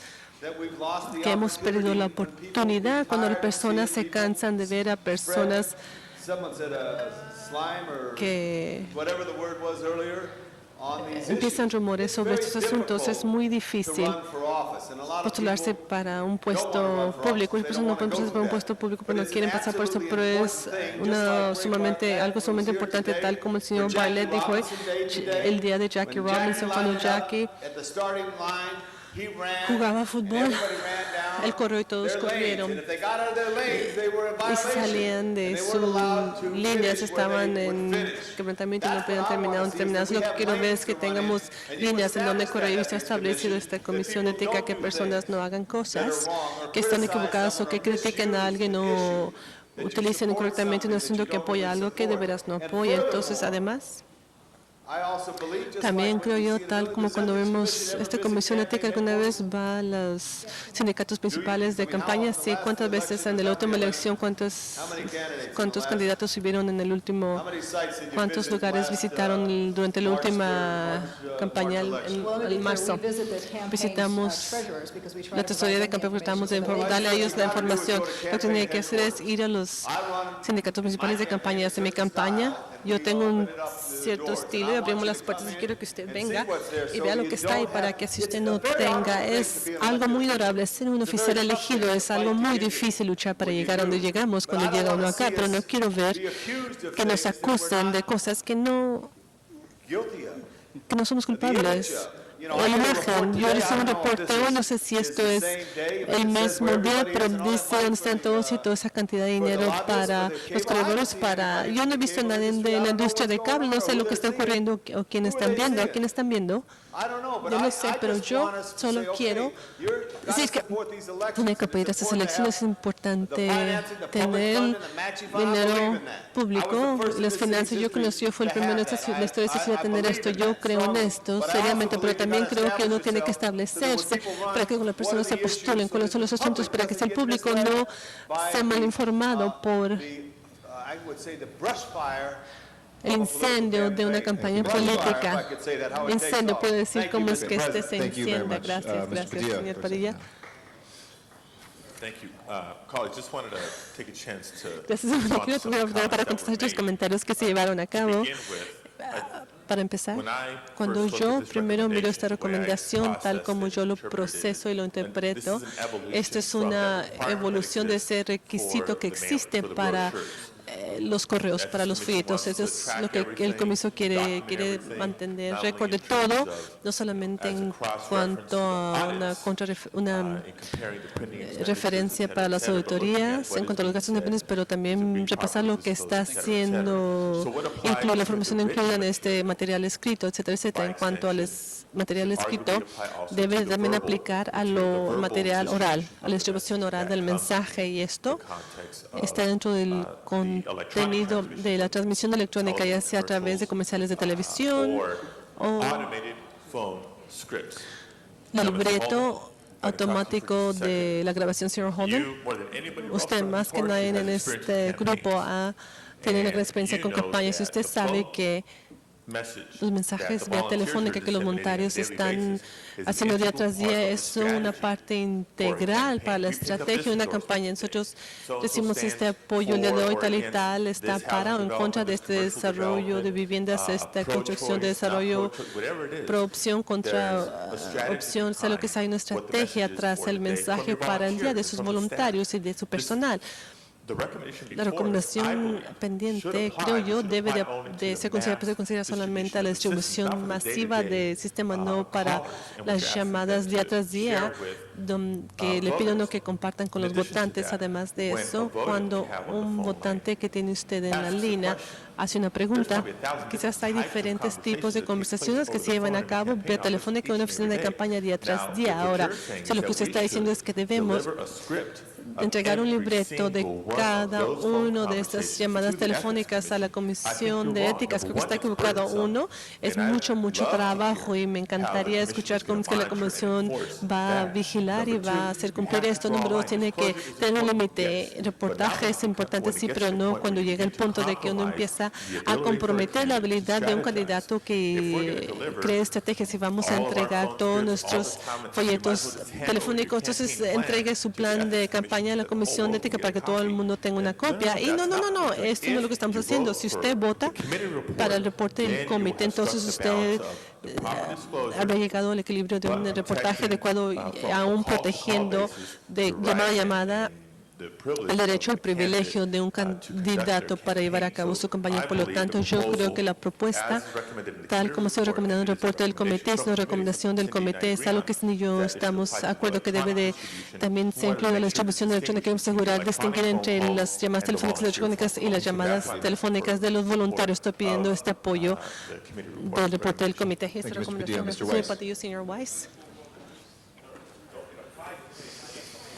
Que hemos perdido la oportunidad cuando las personas se cansan de ver a personas que empiezan rumores sobre estos asuntos. Es muy difícil postularse para un puesto público. Las personas no pueden postularse para un puesto público porque no quieren pasar por eso, pero es algo sumamente importante, tal como el señor Bartlett dijo el día de Jackie Robinson, cuando Jackie jugaba fútbol, él corrió y todos corrieron. Y salían de sus líneas, estaban en quebrantamiento y no podían terminar. Lo que quiero ver es que tengamos líneas en donde correr y se ha establecido esta comisión ética, que personas no hagan cosas que están equivocadas o que critiquen a alguien o utilicen incorrectamente un asunto que apoya algo que de veras no apoya. Entonces, además, También creo yo, tal como cuando vemos esta comisión ética alguna vez va a los sindicatos principales de campaña, sí, cuántas veces en la última elección, cuántos candidatos subieron en el último, cuántos lugares visitaron durante la última campaña en marzo. Visitamos la tesorería de campaña, tratamos de darle a ellos la información. Lo que tenía que hacer es ir a los sindicatos principales de campaña. Hace mi campaña, yo tengo un cierto estilo y abrimos las puertas y quiero que usted venga y vea lo que está ahí para que así usted no tenga. Es algo muy honorable ser un oficial elegido, es algo muy difícil luchar para llegar a donde llegamos cuando llega uno acá, pero no quiero ver que nos acusen de cosas que no somos culpables. La imagen, yo recibí un reporte, no sé si esto es el mismo día, pero dice dónde están todos y toda esa cantidad de dinero para los corredores. Yo no he visto a nadie de la industria de cable, no sé lo que está ocurriendo o quién están viendo. ¿A quién están viendo? Yo no sé, pero yo solo quiero decir que tiene que apoyar estas elecciones. Es importante tener dinero público, las finanzas. Yo conocí, yo fui el primero en la historia de esta ciudad a tener esto. Yo creo en esto, seriamente, pero también creo que uno tiene que establecerse para que las personas se postulen cuáles son los asuntos, para que el público no sea mal informado por el incendio de una campaña política. Incendio, puedo decir cómo es que este se encienda. Gracias, señor Padilla. Gracias, quiero tener la oportunidad para contestar estos comentarios que se llevaron a cabo. Para empezar, cuando yo primero miro esta recomendación, tal como yo lo proceso y lo interpreto, esto es una evolución de ese requisito que existe para los correos, para los folletos. Eso es lo que el comiso quiere mantener récord de todo, no solamente en cuanto a una referencia para las auditorías, en cuanto a los gastos independientes, pero también repasar lo que está haciendo, incluir la información incluida en este material escrito, etcétera, etcétera. En cuanto al material escrito, debe también aplicar a lo material oral, a la distribución oral del mensaje, y esto está dentro del contenido de la transmisión electrónica, ya sea a través de comerciales de televisión o el libreto automático de la grabación Zero Holder. Usted, más que nadie en este grupo, ha tenido una gran experiencia con campañas, y usted sabe que los mensajes vía telefónica que los voluntarios están haciendo día tras día es una parte integral para la estrategia de una campaña. Nosotros decimos este apoyo el día de hoy tal y tal está para o en contra de este desarrollo de viviendas, esta construcción de desarrollo, pro opción, contra opción, sea lo que sea, hay una estrategia tras el mensaje para el día de sus voluntarios y de su personal. La recomendación pendiente, creo yo, debe de ser considerada solamente a la distribución masiva de sistema, no para las llamadas día tras día, que le pido que compartan con los votantes. Además de eso, cuando un votante que tiene usted en la línea hace una pregunta, quizás hay diferentes tipos de conversaciones que se llevan a cabo vía telefónica en una oficina de campaña día tras día. Ahora, si lo que usted está diciendo es que debemos entregar un libreto de cada una de estas llamadas telefónicas a la Comisión de Éticas, creo que está equivocado. Uno, es mucho trabajo, y me encantaría escuchar cómo es que la Comisión va a vigilar y va a hacer cumplir esto. Número dos, tiene que tener un límite. Reportaje es importante, sí, pero no cuando llega el punto de que uno empieza a comprometer la habilidad de un candidato que cree estrategias. Y vamos a entregar todos nuestros folletos telefónicos, entonces entregue su plan de campaña a la Comisión de Ética para que todo el mundo tenga una copia. Y no, esto no es lo que estamos haciendo. Si usted vota para el reporte del comité, entonces usted habrá llegado al equilibrio de un reportaje adecuado, aún protegiendo de llamada a llamada el derecho al privilegio de un candidato para llevar a cabo su campaña. Por lo tanto, yo creo que la propuesta, tal como se ha recomendado en el reporte del comité, es una recomendación del comité, es algo que ni yo estamos de acuerdo que debe de también se incluya la distribución electrónica. Queremos asegurar distinguir entre las llamadas telefónicas electrónicas y las llamadas telefónicas de los voluntarios. Estoy pidiendo este apoyo del reporte del comité. Esta recomendación, señor Padilla, señor Weiss.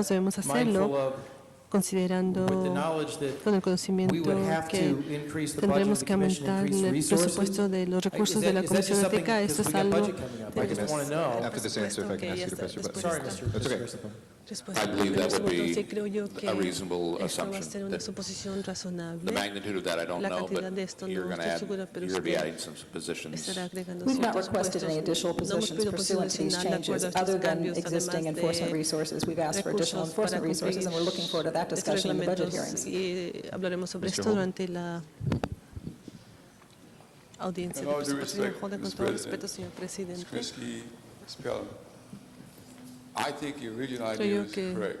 hacemos, debemos hacerlo mindful of considerando with the knowledge that con el conocimiento we would have que to increase the budget tendremos of the que commission, aumentar increase el resources. presupuesto de los recursos de la Is that Comisión just something, Ética. Esto because es we got algo budget coming up? I just want to know. After this answer, if I can ask you to press your button. Sorry, Mr. That's okay. Christopher. I believe that would be Sí, creo yo que a reasonable esto va a ser assumption. una That suposición razonable. The magnitude of that I don't La know, cantidad but de esto you're no going to estoy add, segura, pero you're going to be usted adding some positions. estará agregando We've not ciertos requested any additional puestos. No hemos positions pedido pursuant to these posiciones de acuerdo changes, a estos other than cambios, existing además enforcement de resources. We've asked for additional recursos para enforcement resources, and we're looking forward to that estos discussion in the budget reglamentos, hearings. y hablaremos sobre Mr. esto Holden. durante la audiencia With de all due presentación. respect, Con Mr. todo President, respeto, señor presidente, Ms. Krinsky, Ms. Pelham, I think your original creo idea yo is que correct.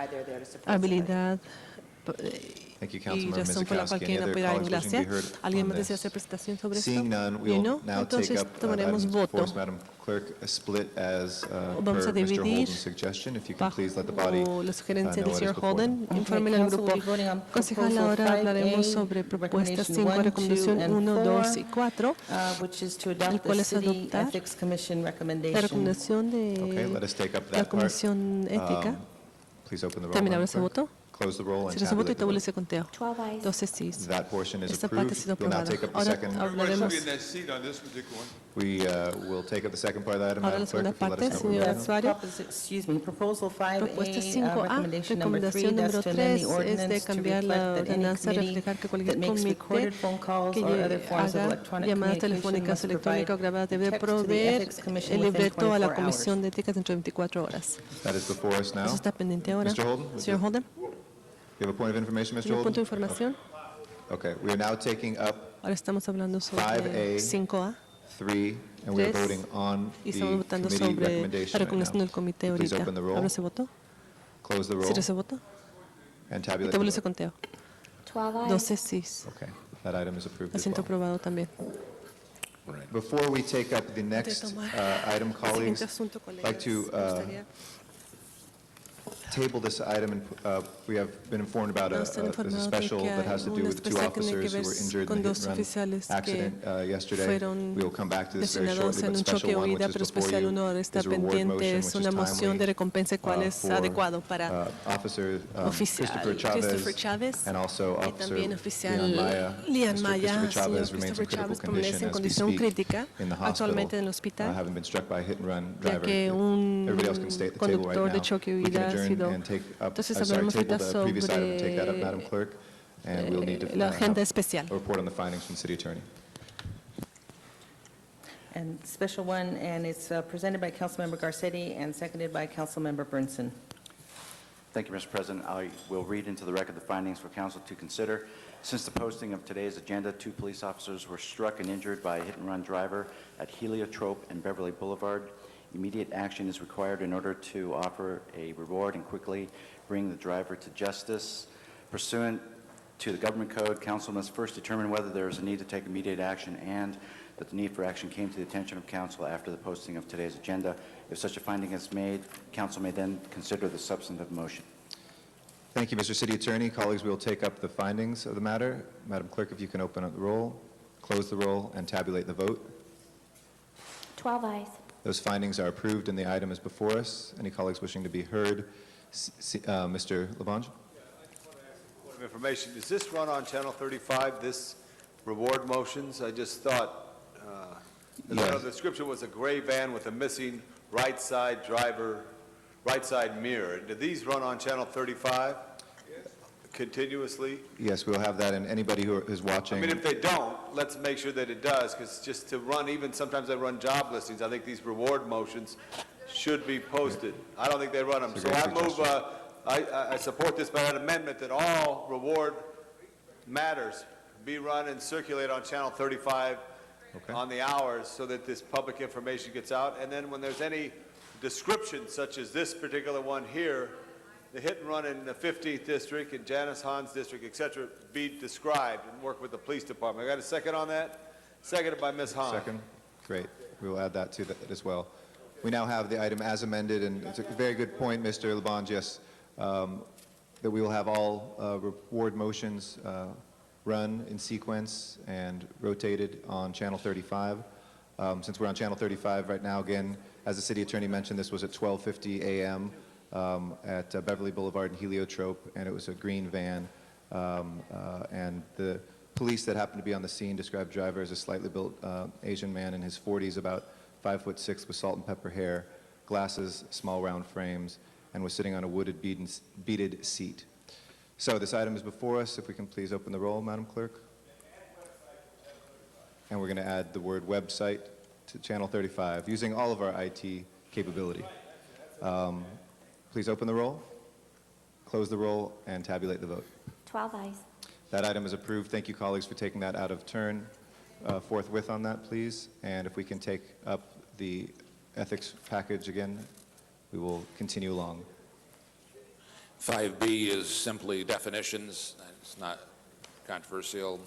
habilidad Thank you, y Councilmember razón por la cual Mizikowski. Any quieren other apoyar en colleagues wishing to be Glaciar. heard ¿Alguien on más desea this? hacer presentación sobre esto? Seeing none, we ¿Y will no? now take Entonces up the tomaremos items before voto. us, Madam Clerk, a split as Vamos a per Mr. dividir Holden's suggestion. If you can please let the body bajo la sugerencia know del what is señor before them. Holden. Informen al grupo concejal. Ahora hablaremos sobre propuestas 5, recomendación 1, 2 y 4, which is to el adopt cual the es City adoptar Ethics Commission la recommendation. recomendación Okay, de let us take up la that part. Comisión Ética. Please open the roll, También Madam abre ese Clerk. voto. Close the roll and Cierra ese voto y tabulate the tabule vote. ese conteo. 12 sí. That portion is Esta parte ha sido approved. We'll now aprobada. take up the Ahora second. Everybody should hablaremos be in that seat on this particular one. We will take up the second part of the item, ahora Madam la segunda Clerk, if you let parte, us know where señor we're going. Azuario. Excuse me, Proposal 5A, Propuesta 5A, recommendation number 3, recomendación that's número to amend 3 the es de ordinance to cambiar la reflect that any ordenanza, committee reflejar que that cualquier makes comité recorded phone calls que or other forms of haga electronic llamadas communication telefónicas, must electrónicas o provide grabadas debe text to the proveer Ethics Commission el within libreto a la 24 Comisión hours. de Ética dentro de 24 horas. That is before us now. Eso está pendiente ahora. Mr. Holden? Señor Holden, You have a point of information, Mr. ¿tiene un Holden? punto de información? Okay, we are now taking up Ahora estamos hablando sobre 5A, 5A 3, and we are 3, voting on y the estamos votando committee sobre la recommendation right recomendación del now. comité Please ahorita. open the roll, ¿Abre ese voto? close the roll, ¿Cierra ese voto? and Y tabulate tabule the ese vote. conteo. 12 12 sí. Okay, that item is approved as Asiento well. aprobado también. Before we take up the next item, El colleagues, siguiente asunto, I'd like colegas, to me gustaría table this item, and we have been informed about Nos han there's a informado de special que that has to hay do un with two especial que tiene que officers who ver were injured con in the dos hit-and-run oficiales que accident yesterday. fueron We will come back to this very lesionados shortly, en but un choque special one, huida, which pero is before especial you, uno ahora está is a reward pendiente, motion, es which una is moción de timely, recompensa, cual es for, adecuado para Officer oficial Christopher Chavez, Chávez and also y Officer también oficial Lian Lian Maya. Maya. Mr. Christopher Chavez Señor remains in Christopher critical Chávez permanece en condition condición as we speak crítica in the actualmente en el hospital, hospital, having been struck by a hit-and-run ya driver. que un Everybody else can stay at the table right conductor de now. choque We can huida ha adjourn sido. and take up, Entonces sorry, hablaremos table ahorita the previous item and take that up, sobre Madam Clerk, and we'll need to la agenda have especial. a report on the findings from the City Attorney. And special one, and it's presented by Councilmember Garcetti and seconded by Councilmember Burnson. Thank you, Mr. President. I will read into the record the findings for council to consider. Since the posting of today's agenda, 2 police officers were struck and injured by a hit-and-run driver at Heliotrope and Beverly Boulevard. Immediate action is required in order to offer a reward and quickly bring the driver to justice. Pursuant to the government code, council must first determine whether there is a need to take immediate action and that the need for action came to the attention of council after the posting of today's agenda. If such a finding is made, council may then consider the substantive motion. Thank you, Mr. City Attorney. Colleagues, we will take up the findings of the matter. Madam Clerk, if you can open up the roll, close the roll, and tabulate the vote. 12 ayes. Those findings are approved, and the item is before us. Any colleagues wishing to be heard? Mr. Labange? Point of information, does this run on Channel 35, this reward motions? I just thought, the description was a gray van with a missing right side driver, right side mirror. Do these run on Channel 35 continuously? Yes, we'll have that, and anybody who is watching. I mean, if they don't, let's make sure that it does, because just to run, even sometimes I run job listings, I think these reward motions should be posted. I don't think they run them. That's a So great I move, suggestion. I support this by an amendment that all reward matters be run and circulate on Channel 35 on the hours so that this public information gets out. And then when there's any description, such as this particular one here, the hit and run in the 15th District and Janice Hahn's District, et cetera, be described and work with the police department. I got a second on that? Seconded by Ms. Hahn. Second? Great. We will add that to that as well. We now have the item as amended, and it's a very good point, Mr. Labange, yes, that we will have all reward motions run in sequence and rotated on Channel 35. Since we're on Channel 35 right now, again, as the city attorney mentioned, this was at 12:50 a.m. At Beverly Boulevard and Heliotrope, and it was a green van. And the police that happened to be on the scene described driver as a slightly built Asian man in his 40s, about 5'6", with salt and pepper hair, glasses, small round frames, and was sitting on a wooded beaded seat. So this item is before us. If we can please open the roll, Madam Clerk. And we're going to add the word website to Channel 35, using all of our IT capability. Please open the roll, close the roll, and tabulate the vote. 12 ayes. That item is approved. Thank you, colleagues, for taking that out of turn. Forthwith on that, please. And if we can take up the ethics package again, we will continue along. 5B is simply definitions. It's not controversial.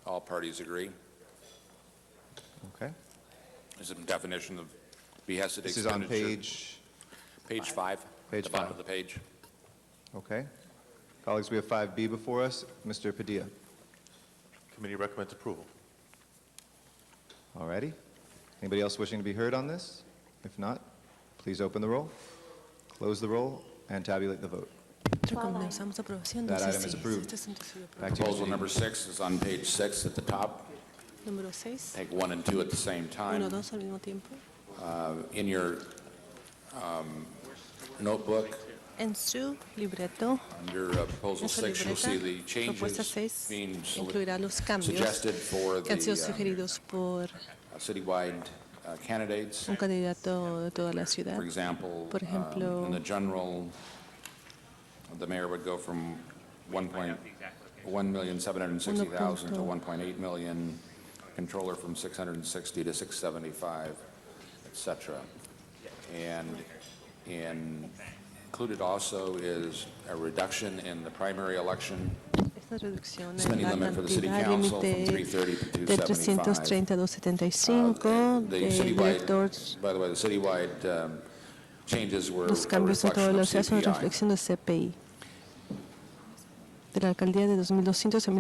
All parties agree. Okay. It's a definition of behested This is expenditure. on Page 5. Page the bottom 5. of the page. Okay. Colleagues, we have 5B before us. Mr. Padilla. Committee recommends approval. All righty. Anybody else wishing to be heard on this? If not, please open the roll, close the roll, and tabulate the vote. That item is approved. Back to you, Proposal Mr. number 6 is on page 6 at the top. Número 6. Take 1 and 2 at the same time. 1, 2 al mismo tiempo. In your notebook, En su libreto, under proposal en su 6, you'll see the libreta, propuesta changes 6 being incluirá los cambios suggested for que han sido the sugeridos por citywide candidates. un candidato de toda la ciudad. For example, Por ejemplo, in the general, the mayor would go from 1,760,000 to 1.8 million, controller from 660 to 675, et cetera. And included also is a reduction in the primary election esta reducción en spending la limit for the city cantidad council from límite 330 to de 275. 330 a 275 The de citywide, directors. by the way, the citywide changes were Los a cambios en toda reflection la of ciudad son CPI. reflexión del CPI. De la alcaldía de 2.200 a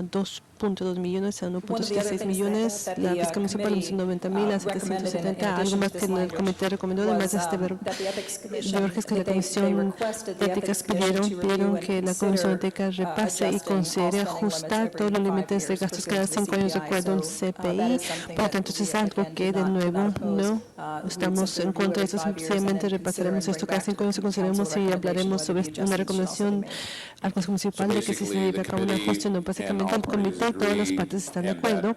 2.2 millones a 1.6 millones, la fiscal municipal en 90.000 a 770, algo más que el comité recomendó, además de este verges que la Comisión de Éticas pidieron que la Comisión de Éticas repase y considere ajustar todos los límites de gastos cada 5 años de acuerdo al CPI. Por lo tanto, es algo que, de nuevo, no estamos en contra de esto, sencillamente repasaremos esto cada 5 años y consideraremos y hablaremos sobre una recomendación al Consejo Municipal de que si se lleve a cabo un ajuste, no, básicamente el comité y todas las partes están de acuerdo,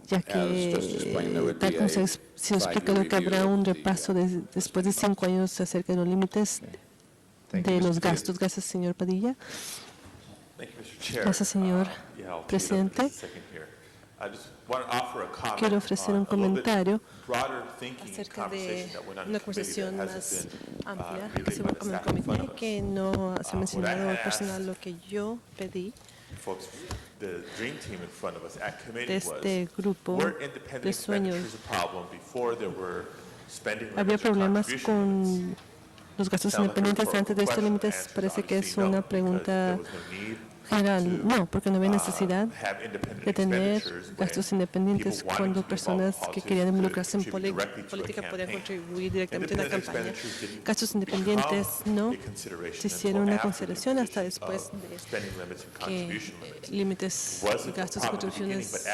ya que, tal como se ha explicado, que habrá un repaso después de 5 años acerca de los límites de los gastos. Gracias, señor Padilla. Gracias, señor presidente. Quiero ofrecer un comentario acerca de una conversación más amplia que se hubo con el comité, que no se ha mencionado personal lo que yo pedí de este grupo de sueños. Había problemas con los gastos independientes antes de estos límites. Parece que es una pregunta general. No, porque no había necesidad de tener gastos independientes cuando personas que querían involucrarse en política podían contribuir directamente a la campaña. Gastos independientes no se hicieron una consideración hasta después de que límites de gastos y contribuciones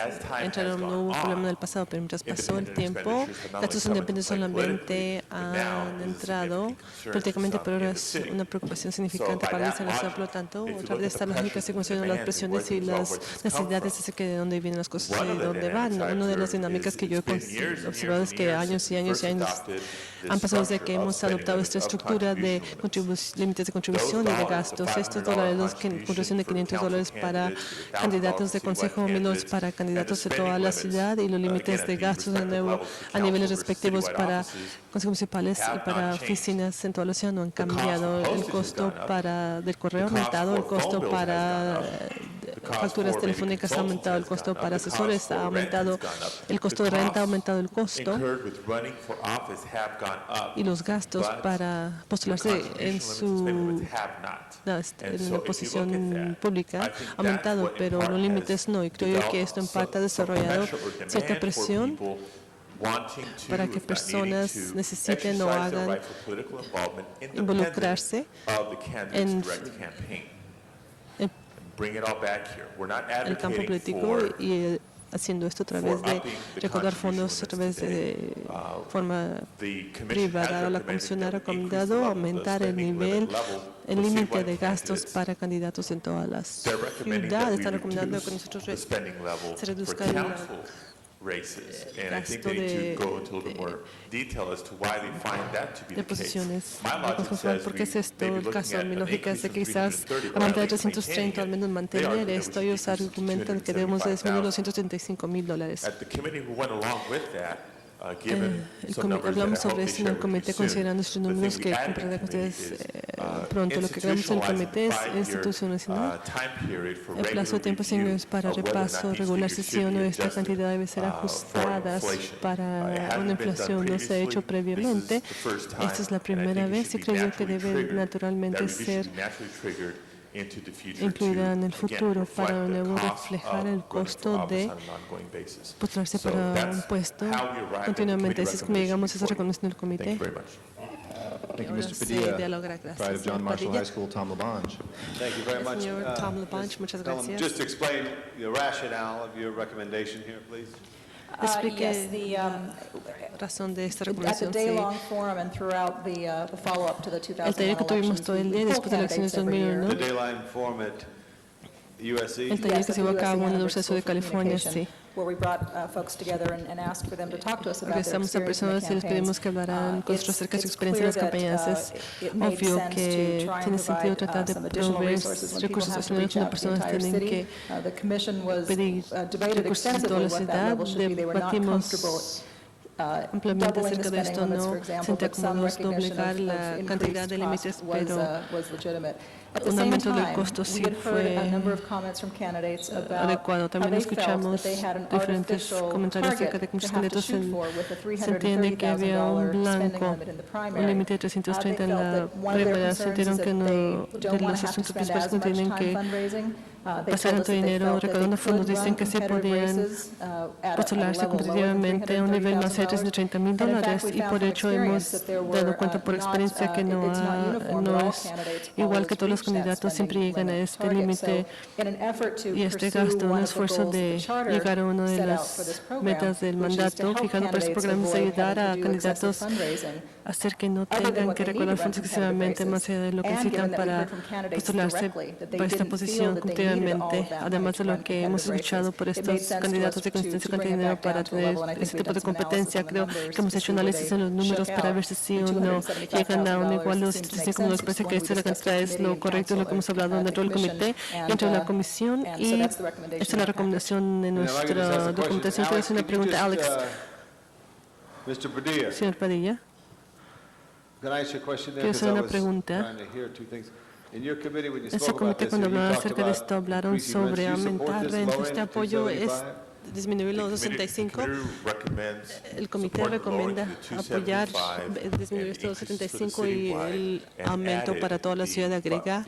entraron. No hubo problema en el pasado, pero mientras pasó el tiempo, gastos independientes solamente han entrado políticamente, pero ahora es una preocupación significante para esta nación. Por lo tanto, otra vez esta lógica se consideran las presiones y las necesidades acerca de dónde vienen las cosas y de dónde van. Una de las dinámicas que yo he observado es que años y años y años han pasado desde que hemos adoptado esta estructura de límites de contribución y de gastos. Estos dólares, contribución de $500 para candidatos de consejo, menos para candidatos de toda la ciudad, y los límites de gastos de nuevo a niveles respectivos para consejos municipales y para oficinas en toda la ciudad no han cambiado. El costo del correo ha aumentado, el costo para facturas telefónicas ha aumentado, el costo para asesores ha aumentado, el costo de renta ha aumentado, el costo y los gastos para postularse en la posición pública ha aumentado, pero los límites no, y creo que esto en parte ha desarrollado cierta presión para que personas necesiten o hagan involucrarse en el campo político y haciendo esto a través de recaudar fondos a través de forma privada. La Comisión ha recomendado aumentar el límite de gastos para candidatos en todas las ciudades. Está recomendando que nosotros se reduzca el gasto de posiciones. ¿Por qué es esto el caso? Mi lógica es de que quizás aumentar de 330, al menos mantener esto. Ellos argumentan que debemos de disminuir los $135,000. Hablamos sobre esto en el comité considerando estos números que compartiré con ustedes pronto. Lo que creamos en el comité es institucionalizar el plazo de tiempo 5 años para repaso, regular si sí o no esta cantidad debe ser ajustadas para una inflación. No se ha hecho previamente. Esta es la primera vez y creo yo que debe naturalmente ser incluida en el futuro para luego reflejar el costo de postularse para un puesto continuamente. Así es como llegamos a esa recomendación del comité. Thank you, Ahora Mr. se Padilla. dialogará. Pride of Gracias, John señor Marshall Padilla. High School, Tom LaBonge. Thank you very much. Señor Tom LaBonge, muchas Tell them, gracias. just explain the rationale of your recommendation here, please. Explique Yes, the, razón de esta at the recomendación. Sí. day-long forum and throughout the follow-up to the El taller 2001 que tuvimos elections, todo el we día pull después de las elecciones candidates every year. 2001. The Dayline Forum at USC. El taller que se llevó a cabo en la Universidad School de for California, Communication, sí. where we brought folks together and asked for them to talk to us about their Regresamos a experience in the personas y les pedimos que hablaran con nosotros acerca de su experiencia en las campañas. Es obvio que tiene sentido tratar de proveer recursos adicionales cuando personas tienen que pedir recursos en toda la ciudad. Debatimos ampliamente acerca de esto. No sentía cómodos doblegar la cantidad de límites, pero un aumento del costo sí fue adecuado. También escuchamos diferentes comentarios acerca de que muchos candidatos se entiende que había un blanco, un límite de 330 en la regla. Sintieron que no, de los asuntos principales no tienen que pasar tanto dinero recaudando fondos. Dicen que se podían postularse competitivamente a un nivel más de $330,000 y por hecho hemos dado cuenta por experiencia que no es igual que todos los candidatos siempre llegan a este límite y este gasto, un esfuerzo de llegar a una de las metas del mandato fijado para estos programas, ayudar a candidatos a hacer que no tengan que recaudar fondos excesivamente más allá de lo que necesitan para postularse para esta posición continuamente, además de lo que hemos escuchado por estos candidatos de consistencia con dinero para tener ese tipo de competencia. Creo que hemos hecho análisis en los números para ver si sí o no llegan a un igual de 75. Nos parece que esta cantidad es lo correcto, es lo que hemos hablado dentro del comité, dentro de la comisión, y esta es la recomendación de nuestra documentación. Quiero hacer una pregunta, Alex. Mr. Padilla. Señor Padilla. Can I ask you a question there? Quiero hacer una 'Cause I was pregunta. trying to hear two things. In your committee, when you En su spoke about comité, this, cuando you hablaron talked acerca de about esto, hablaron increasing sobre rents. Do you support aumentar this rentas. low Este end to apoyo es 275? disminuir los 275. El comité recomienda apoyar, disminuir estos 275 y el aumento para toda la ciudad agrega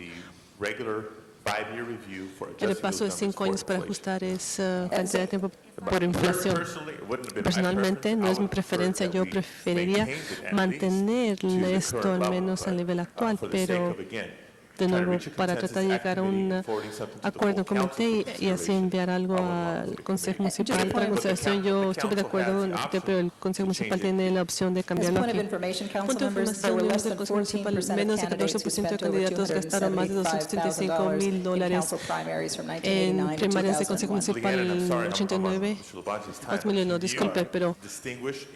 el repaso de 5 años para ajustar esa cantidad de tiempo por inflación. Personalmente, no es mi preferencia, yo preferiría mantener esto al menos al nivel actual, pero de nuevo, para tratar de llegar a un acuerdo en comité y así enviar algo al Consejo Municipal para consideración. Yo estuve de acuerdo con el comité, pero el Consejo Municipal tiene la opción de cambiarlo aquí. Punto de información, miembros del Consejo Municipal, menos de 14% de candidatos gastaron más de $275,000 en primarias del Consejo Municipal en 89. 2001, disculpe, pero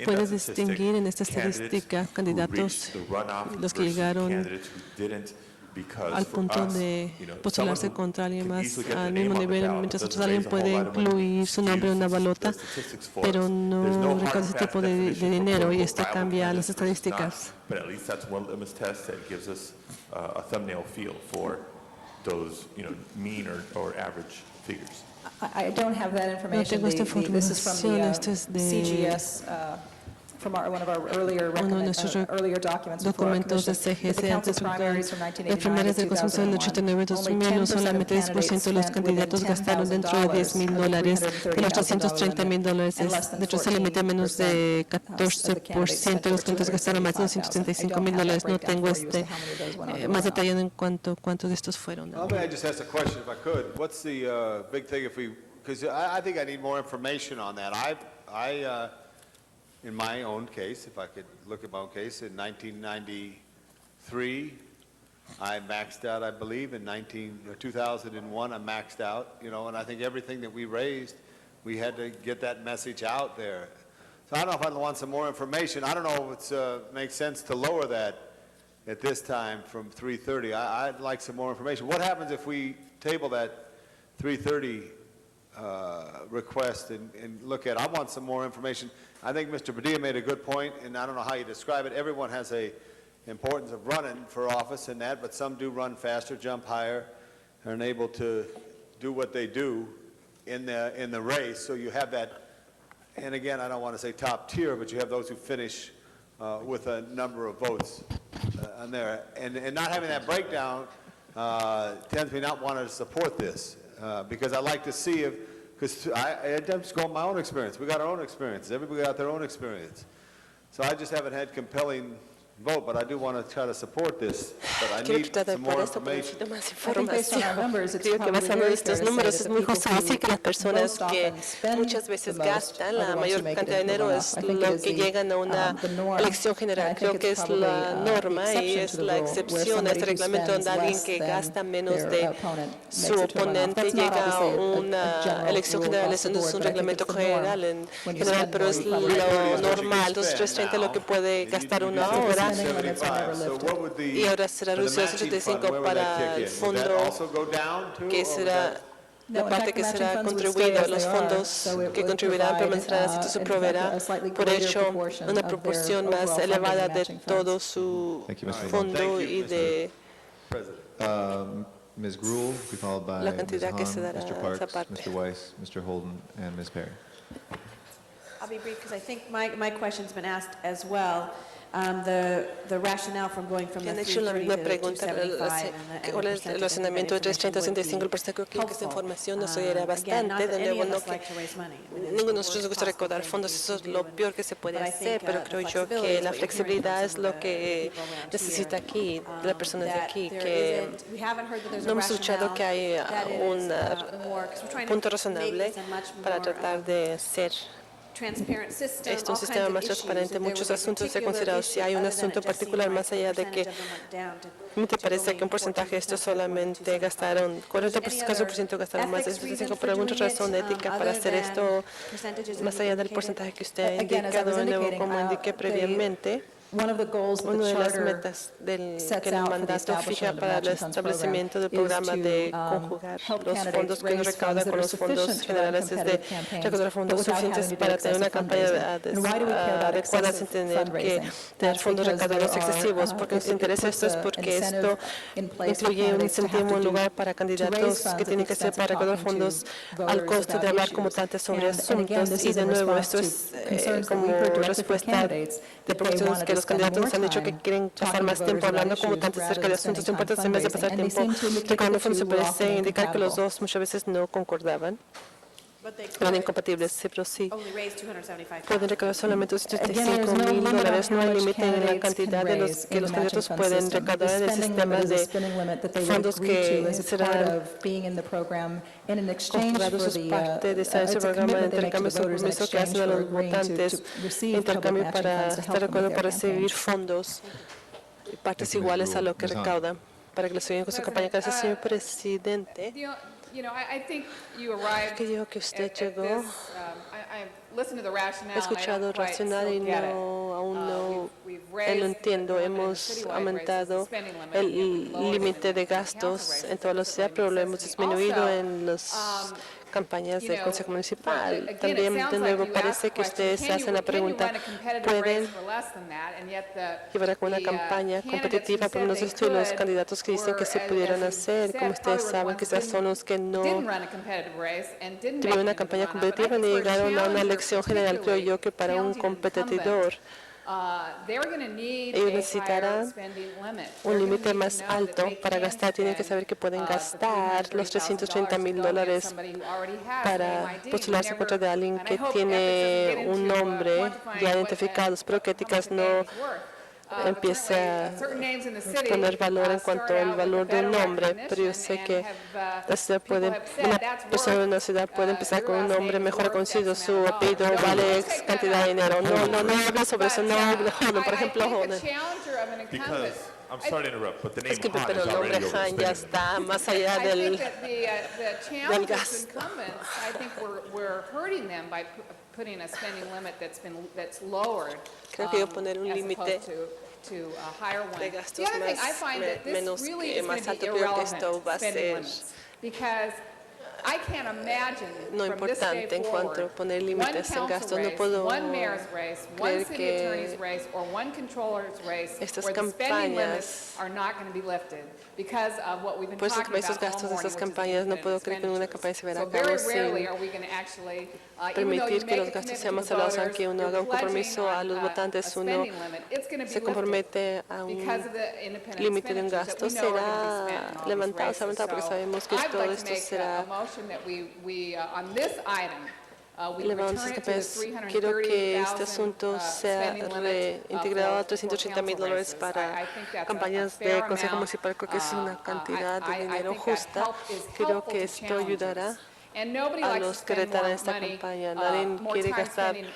puedes distinguir en esta estadística candidatos los que llegaron al punto de postularse contra alguien más al mismo nivel, mientras otros alguien puede incluir su nombre en una balota, pero no recauda ese tipo de dinero y esto cambia las estadísticas. I don't have that No information. tengo esta This is from información, the esto es de CGS, from one of our earlier documents before our documentos de commission. But the CGS council antes primaries from las 1989 primarias del to Consejo del 89 y 2001, solamente 10% de los candidatos gastaron dentro de $10,000 de los $330,000. De hecho, se limita a menos de 14% de los candidatos gastaron más de $275,000. No tengo más detallado en cuántos de estos fueron. I just ask a question if I could. What's the big thing if we, because I think I need more information on that. In my own case, if I could look at my own case, in 1993, I maxed out, I believe, in 2001, I maxed out, and I think everything that we raised, we had to get that message out there. So I don't know if I'd want some more information. I don't know if it makes sense to lower that at this time from 330. I'd like some more information. What happens if we table that 330 request and look at? I want some more information. I think Mr. Padilla made a good point, and I don't know how you describe it. Everyone has a importance of running for office and that, but some do run faster, jump higher, and are able to do what they do in the race. So you have that, and again, I don't want to say top tier, but you have those who finish with a number of votes on there. And not having that breakdown tends me not wanting to support this because I like to see if, because I'm just going my own experience. We got our own experiences. Everybody got their own experience. So I just haven't had compelling vote, but I do want to try to support this, but I need some more information. Creo que basado en estos números es muy justo decir que las personas que muchas veces gastan la mayor cantidad de dinero es lo que llegan a una elección general. Creo que es la norma y es la excepción a este reglamento donde alguien que gasta menos de su oponente llega a una elección general. Eso no es un reglamento general, pero es lo normal. 230 lo que puede gastar uno ahora. Y ahora será reducido a 75 para el fondo, que será la parte que será contribuida, los fondos que contribuirán permanecerán así que se proveerá por hecho una proporción más elevada de todo su fondo y de Ms. Gruhl, followed by la cantidad Ms. que se Hahn, dará Mr. a esa Parks, parte. Mr. Weiss, Mr. Holden, and Ms. Perry. I'll be brief because I think my question's been asked as well. The rationale from going from the Han hecho la 330 misma to pregunta, 275 ¿cuál es el relacionamiento de 330 a 65%? El porcentaje que esta información nos ayudará bastante. De nuevo, no que ninguno de nosotros nos gusta recaudar fondos, eso es lo peor que se puede hacer, pero creo yo que la flexibilidad es lo que necesita aquí, la persona de aquí, que no hemos escuchado que hay un punto razonable para tratar de hacer esto un sistema más transparente. Muchos asuntos se han considerado. Si hay un asunto particular más allá de que me parece que un porcentaje de esto solamente gastaron 40% gastaron más de 75 por alguna razón ética para hacer esto más allá del porcentaje que usted ha indicado de nuevo, como indiqué previamente. Una de las metas que el mandato fija para el establecimiento del programa de conjugar los fondos que uno recauda con los fondos generales es de recaudar fondos suficientes para tener una campaña adecuada sin tener que tener fondos recaudados excesivos. Porque nos interesa esto es porque esto incluye un incentivo, un lugar para candidatos que tienen que ser para recaudar fondos al costo de hablar como tanto sobre asuntos. Y de nuevo, esto es como respuesta de proporciones que los candidatos nos han dicho que quieren pasar más tiempo hablando como tanto acerca de asuntos importantes en vez de pasar tiempo recaudando fondos. Se parece indicar que los dos muchas veces no concordaban. Eran incompatibles, pero sí pueden recaudar solamente $275,000. No hay límite en la cantidad de los que los candidatos pueden recaudar en el sistema de fondos que serán conjurados. Es parte de ese programa de intercambio de compromiso que hacen a los votantes, intercambio para estar de acuerdo para recibir fondos, partes iguales a lo que recaudan, para que lo sigan con su campaña. Gracias, señor presidente. Creo que usted llegó. He escuchado racional y aún no lo entiendo. Hemos aumentado el límite de gastos en toda la sociedad, pero lo hemos disminuido en las campañas del Consejo Municipal. También, de nuevo, parece que ustedes se hacen la pregunta, ¿pueden llevar a cabo una campaña competitiva por unos de los candidatos que dicen que se pudieran hacer? Como ustedes saben, quizás son los que no tuvieron una campaña competitiva ni llegaron a una elección general. Creo yo que para un competidor ellos necesitarán un límite más alto para gastar. Tienen que saber que pueden gastar los $330,000 para postularse contra de alguien que tiene un nombre ya identificado. Espero que Éticas no empiece a poner valor en cuanto al valor de un nombre, pero yo sé que la ciudad una persona de una ciudad puede empezar con un nombre mejor conocido, su apellido vale X cantidad de dinero. No hablo sobre eso, no hablo, por ejemplo, I'm sorry to interrupt, but the name Disculpe, Han pero is el nombre already over Han ya spending. está más allá del gas. I think we're hurting them by putting a spending limit that's lowered. Creo que yo poner un límite to a higher one. de gastos The other thing I find that this menos really que is going más to be alto, creo que irrelevant, esto va a spending ser limits, because I can't imagine no from this day importante en cuanto a forward, poner one límites en council gastos. No race, puedo one mayor's race, one creer city que attorney's race, or one controller's race, estas where the spending campañas, limits are not going to be lifted because of what we've been por eso talking esos about all gastos de morning, esas which is the campañas, no puedo creer que ninguna expenditures. campaña se verá So a cabo very sin rarely are we going to actually, even though you permitir que make los a gastos commitment sean to más the elevados, voters, aunque uno haga you're un compromiso pledging a los on votantes, a uno spending limit. It's going to be se compromete a un because of the independent límite de un expenditures gasto, that we know are going to be será spent in all levantado, these será levantado, porque races. sabemos que I'd todo like to esto make será a motion that we on this item, we elevado return en it to the campañas. Quiero que este asunto sea spending limit reintegrado a for $380,000 council para races. I think that's campañas a fair de Consejo amount. Municipal. Creo que es una cantidad de I dinero think that justa. help is Creo helpful que to esto challengers. ayudará And nobody a likes to los que spend retarán more esta money, campaña. Nadie more quiere time gastar spending,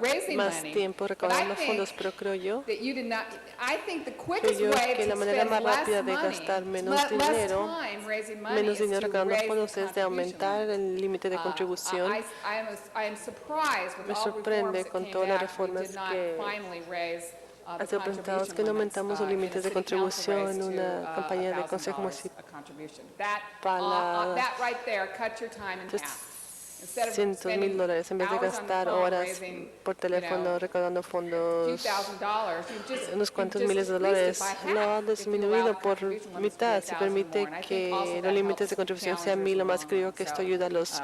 raising más money. tiempo But I recaudando think fondos, pero creo yo that you did not, I think the quickest que way la to manera spend más rápida less de money, gastar menos less dinero, time raising money menos is dinero to recaudando raise fondos the es de aumentar el límite de contribución. I am surprised with Me all sorprende reforms con that todas came las back, we reformas did not que finally raise han sido presentados que no aumentamos los límites de contribución en una campaña de consejo municipal para $100,000 en vez de gastar horas por teléfono recaudando fondos, unos cuantos miles de dólares. Lo ha disminuido por mitad. Se permite que los límites de contribución sean 1,000 o más. Creo que esto ayuda a los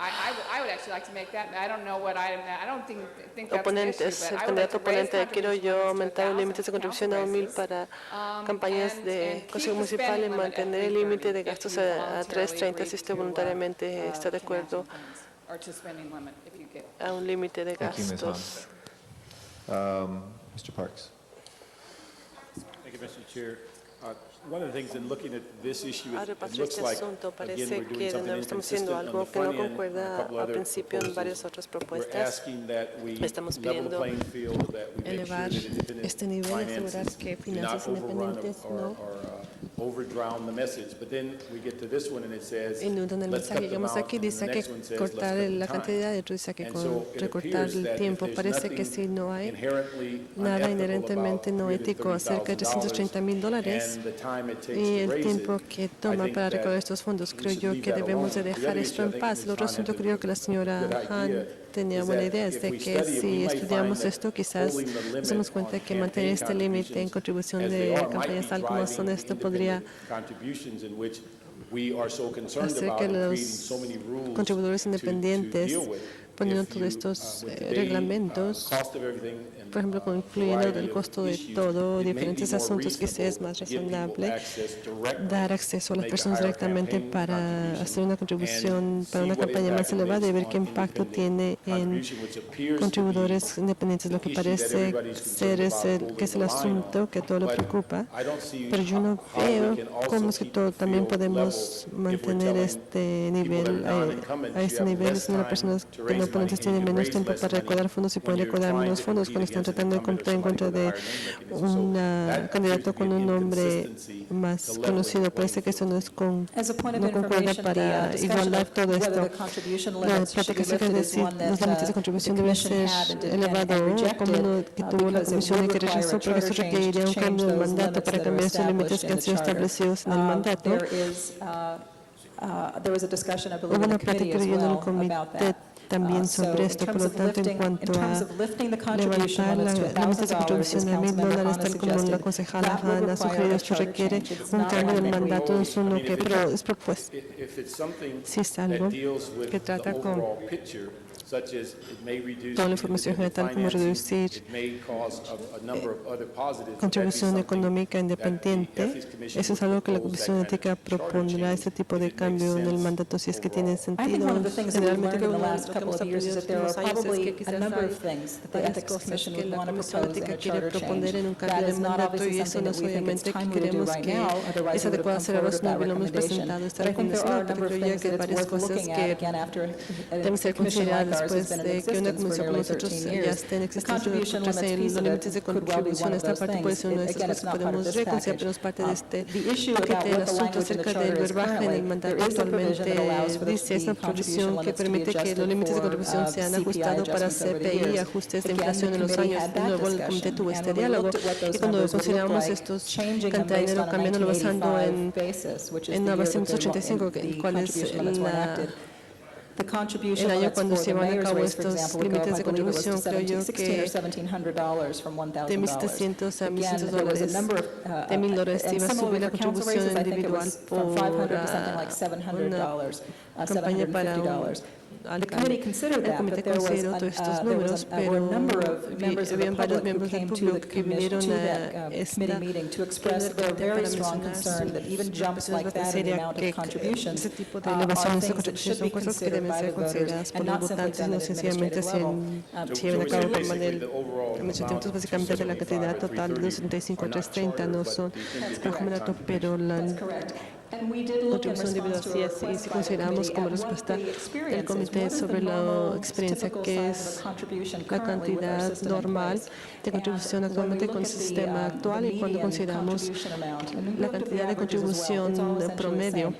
I would actually like to make that. I don't know what I don't think that's an oponentes. issue, El but I would like candidato to raise oponente, quiero yo contribution aumentar los limits límites de to contribución a 1,000 para campañas de consejo municipal y mantener el límite de gastos a 330 si usted voluntariamente está de acuerdo a un límite de Thank you, Ms. gastos. Hahn. Mr. Parks. Thank you, Mr. Chair. One of the things in looking at this issue, Ahora it pasó looks este like, asunto, again, parece we're doing que de something nuevo estamos haciendo inconsistent on the algo que no front end, a concuerda couple al other principio en varias proposals. otras We're propuestas. asking that we Estamos level the pidiendo playing field, that we make elevar sure that independent este nivel y asegurar finances que do finanzas not overrun independientes no or overdrown the message. But then we get to this one and it says, inundan el let's cut mensaje. the Llegamos amount, aquí, and the dice que next one says, let's cortar cut the la time. cantidad y otro dice que And so it recortar appears el that if tiempo. there's Parece que nothing si no hay inherently nada unethical inherentemente no about ético acerca de $330,000 and the time it takes y to el raise tiempo it, que I toma think para that recaudar estos fondos. we Creo should yo leave que that debemos de alone. The dejar other esto issue, I en think paz. Ms. El otro Hahn asunto had a creo que la señora good idea, Han tenía is buena that idea, es if de we que study it, we si might estudiamos find that esto, quizás holding the limit nos damos cuenta on que mantener este campaign límite en contribución as they de are might campañas be tal como son driving esto podría independent contributions in which we are so concerned hacer about que and creating los so many rules contribuidores to independientes deal with. poniendo If todos you, estos with the reglamentos, cost of everything and, por ejemplo, incluyendo variety del of costo de issues, todo, it may be diferentes more asuntos, quizás es más reasonable to give people razonable access directly, dar acceso a las make a personas higher directamente campaign para contribution, hacer una contribución and para una see what campaña más impact it elevada y ver makes qué on impacto independent tiene en contribution, which appears to be contribuidores independientes. Lo que issue that parece everybody's ser concerned que es el about holding the line asunto que a todos le But preocupa, I don't see pero yo no how we veo can also cómo es que keep todo the también field podemos level if we're mantener telling este people nivel, that are non-incumbents, a you este have nivel, less siendo las time personas to que raise no money oponentes and tienen you can menos raise tiempo less para money recaudar fondos y when pueden you're recaudar trying menos to fondos compete cuando están against an tratando de incumbent or competir en contra somebody with a de higher name mechanism. So un that candidato appears to con be un an nombre inconsistency más to level conocido. the Parece que eso no es As a point of no concuerda information, para the discussion igualar of todo whether esto. the contribution La limits should be plática acerca lifted de is si one that los límites de the contribución deben commission ser had and elevados, como rejected uno que tuvo la because it comisión y would que require rechazó, a porque eso charter change requeriría to un change cambio del those mandato limits para that are cambiar esos límites established que in han the sido charter. establecidos en el mandato. There was a discussion, I believe, Hubo in the una committee plática as en el well comité about that. también sobre esto. Por lo tanto, en cuanto a levantar los límites de contribución a $1,000, tal como la concejala Han ha sugerido, esto requiere un cambio del mandato, no es uno que es propuesto. Si es algo que trata con toda la información general, como reducir contribución económica independiente, eso es algo que la Comisión Ética propondrá, ese tipo de cambio en el mandato, si es que tiene sentido. Generalmente, lo que hemos aprendido en los últimos años es que quizás hay varias cosas que la Comisión Ética quiere proponer en un cambio de mandato, y eso no es obviamente que queremos que es adecuado hacer ahora, no lo hemos presentado esta recomendación, pero creo ya que hay varias cosas que deben ser consideradas después de que una comisión como nosotros ya esté en existencia por 13 años, los límites de contribución, esta parte puede ser una de estas cosas que podemos reconsiderar, pero es parte de este paquete. El asunto acerca del verbaje en el mandato actualmente dice, es una provisión que permite que los límites de contribución sean ajustados para CPI y ajustes de inflación en los años. De nuevo, el comité tuvo este diálogo y cuando consideramos estos cantidad de dinero cambiándolo basando en la base 85, cuál es el año cuando se van a cabo estos límites de contribución, creo yo que de $1,700 a $1,600, de $1,000 se iba a subir la contribución individual por una campaña para un alcalde. El comité consideró todos estos números, pero habían varios miembros del público que vinieron a esta para mencionar seria que ese tipo de elevaciones de contribución son cosas que deben ser consideradas por los votantes, no sencillamente si llevan a cabo por manera de mencionamientos básicamente de la cantidad total de 75,330 no son promedio, pero la contribución individual sí es, y si consideramos como respuesta del comité sobre la experiencia que es la cantidad normal de contribución actualmente con el sistema actual y cuando consideramos la cantidad de contribución promedio,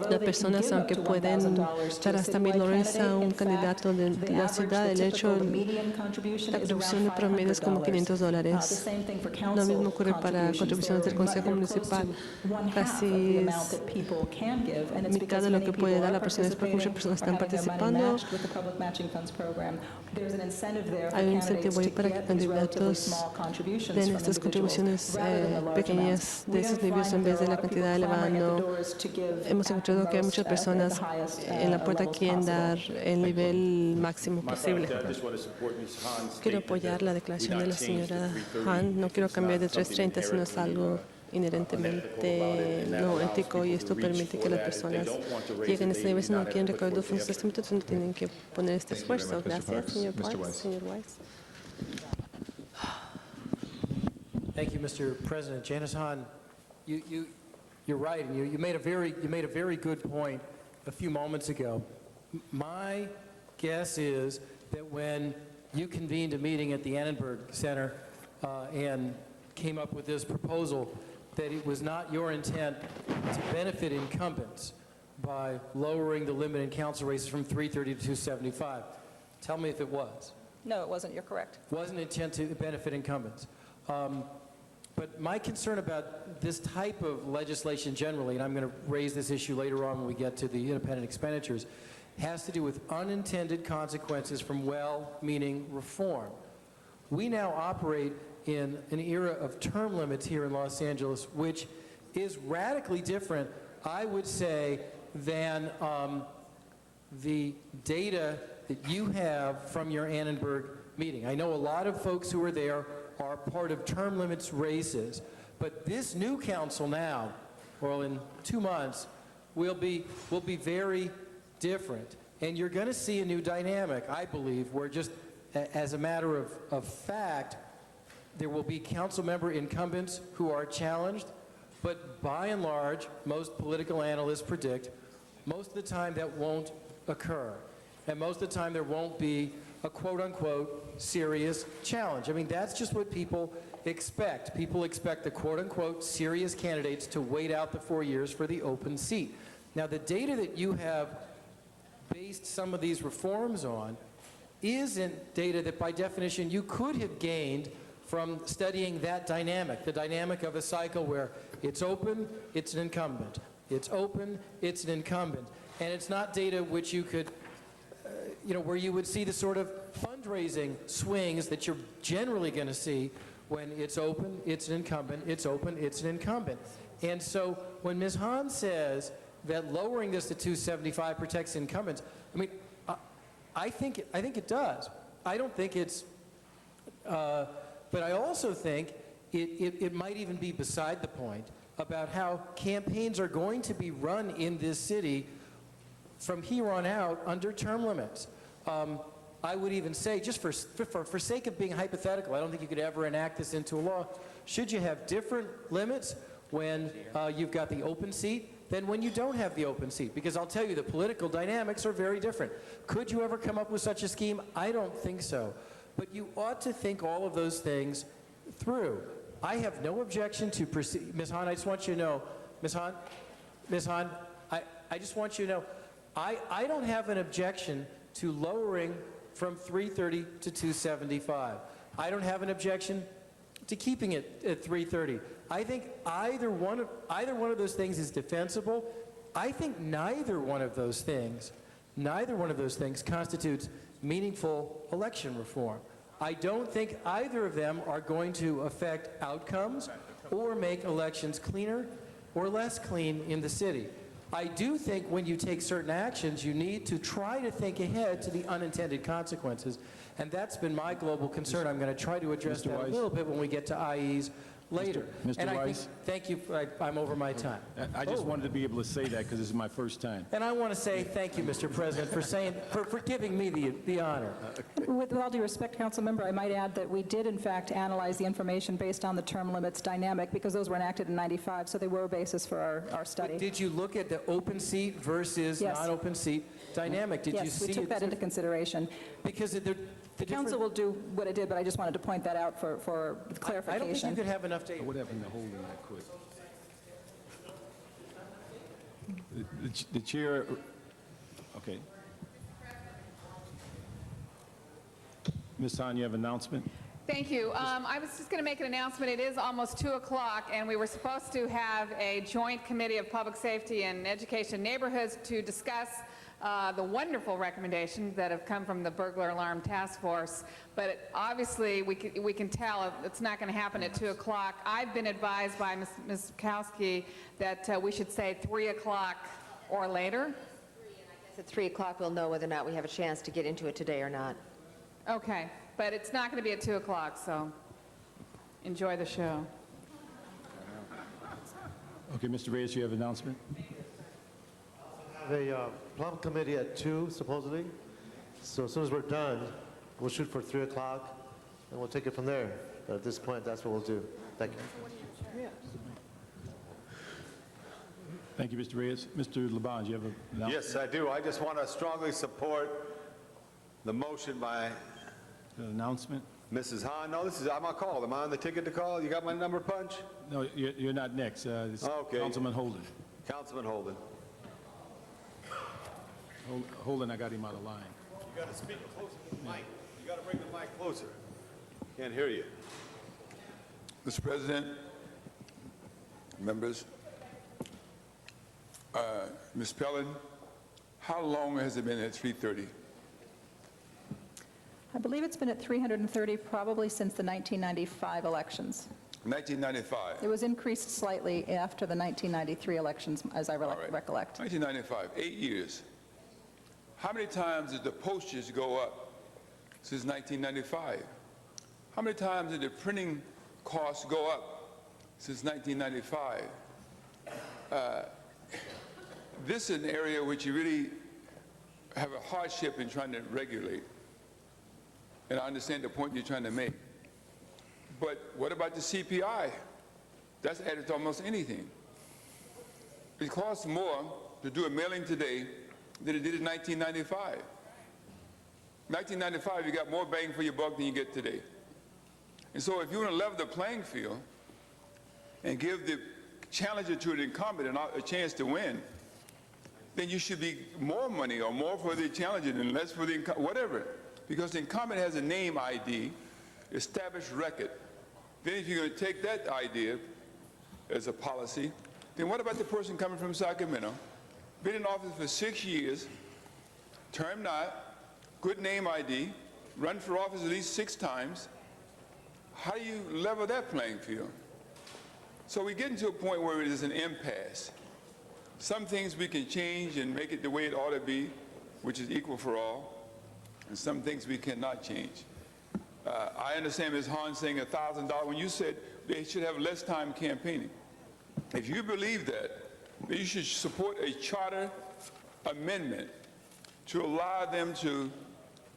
las personas, aunque pueden dar hasta $1,000 a un candidato de la ciudad, el hecho, la contribución de promedio es como $500. Lo mismo ocurre para contribuciones del Consejo Municipal. Casi es mitad de lo que puede dar la persona, es porque muchas personas están participando. Hay un incentivo ahí para que candidatos den estas contribuciones pequeñas de esos niveles en vez de la cantidad elevada. Hemos encontrado que hay muchas personas en la puerta que quieren dar el nivel máximo posible. Quiero apoyar la declaración de la señora Han. No quiero cambiar de 330, sino es algo inherentemente no ético y esto permite que las personas lleguen a este nivel. Si no quieren recoger los fondos de este entonces no tienen que poner este esfuerzo. Gracias, señor Weiss. Señor Weiss. Thank you, Mr. President. Janice Hahn, you're right, and you made a very good point a few moments ago. My guess is that when you convened a meeting at the Annenberg Center and came up with this proposal, that it was not your intent to benefit incumbents by lowering the limit in council races from 330 to 275. Tell me if it was. No, it wasn't. You're correct. Wasn't intent to benefit incumbents. But my concern about this type of legislation generally, and I'm going to raise this issue later on when we get to the independent expenditures, has to do with unintended consequences from well-meaning reform. We now operate in an era of term limits here in Los Angeles, which is radically different, I would say, than the data that you have from your Annenberg meeting. I know a lot of folks who are there are part of term limits races, but this new council now, well, in 2 months, will be very different. And you're going to see a new dynamic, I believe, where just as a matter of fact, there will be council member incumbents who are challenged, but by and large, most political analysts predict, most of the time that won't occur. And most of the time there won't be a quote-unquote serious challenge. I mean, that's just what people expect. People expect the quote-unquote serious candidates to wait out the 4 years for the open seat. Now, the data that you have based some of these reforms on isn't data that by definition you could have gained from studying that dynamic, the dynamic of a cycle where it's open, it's an incumbent. It's open, it's an incumbent. And it's not data which you could where you would see the sort of fundraising swings that you're generally going to see when it's open, it's an incumbent, it's open, it's an incumbent. And so when Ms. Hahn says that lowering this to 275 protects incumbents, I mean, I think it does. I don't think it's, but I also think it might even be beside the point about how campaigns are going to be run in this city from here on out under term limits. I would even say, just for sake of being hypothetical, I don't think you could ever enact this into a law. Should you have different limits when you've got the open seat than when you don't have the open seat, because I'll tell you, the political dynamics are very different. Could you ever come up with such a scheme? I don't think so. But you ought to think all of those things through. I have no objection to proceed. Ms. Hahn, I just want you to know, Ms. Hahn, I just want you to know, I don't have an objection to lowering from 330 to 275. I don't have an objection to keeping it at 330. I think either one of those things is defensible. I think neither one of those things constitutes meaningful election reform. I don't think either of them are going to affect outcomes or make elections cleaner or less clean in the city. I do think when you take certain actions, you need to try to think ahead to the unintended consequences. And that's been my global concern. I'm going to try to address that a little bit when we get to IEs later. Mr. Weiss? Thank you. I'm over my time. I just wanted to be able to say that because this is my first time. And I want to say thank you, Mr. President, for giving me the honor. With all due respect, Council Member, I might add that we did, in fact, analyze the information based on the term limits dynamic, because those were enacted in '95, so they were a basis for our study. But did you look at the open seat versus non-open seat dynamic? Did you see we took that into consideration. Because the council will do what it did, but I just wanted to point that out for clarification. I don't think you could have enough data. What happened to holding that quick? The chair, okay. Ms. Hahn, you have an announcement? Thank you. I was just going to make an announcement. It is almost 2 o'clock, and we were supposed to have a joint committee of public safety and education neighborhoods to discuss the wonderful recommendations that have come from the Burglar Alarm Task Force. But obviously, we can tell it's not going to happen at 2 o'clock. I've been advised by Ms. Kowski that we should say 3 o'clock or later. At 3 o'clock, we'll know whether or not we have a chance to get into it today or not. Okay, but it's not going to be at 2 o'clock, so enjoy the show. Okay, Mr. Reyes, you have an announcement? I have a plum committee at 2, supposedly. So as soon as we're done, we'll shoot for 3 o'clock, and we'll take it from there. But at this point, that's what we'll do. Thank you. Thank you, Mr. Reyes. Mr. Labange, you have an announcement? Yes, I do. I just want to strongly support the motion by An announcement? Mrs. Hahn. No, I'm on call. Am I on the ticket to call? You got my number, Punch? No, you're not next. It's Okay. Councilman Holden. Councilman Holden. Holden, I got him out of line. You got to speak closer to the mic. You got to bring the mic closer. Can't hear you. Mr. President, members, Ms. Pellin, how long has it been at 3:30? I believe it's been at 330 probably since the 1995 elections. 1995. It was increased slightly after the 1993 elections, as I recollect. 1995, 8 years. How many times did the postage go up since 1995? How many times did the printing costs go up since 1995? This is an area which you really have a hardship in trying to regulate. And I understand the point you're trying to make. But what about the CPI? That's added to almost anything. It costs more to do a mailing today than it did in 1995. 1995, you got more bang for your buck than you get today. And so if you want to level the playing field and give the challenger to the incumbent a chance to win, then you should be more money or more for the challenger and less for the incumbent, whatever. Because the incumbent has a name ID, established record. Then if you're going to take that idea as a policy, then what about the person coming from Sacramento, been in office for 6 years, term not, good name ID, run for office at least 6 times? How do you level that playing field? So we're getting to a point where it is an impasse. Some things we can change and make it the way it ought to be, which is equal for all, and some things we cannot change. I understand Ms. Hahn saying $1,000 when you said they should have less time campaigning. If you believe that, then you should support a charter amendment to allow them to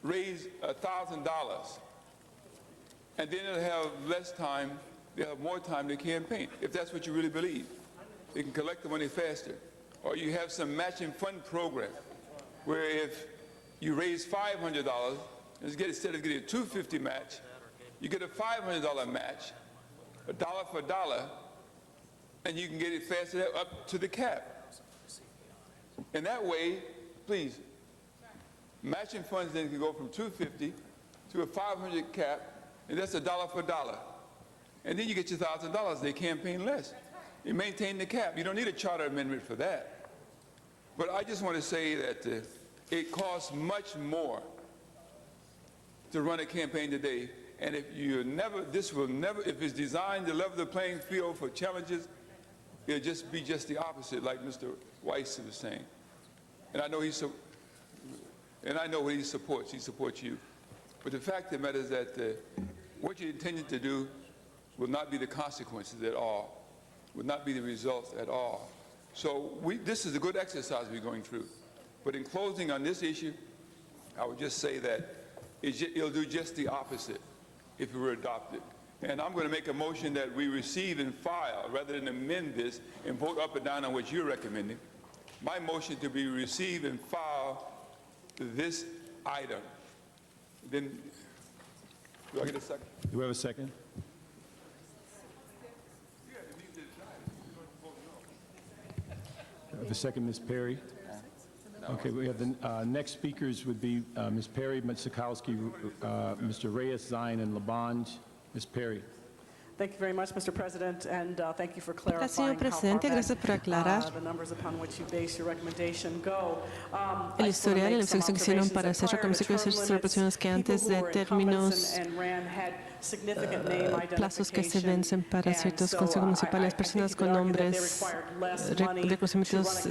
raise $1,000, and then they'll have less time, they'll have more time to campaign, if that's what you really believe. They can collect the money faster. or you have some matching fund program where if you raise $500, instead of getting a $250 match, you get a $500 match, a dollar for dollar, and you can get it faster up to the cap. And that way, please, matching funds then can go from $250 to a $500 cap, and that's a dollar for dollar. And then you get your $1,000. They campaign less. You maintain the cap. You don't need a charter amendment for that. But I just want to say that it costs much more to run a campaign today. And if if it's designed to level the playing field for challenges, it'll just be just the opposite, like Mr. Weiss was saying. And I know what he supports. He supports you. But the fact of the matter is that what you're intending to do will not be the consequences at all, will not be the results at all. So this is a good exercise we're going through. But in closing on this issue, I would just say that it'll do just the opposite if it were adopted. And I'm going to make a motion that we receive and file, rather than amend this and vote up or down on what you're recommending. My motion to be receive and file this item. Then, do I get a second? Do we have a second? The second, Ms. Perry. Okay, we have the next speakers would be Ms. Perry, Ms. Sikowski, Mr. Reyes, Zion, and Labange. Ms. Perry. Thank you very much, Mr. President, and thank you for Gracias, señor presidente. Gracias por aclarar the numbers upon which you base your recommendation go. el historial y la investigación que hicieron para hacer observaciones que antes de términos plazos que se vencen para ciertos consejos municipales, personas con nombres reconocimientos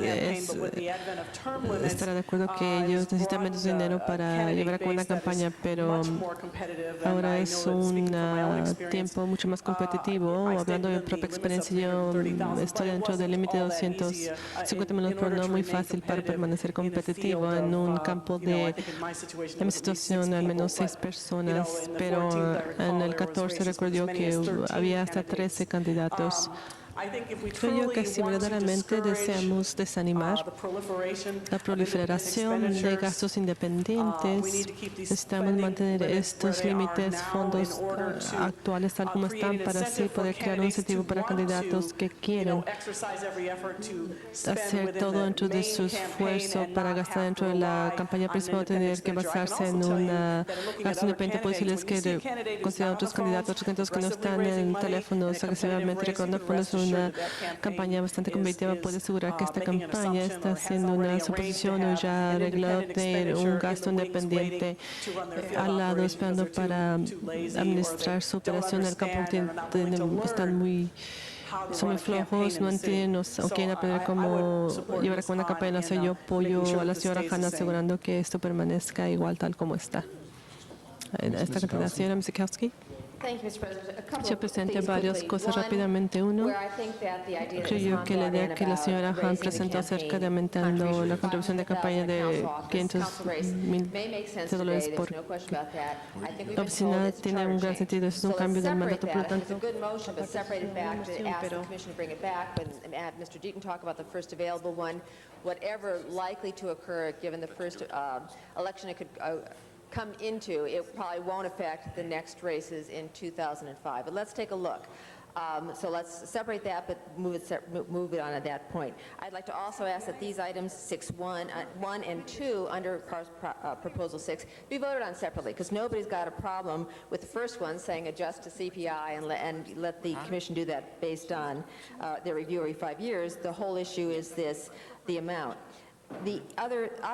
estará de acuerdo que ellos necesitan menos dinero para llevar a cabo una campaña, pero ahora es un tiempo mucho más competitivo. Hablando de mi propia experiencia, yo estoy dentro del límite de 250 minutos, pero no muy fácil para permanecer competitivo en un campo de mi situación, al menos 6 personas, pero en el 14 recuerdo que había hasta 13 candidatos. Creo yo que si verdaderamente deseamos desanimar la proliferación de gastos independientes, necesitamos mantener estos límites, fondos actuales tal como están, para así poder crear un incentivo para candidatos que quieren hacer todo dentro de su esfuerzo para gastar dentro de la campaña principal, tener que basarse en un gasto independiente. Puedo decirles que consideran otros candidatos que no están en teléfonos agresivamente recaudando fondos. Una campaña bastante competitiva puede asegurar que esta campaña está haciendo una suposición o ya arreglado de un gasto independiente al lado, esperando para administrar su operación en el campo. Son muy flojos, no entienden o quieren aprender cómo llevar a cabo una campaña. Yo apoyo a la señora Hanna asegurando que esto permanezca igual tal como está. Esta cantidad, señora Sikowski. Señor presidente, varias cosas rápidamente. Uno, creo yo que la idea que la señora Han presentó acerca de aumentando la contribución de campaña de $500,000 por la oficina tiene un gran sentido. Es un cambio del mandato, por lo tanto. Whatever likely to occur given the first election it could come into, it probably won't affect the next races in 2005. But let's take a look. So let's separate that, but move it on at that point. I'd like to also ask that these items 1 and 2 under Proposal 6 be voted on separately, because nobody's got a problem with the first one saying adjust to CPI and let the Commission do that based on their review every 5 years. The whole issue is the amount. On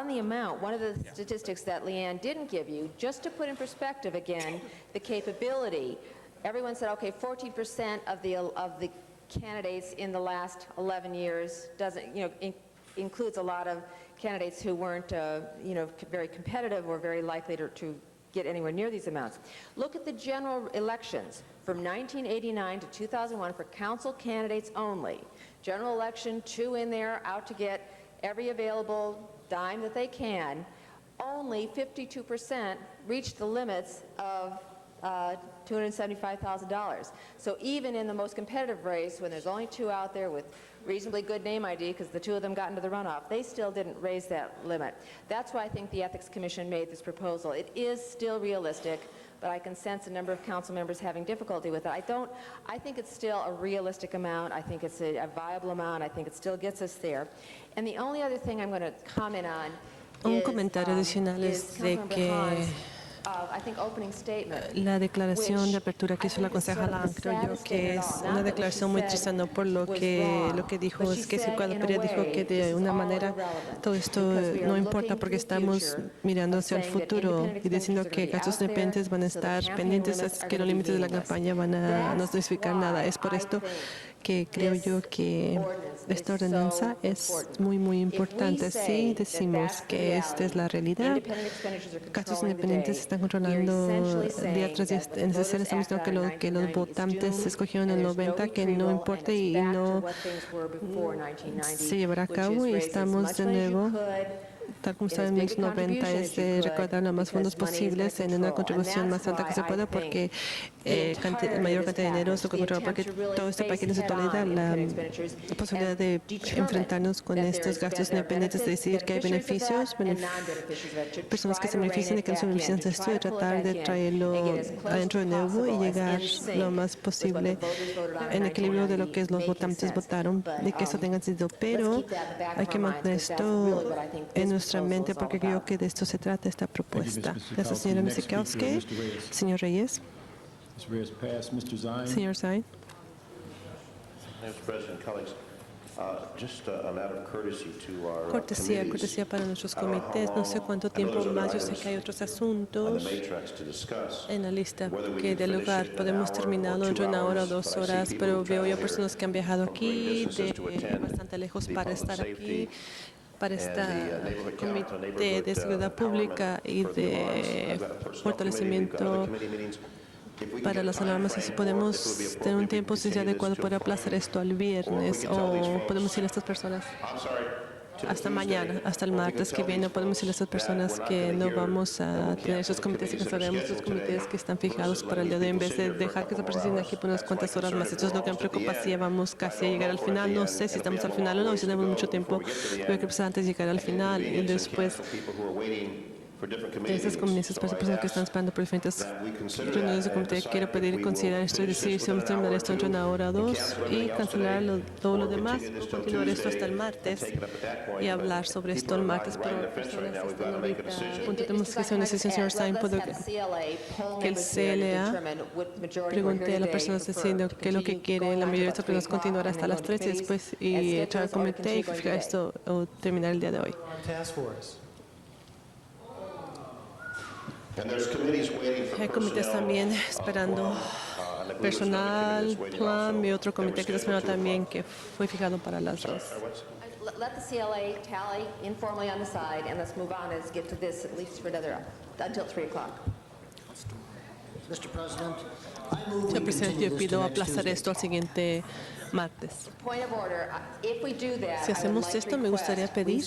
the amount, one of the statistics that Leanne didn't give you, just to put in perspective again, the capability. Everyone said, okay, 14% of the candidates in the last 11 years includes a lot of candidates who weren't, very competitive or very likely to get anywhere near these amounts. Look at the general elections from 1989 to 2001 for council candidates only. General election, 2 in there, out to get every available dime that they can. Only 52% reached the limits of $275,000. So even in the most competitive race, when there's only 2 out there with reasonably good name ID, because the 2 of them got into the runoff, they still didn't raise that limit. That's why I think the Ethics Commission made this proposal. It is still realistic, but I can sense a number of council members having difficulty with it. I think it's still a realistic amount. I think it's a viable amount. I think it still gets us there. And the only other thing I'm going to comment on Un comentario adicional es de que la declaración de apertura que hizo la concejala, creo yo que es una declaración muy triste, no por lo que dijo, es que cuando Perea dijo que de una manera todo esto no importa porque estamos mirando hacia el futuro y diciendo que gastos independientes van a estar pendientes, es que los límites de la campaña van a no especificar nada. Es por esto que creo yo que esta ordenanza es muy, muy importante. Si decimos que esta es la realidad, gastos independientes se están controlando día tras día. En necesario estamos diciendo que los votantes escogieron en el 90, que no importa y no se llevará a cabo, y estamos de nuevo, tal como estaba en los 90, es de recordar lo más fondos posibles en una contribución más alta que se pueda, porque mayor cantidad de dinero es lo que controla, porque todo este paquete en su totalidad, la posibilidad de enfrentarnos con estos gastos independientes, de decidir que hay beneficios, personas que se benefician y que no se benefician de esto, y tratar de traerlo adentro de nuevo y llegar lo más posible en equilibrio de lo que los votantes votaron, de que eso tenga sentido. Pero hay que mantener esto en nuestra mente, porque creo que de esto se trata esta propuesta. Gracias, señora Misikowski. Señor Reyes. Señor Zain. Cortesía para nuestros comités. No sé cuánto tiempo más. Yo sé que hay otros asuntos en la lista que del lugar. Podemos terminarlo en 1 hora o 2 horas, pero veo yo personas que han viajado aquí de bastante lejos para estar aquí, para este Comité de Seguridad Pública y de Fortalecimiento para las alarmas. Y si podemos tener un tiempo, si es adecuado, poder aplazar esto al viernes, o podemos decirle a estas personas hasta mañana, hasta el martes que viene, podemos decirle a estas personas que no vamos a tener esos comités y que cerremos esos comités que están fijados para el día de hoy, en vez de dejar que se presenten aquí por unas cuantas horas más. Esto es lo que me preocupa. Si ya vamos casi a llegar al final, no sé si estamos al final o no, si tenemos mucho tiempo, creo que empezar antes de llegar al final, y después de esas comités para las personas que están esperando por diferentes reuniones de comité. Quiero pedir y considerar esto y decir si vamos a terminar esto entre 1 hora o 2 y cancelar todo lo demás, continuar esto hasta el martes y hablar sobre esto el martes. Pero personas están ahorita a punto de discusión. Señor Stein, puedo que el CLA pregunte a las personas diciendo qué es lo que quieren. La mayoría de estas personas continuar hasta las 3 y después y echar al comité y fijar esto o terminar el día de hoy. Hay comités también esperando personal, plan, y otro comité que está esperando también, que fue fijado para las 2. Let the CLA tally informally on the side, and let's move on and get to this at least for another until 3 o'clock. Señor presidente, yo pido aplazar esto al siguiente martes. Si hacemos esto, me gustaría pedir,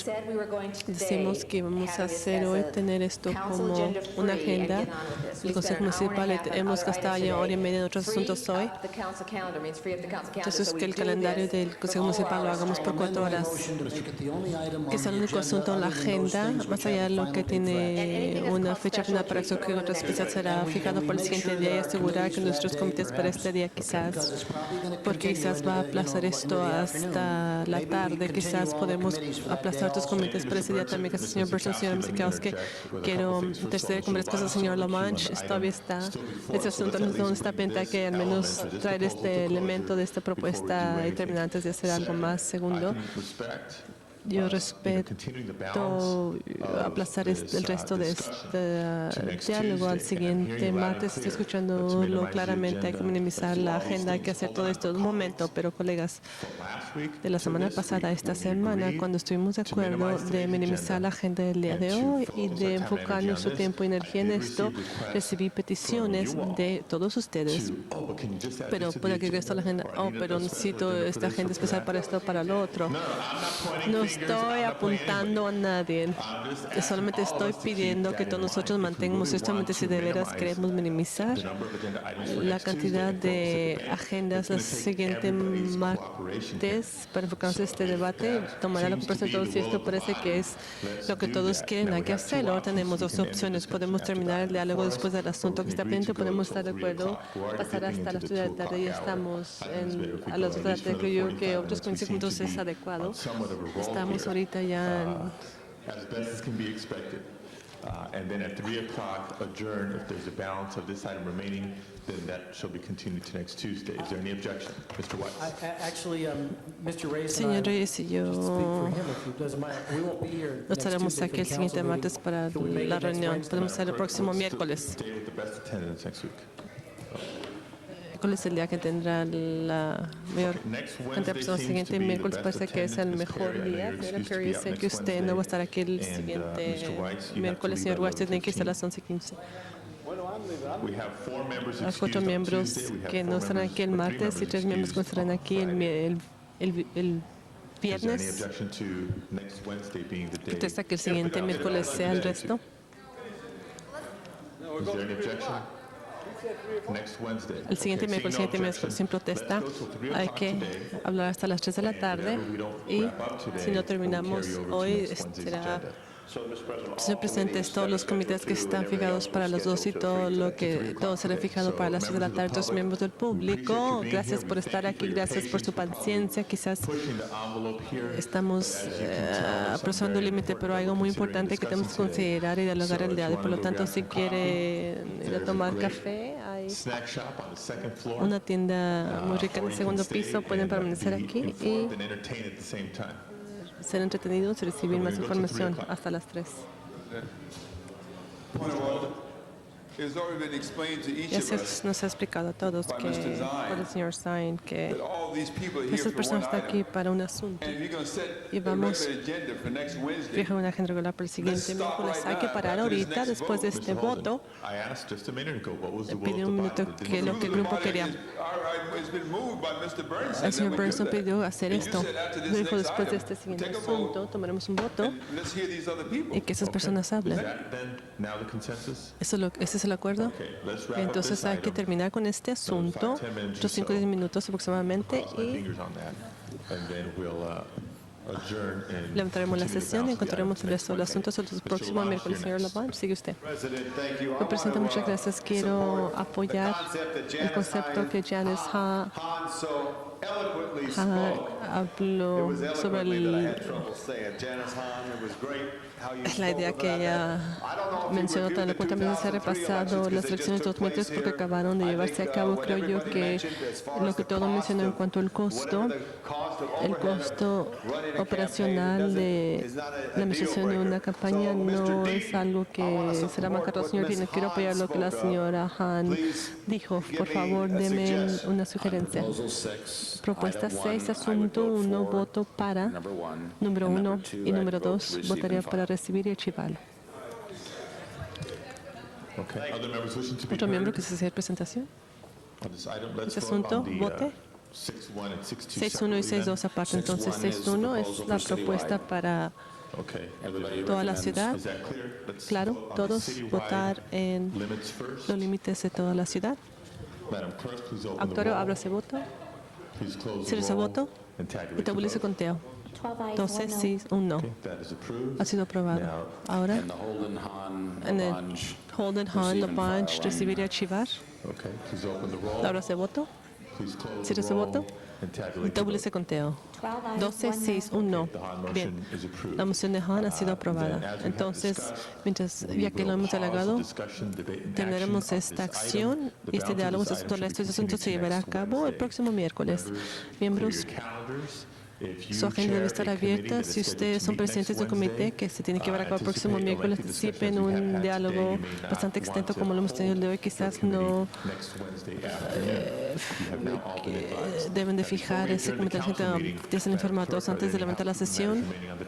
decimos que vamos a hacer hoy, tener esto como una agenda del Consejo Municipal. Hemos gastado ya 1 hora y media en otros asuntos hoy. Entonces, que el calendario del Consejo Municipal lo hagamos por 4 horas. Que sea el único asunto en la agenda, más allá de lo que tiene una fecha final para eso, que otra especial será fijado para el siguiente día, y asegurar que nuestros comités para este día quizás, porque quizás va a aplazar esto hasta la tarde, quizás podemos aplazar otros comités para ese día también. Gracias, señor Burson, señora Misikowski. Quiero tercera conversación con el señor Lamanche. Todavía está este asunto, no está pendiente que al menos traer este elemento de esta propuesta y terminar antes de hacer algo más. Segundo, yo respeto aplazar el resto de este diálogo al siguiente martes. Estoy escuchándolo claramente. Hay que minimizar la agenda, hay que hacer todo esto en un momento. Pero, colegas, de la semana pasada a esta semana, cuando estuvimos de acuerdo de minimizar la agenda del día de hoy y de enfocar nuestro tiempo y energía en esto, recibí peticiones de todos ustedes. Pero puede que esto la agenda. Oh, pero necesito esta agenda especial para esto, para lo otro. No estoy apuntando a nadie. Solamente estoy pidiendo que todos nosotros mantengamos justamente si de veras queremos minimizar la cantidad de agendas el siguiente martes para enfocarnos en este debate. Tomará la conversación de todos y esto parece que es lo que todos quieren, hay que hacerlo. Ahora tenemos dos opciones. Podemos terminar el diálogo después del asunto que está pendiente, podemos estar de acuerdo, pasar hasta las 2 de la tarde y estamos a las 2 de la tarde. Creo que otros 15 minutos es adecuado. Estamos ahorita ya en... as best as can be expected. And then at 3 o'clock, adjourn. If there's a balance of this item remaining, then that shall be continued to next Tuesday. Is there any objection? Mr. Weiss? Actually, Mr. Reyes Señor Reyes y yo no estaremos aquí el siguiente martes para la reunión. Podemos estar el próximo miércoles. Stay with the best attendance next week. ¿Cuál es el día que tendrá la mayor cantidad de personas? El siguiente miércoles parece que es el mejor día. Señora Perry, sé que usted no va a estar aquí el siguiente miércoles. Señor Weiss, tiene que estar a las 11:15. Hay 4 miembros que no estarán aquí el martes y 3 miembros que estarán aquí el viernes. ¿Usted está que el siguiente miércoles sea el resto? Is there any objection? Next Wednesday. El siguiente Okay, miércoles, seeing no objection, sin protesta, let's go till 3 hay o'clock que today. hablar hasta las 3 de la tarde y si no terminamos hoy será... Señor presidente, todos los comités que están fijados para los 2 y todo será fijado para las 6 de la tarde. Los miembros del público, gracias por estar aquí, gracias por su paciencia. Quizás estamos apresurando el límite, pero hay algo muy importante que tenemos que considerar y dialogar el día de hoy. Por lo tanto, si quiere ir a tomar café, hay Snack shop on the second floor. una tienda muy rica en el segundo piso. Pueden permanecer aquí y And entertain at the same time. ser entretenidos y recibir más información hasta las 3. Point of order. It has already been explained to each Ya of us nos ha explicado a todos by que Mr. Zine por el señor Sain que that all these people are here estas for one personas están aquí item. para un asunto And if you're going to set y a vamos regular agenda for next Wednesday, fijar una agenda regular para el siguiente miércoles. Hay que parar ahorita después de este voto. I asked just a minute ago, what was the will Pedí of un the minuto body? qué es lo que el grupo quería. it's been moved by Mr. Bernstein El señor that we do Bernstein that. pidió hacer And you esto. said after this Dijo next después de item, este siguiente take a asunto vote tomaremos un voto and let's hear these other people. y que esas personas hablen. Is that then now the consensus? ¿Ese es el acuerdo? Okay, let's wrap up Entonces this hay que item. terminar con este asunto, otros 5 o 10 minutos aproximadamente, Cross my y fingers on that. And then we'll adjourn and levantaremos la continue the sesión y balance of the encontraremos el items resto del next asunto Wednesday. el Mr. próximo Lamont, miércoles. you're Señor next. Lamont, sigue usted. President, thank you. I Señor presidente, want to, muchas gracias. Quiero support apoyar the concept that el Janice concepto que Janice Han so eloquently Ha spoke. It habló was sobre eloquently that I had trouble saying. Janice Han, it was great how you la spoke idea of que that. ella I don't know if you mencionó reviewed tan the elocuentemente. Se ha 2003 repasado elections las 'cause they elecciones just de took 2003 place porque here. acabaron de I llevarse think, a cabo. what Creo yo everybody que mentioned as far lo as que the todo cost mencionó en of- cuanto al costo, whatever the cost of el overhead of costo running a operacional campaign, de is not a la deal administración de una breaker. campaña So, Mr. no Dean, es algo que será marcado. Señor Dean, quiero apoyar lo que la señora Han dijo. Por favor, deme una sugerencia. Propuesta 6, asunto 1, voto para número 1 y número 2, votaría para recibir y archivar. Okay. Other members wishing to be Otro miembro heard que se hacer presentación. on this item? Let's Este vote asunto, on the, vote. 6-1 and 6-2 6.1 y separately 6.2 then. aparte. Entonces, 6.1 es la propuesta para Okay. toda la ciudad. Is that clear? Let's Claro, vote on the todos citywide votar en limits first. los límites de toda la ciudad. Madam Clerk, please open the Actuario, roll. abra ese voto. Please close Cierre the ese roll voto and tabulate y tabule the ese vote. conteo. 12, sí, un no. Okay, that is approved. Ha sido aprobado. Now, Ahora, And the Holden Han, en el Labange, Holden Han, receive and Labange, file. recibir y archivar. okay, please open the roll. Abra ese voto. Please close Cierre the ese roll voto and y tabulate the tabule vote. ese conteo. 12, sí, un no. The Han Bien. motion is approved. La moción de Han ha sido Then, aprobada. as we have Entonces, discussed, mientras, we ya que lo will hemos pause the dialogado, discussion, debate, and terminaremos action of esta this acción item. y The este balance of diálogo this item sobre should be estos asuntos se continued llevará a next cabo el Wednesday. próximo miércoles. Miembros, Clear your calendars. If you su agenda debe chair estar a committee abierta. that is Si scheduled ustedes to son meet next presidentes de un comité Wednesday, que se tiene que llevar a cabo el próximo anticipate miércoles, lengthy discussion participen en as we have un had today. diálogo You may not bastante want extenso to como lo hemos tenido el de hoy. hold your Quizás committee no next Wednesday afternoon. You have now all been advised. deben de fijar ese comité de ser informados antes de levantar la sesión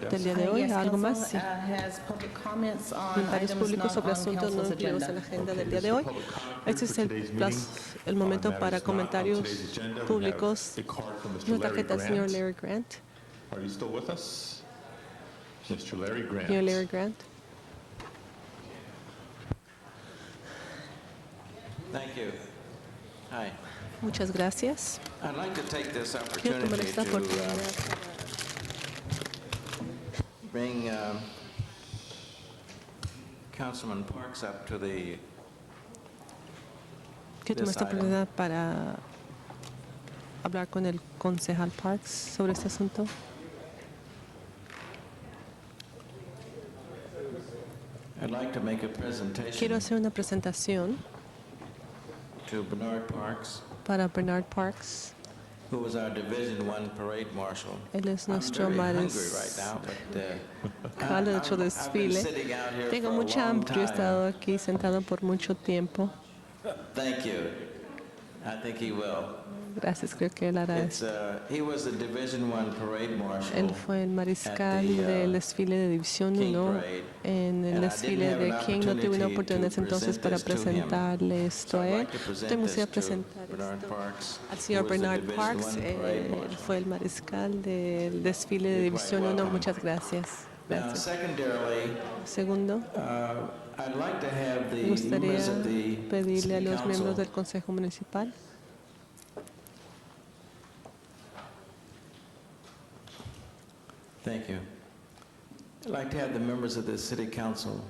del día de hoy. Yes, ¿Algo council, más? Sí. has public comments on Comentarios items públicos not sobre on asuntos no council's incluidos agenda. en la agenda del día de hoy. Este es el momento para comentarios públicos. Una tarjeta del señor Larry Grant. Are you still with us? Mr. Larry Grant. Señor Larry Grant. Thank you. Hi. Muchas gracias. I'd like to take this Quiero tomar opportunity esta to oportunidad bring Councilman Parks up to the Quiero tomar esta item. oportunidad para hablar con el concejal Parks sobre este asunto. I'd like to make a presentation Quiero hacer una presentación to Bernard Parks, para Bernard Parks. who was our Division I Parade Marshal. Él es I'm nuestro very hungry mariscal right now, but de nuestro I've been desfile. sitting out here Tengo for a mucha long hambre, yo he time. estado aquí sentado por mucho tiempo. Thank you. I think he will. Gracias, creo que él hará It's, eso. he was the Division I Parade Marshal. Él fue el mariscal at the, del desfile de División King 1 Parade, en el and I desfile didn't have de an King. No tuve una opportunity oportunidad en ese to entonces present para this to him. presentarle esto So a I'd él. like to present Estoy emocionada de this to presentar Bernard esto Parks, al who señor was the Bernard Division Parks. I Parade Él Marshal. fue el mariscal del desfile de You're División quite 1. welcome. Muchas gracias. Now, Gracias. secondarily, Segundo, I'd like to have me the gustaría members of the pedirle a City los miembros Council del Consejo Municipal Thank you. I'd like to have the members of the City Council.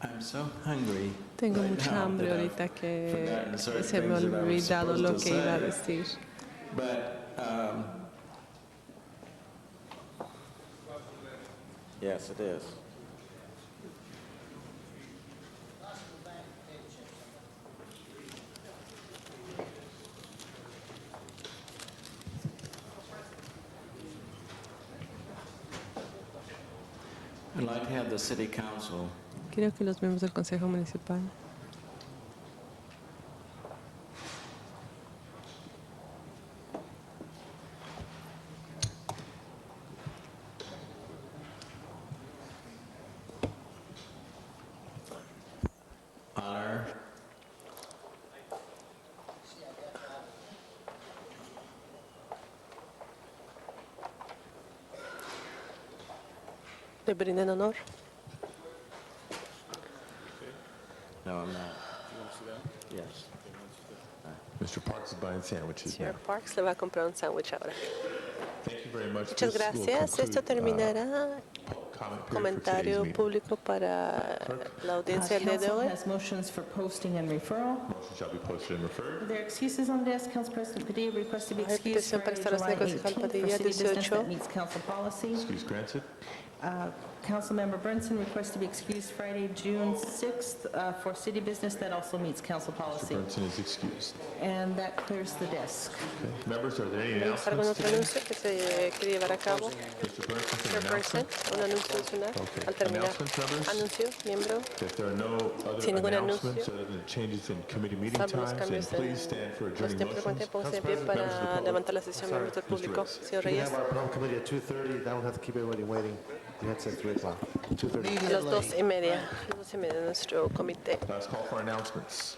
I'm so hungry. Tengo right mucha now hambre that I've ahorita que forgotten certain se me ha things that I was olvidado supposed lo to que iba a say. decir. But, yes, it is. I'd like to have the City Council Quiero que los miembros del Consejo Municipal honor le brinden honor. No, I'm not. Yes. Mr. Parks is buying sandwiches now. Señor Parks le va a comprar un sándwich ahora. Thank you very much. Muchas This will gracias. Esto conclude, terminará comment period for comentario today's meeting. público para la audiencia del día de Council hoy. has motions for posting and referral. Motion shall be posted and referred. Are there excuses on desk? Council President Padilla requests to be Hay excused petición para Friday, estar en July el concejal 18th for Padilla, city business 18. that meets council policy. Excuse granted. Councilmember Burnson requests to be excused Friday, June 6th for city business that also meets council Mr. policy. Burnson is excused. And that clears the desk. Okay. Members, are there any ¿Algún announcements otro today? anuncio que se quiere llevar a cabo? Mr. Burnson, Señor an Person, announcement? un anuncio adicional Okay. al terminar. Announcements, members? Anuncio, miembro. If there are no other Sin ningún announcements anuncio, other than changes in committee meeting salvo los times, then cambios please stand for los adjourning tiempos de motions. pónganse de pie Members of the para public. levantar la sesión, miembros del público. Señor We Reyes, have our plan committee at 2:30. That one have to keep everybody waiting. We had said 3 o'clock. 2:30. a las 2:30, nuestro comité. Last call for announcements.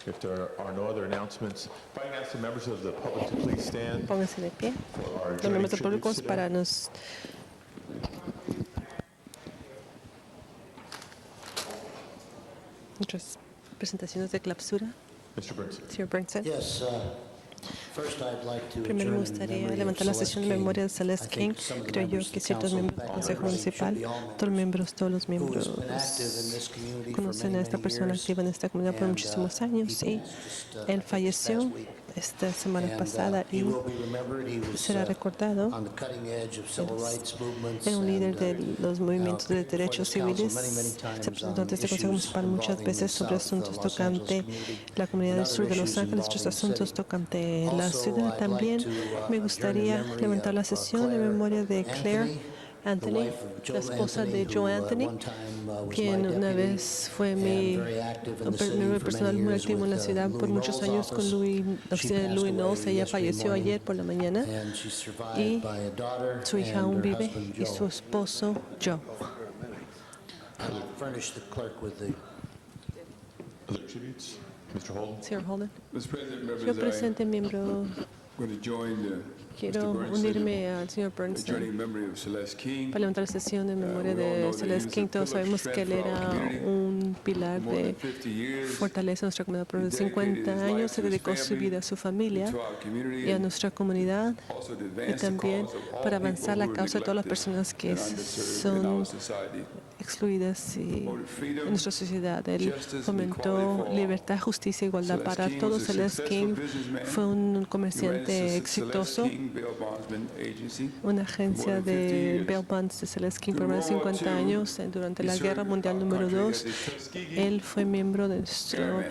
If there are no other announcements, if I can ask the members of the public to please stand Pónganse de pie. for our Los adjourning miembros del público tributes today. para nuestras presentaciones de clausura. Mr. Burnson. Señor Burnson. Yes, first I'd like to Primero me adjourn in gustaría memory of levantar la Celeste sesión de King. memoria de I Celeste King. think some of the Creo yo members of que the ciertos council, miembros del back Consejo then, Municipal, should be all todos los who has miembros been active in this community for conocen many, a esta many persona years. activa en esta comunidad por And, muchísimos años y él falleció esta semana pasada he y will be remembered. He was será recordado on the cutting edge of civil rights movements. en un líder and, de los movimientos de before derechos this council civiles. many times Se presentó on ante este Consejo issues Municipal muchas involving veces the sobre South, asuntos Los Angeles tocante community, la comunidad del and sur de other Los issues Ángeles, otros involving the asuntos city. tocante la Also, ciudad. I'd También like to, me adjourn in gustaría memory levantar la of, sesión en Claire memoria de Claire the Anthony, wife of Joe la esposa Anthony, de Joe who, Anthony, one time, was quien my una deputy vez fue and mi very active in the city miembro for personal many muy years activo en la with, ciudad por Louis muchos Knowles' años con office. la She oficina de passed Louis away Knowles. Ella yesterday falleció morning, ayer por la mañana and she's survived y by a daughter su hija and aún her vive husband, y su Joe. esposo Joe. I'll furnish the clerk with the Other tributes? Mr. Holden? Señor Holden. Mr. President, Señor members, presidente, miembro going to join Quiero unirme al señor Bernstein para levantar la sesión en memoria de Celeste King. Todos sabemos que él era un pilar de fortaleza en nuestra comunidad. Por 50 años se dedicó su vida a su familia y a nuestra comunidad, y también para avanzar la causa de todas las personas que son excluidas en nuestra sociedad. Él fomentó libertad, justicia e igualdad para todos. Celeste King fue un comerciante exitoso, una agencia de bail bonds de Celeste King por más de 50 años. Durante la Guerra Mundial número 2, él fue miembro de nuestro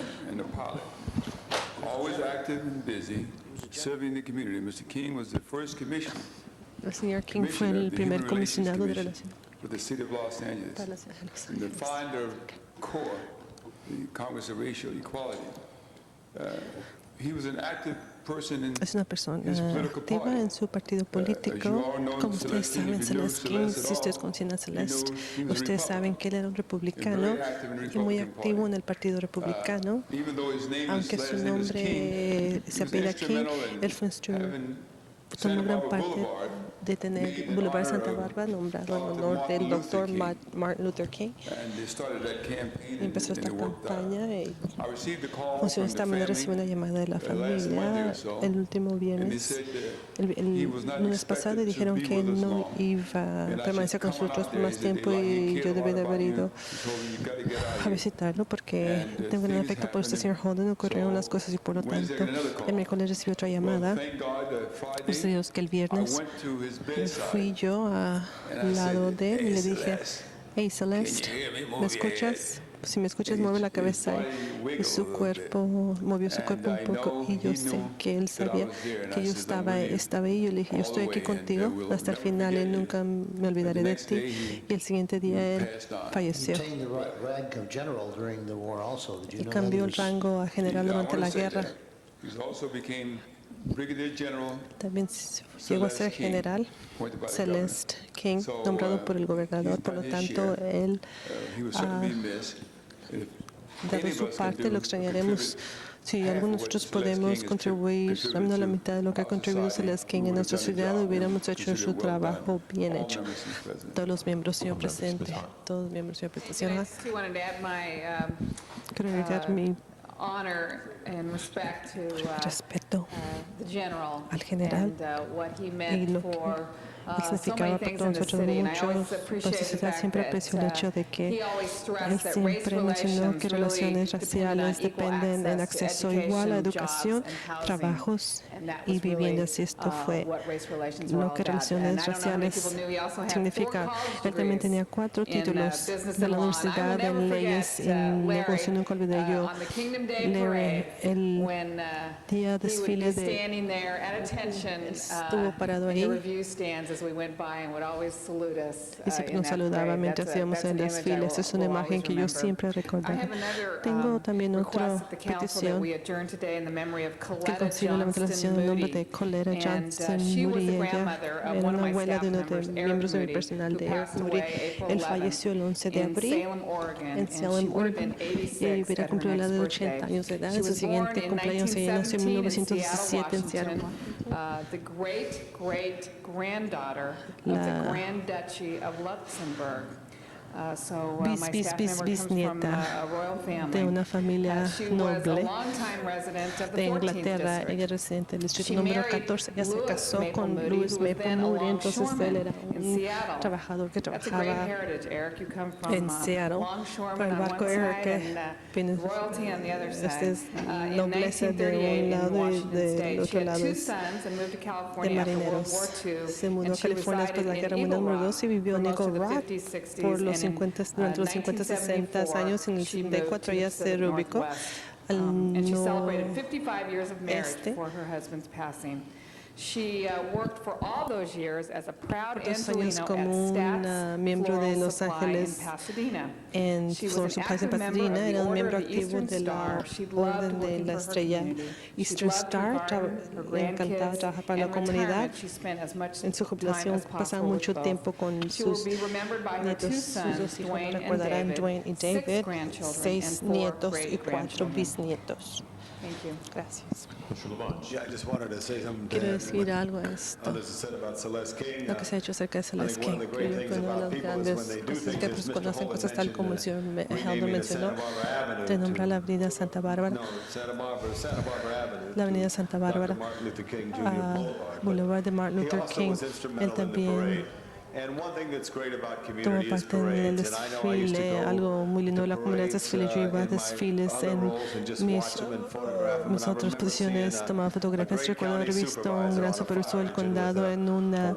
el señor King fue el primer comisionado de relaciones with the city of Los Angeles, and the founder of CORE, the Congress of Racial Equality. He was an active person in Es una persona his political activa party. en su partido político. Como ustedes saben, Celeste King, si ustedes conocen a Celeste, ustedes saben que él era un republicano y muy activo en el Partido Republicano. Aunque su nombre se apellida King, él fue tomó gran parte de tener Boulevard Santa Bárbara nombrado en honor del Dr. Martin Luther King. Y empezó esta campaña y funcionó esta manera. Recibió una llamada de la familia el último viernes, el lunes pasado, y dijeron que no iba a permanecer con nosotros por más tiempo, y yo debía de haber ido a visitarlo porque tengo un afecto por este señor Holden. Ocurrieron unas cosas y por lo tanto el miércoles recibió otra llamada. Gracias a Dios que el viernes fui yo al lado de él y le dije: hey Celeste, ¿me escuchas? Si me escuchas, mueve la cabeza. Y su cuerpo movió su cuerpo un poco, y yo sé que él sabía que yo estaba ahí. Yo le dije: yo estoy aquí contigo hasta el final y nunca me olvidaré de ti. Y el siguiente día él falleció y cambió el rango a general durante la guerra. También llegó a ser general Celeste King, nombrado por el gobernador. Por lo tanto, él ha dado su parte. Lo extrañaremos. Si algunos de nosotros podemos contribuir a la mitad de lo que ha contribuido Celeste King en nuestra ciudad, hubiéramos hecho su trabajo bien hecho. Todos los miembros, señor presidente. Todos los miembros, señor presidente. Quiero agregar mi respeto al general y lo que él significaba para todos nosotros. Mucho la sociedad siempre apreció el hecho de que él siempre mencionó que relaciones raciales dependen en acceso igual a educación, trabajos y viviendas, y esto fue lo que relaciones raciales significa. Él también tenía 4 títulos de la Universidad en Leyes y Negocio. Nunca olvidé yo el día desfile estuvo parado ahí y siempre nos saludaba mientras íbamos en el desfile. Esa es una imagen que yo siempre recordaré. Tengo también otra petición que considero la sesión en nombre de Coletta Johnson Muri. Ella era una abuela de uno de los miembros de mi personal de Eric Muri. Él falleció el 11 de abril en Salem, Oregon, y hubiera cumplido la de 80 años de edad. Su siguiente cumpleaños se nació en 1917 en Seattle. The great-granddaughter of the Grand Duchy of Luxembourg. Bisnieta de una familia noble de Inglaterra. Ella es residente del distrito número 14. Ella se casó con Louis Maple Moody. Entonces él era un trabajador que trabajaba en Seattle para el barco Eric. Esta es nobleza de un lado y del otro lado de marineros. Se mudó a California después de la Guerra Mundial número 2 y vivió en Eagle Rock por los durante los 50, 60 años. En el 64 ella se reubicó al noreste. She worked for all those years as a proud 2 años Antolino como at una miembro de Los Ángeles en Floral Supplies en Pasadena. Era un miembro activo de la Orden de la Estrella Eastern Star. Le encantaba trabajar para la comunidad. En su jubilación pasaba mucho tiempo con sus nietos. Sus 2 hijos recordarán, Dwayne y David, 6 nietos y 4 bisnietos. Thank you. Gracias. Mr. Labange. Yeah, I just wanted to say something Quiero decir algo a esto. Others have said about Celeste King. Lo que se ha hecho acerca de Celeste King. Creo que una de las grandes cosas que pues, cuando hacen cosas tal como el señor Helder mencionó, de nombrar la avenida Santa Bárbara, la avenida Santa Bárbara, Boulevard de Martin Luther King. Él también tomó parte en el desfile, algo muy lindo de la comunidad desfile. Yo iba a desfiles en mis otras posiciones, tomaba fotografías. Recuerdo haber visto un gran supervisor del condado en una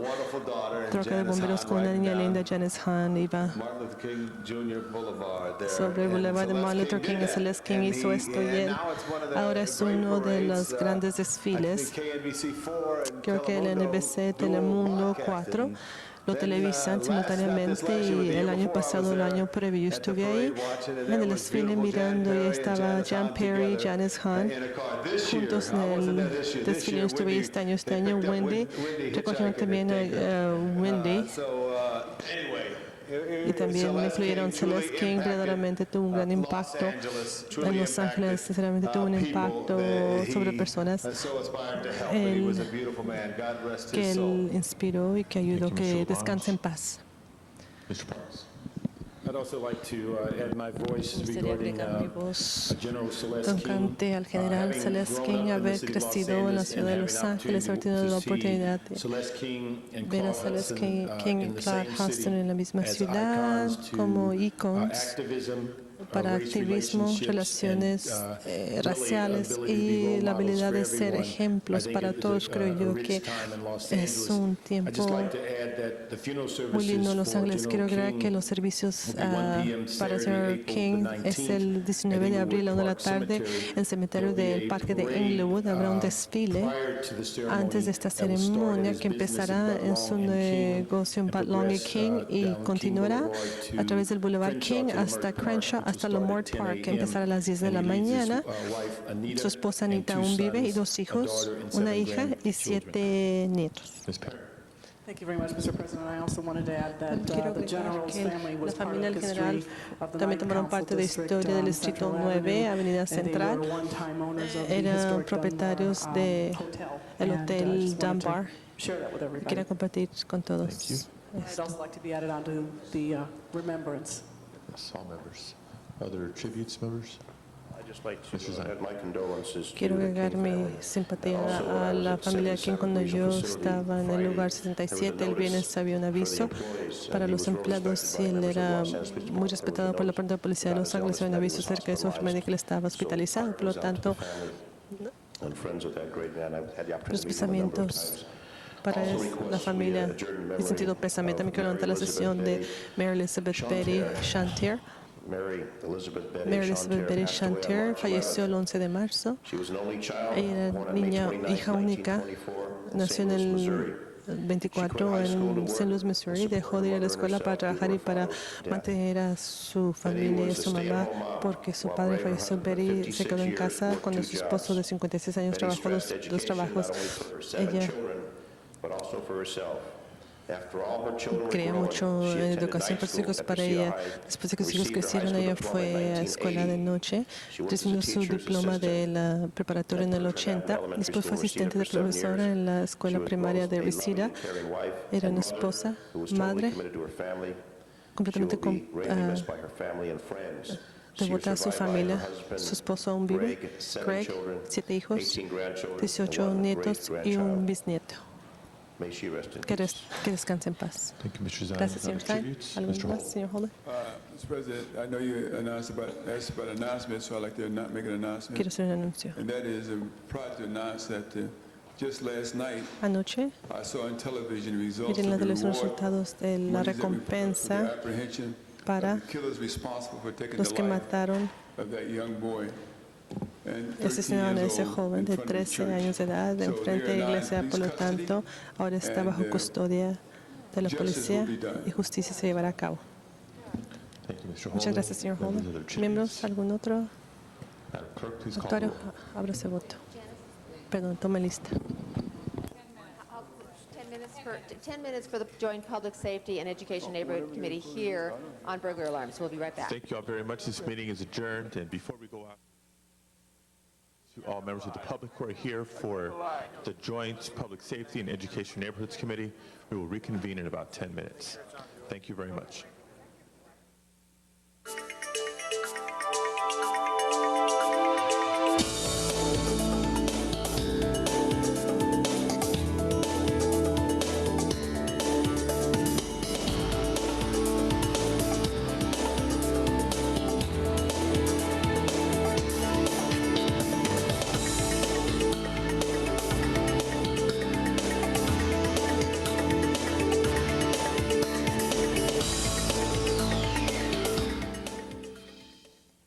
troca de bomberos con una niña linda, Janice Hahn, iba sobre el Boulevard de Martin Luther King. Celeste King hizo esto y él ahora es uno de los grandes desfiles. Creo que el NBC Telemundo 4 lo televisan simultáneamente y el año pasado, el año previo, yo estuve ahí en el desfile mirando y estaba Jan Perry, Janice Hahn, juntos en el desfile. Yo estuve ahí este año Wendy, recogieron también a Wendy. Y también me incluyeron Celeste King, verdaderamente tuvo un gran impacto en Los Ángeles, sinceramente tuvo un impacto sobre personas que él inspiró y que ayudó que descanse en paz. I'd also like to add my voice Me gustaría regarding agregar mi voz General Celeste King. tocante al general Celeste King, haber crecido en la ciudad de Los Ángeles, haber tenido la oportunidad de ver a Celeste King y Clark Huston en la misma ciudad como icons para activismo, relaciones raciales y la habilidad de ser ejemplos para todos. Creo yo que es un tiempo muy lindo en Los Ángeles. Quiero agregar que los servicios para el señor King es el 19 de abril a 1 de la tarde en el cementerio del Parque de Inglewood. Habrá un desfile antes de esta ceremonia que empezará en su negocio en Batlong y King y continuará a través del Boulevard King hasta Crenshaw, hasta Lamort Park, que empezará a las 10 de la mañana. Su esposa Anita aún vive y 2 hijos, una hija y 7 nietos. Thank you very much, Mr. President. I also wanted to add that the General's family La was part familia of del history general of the también 9th tomaron Council parte de la District, historia del Distrito 9, Avenida Central. Eran propietarios del Hotel Dunbar. Quería compartir con todos. I'd also like to be added onto the remembrance. Yes, all members. Other tributes, members? I'd just like to add my condolences Quiero to the agregar King mi family. simpatía Also, when a I was la at familia King 77 cuando yo Regional Facility estaba en el lugar Friday, 77. El viernes había un aviso para los empleados y él era muy respetado por la parte de la policía de Los Ángeles. Había un aviso acerca de su enfermedad que él estaba hospitalizado. Por lo tanto, And friends of that great man, I've had the los opportunity to meet him a number of pensamientos times. para la familia, en sentido pésame. También quiero levantar la sesión de Mary Elizabeth Betty Shantier. Mary Elizabeth Betty Shantier falleció el 11 de marzo. Ella era niña, hija única, nació en el 24 en St. Louis, Missouri. Dejó de ir a la escuela para trabajar y para mantener a su familia y a su mamá porque su padre falleció. Betty se quedó en casa cuando su esposo de 56 años trabajó dos trabajos. Ella creía mucho en educación para sus hijos. Para ella, después de que sus hijos crecieron, ella fue a escuela de noche, recibió su diploma de la preparatoria en el 80. Después fue asistente de profesora en la escuela primaria de Reseda. Era una esposa, madre, completamente devota a su familia. Su esposo aún vive, Greg, 7 hijos, 18 nietos y un bisnieto. Que descanse en paz. Gracias, señor Stein. ¿Algo más, señor Holder? Mr. President, I know you asked about announcements, so I'd like to make an announcement. Quiero hacer un anuncio. And that is, I'm proud to announce that just last night, Anoche I saw on television results miré en la of the televisión reward resultados de la recompensa para los que mataron y asesinaron a ese joven de 13 años de edad enfrente de la iglesia. Por lo tanto, ahora está bajo custodia de la policía y justicia se llevará a cabo. Muchas gracias, señor Holder. ¿Miembros? ¿Algún otro? Doctor, abra ese voto. Perdón, tome lista. 10 minutes for the Joint Public Safety and Education Neighborhood Committee here on burglar alarms. We'll be right back. Thank you all very much. This meeting is adjourned, and before we go out to all members of the public who are here for the Joint Public Safety and Education Neighborhoods Committee. We will reconvene in about 10 minutes. Thank you very much.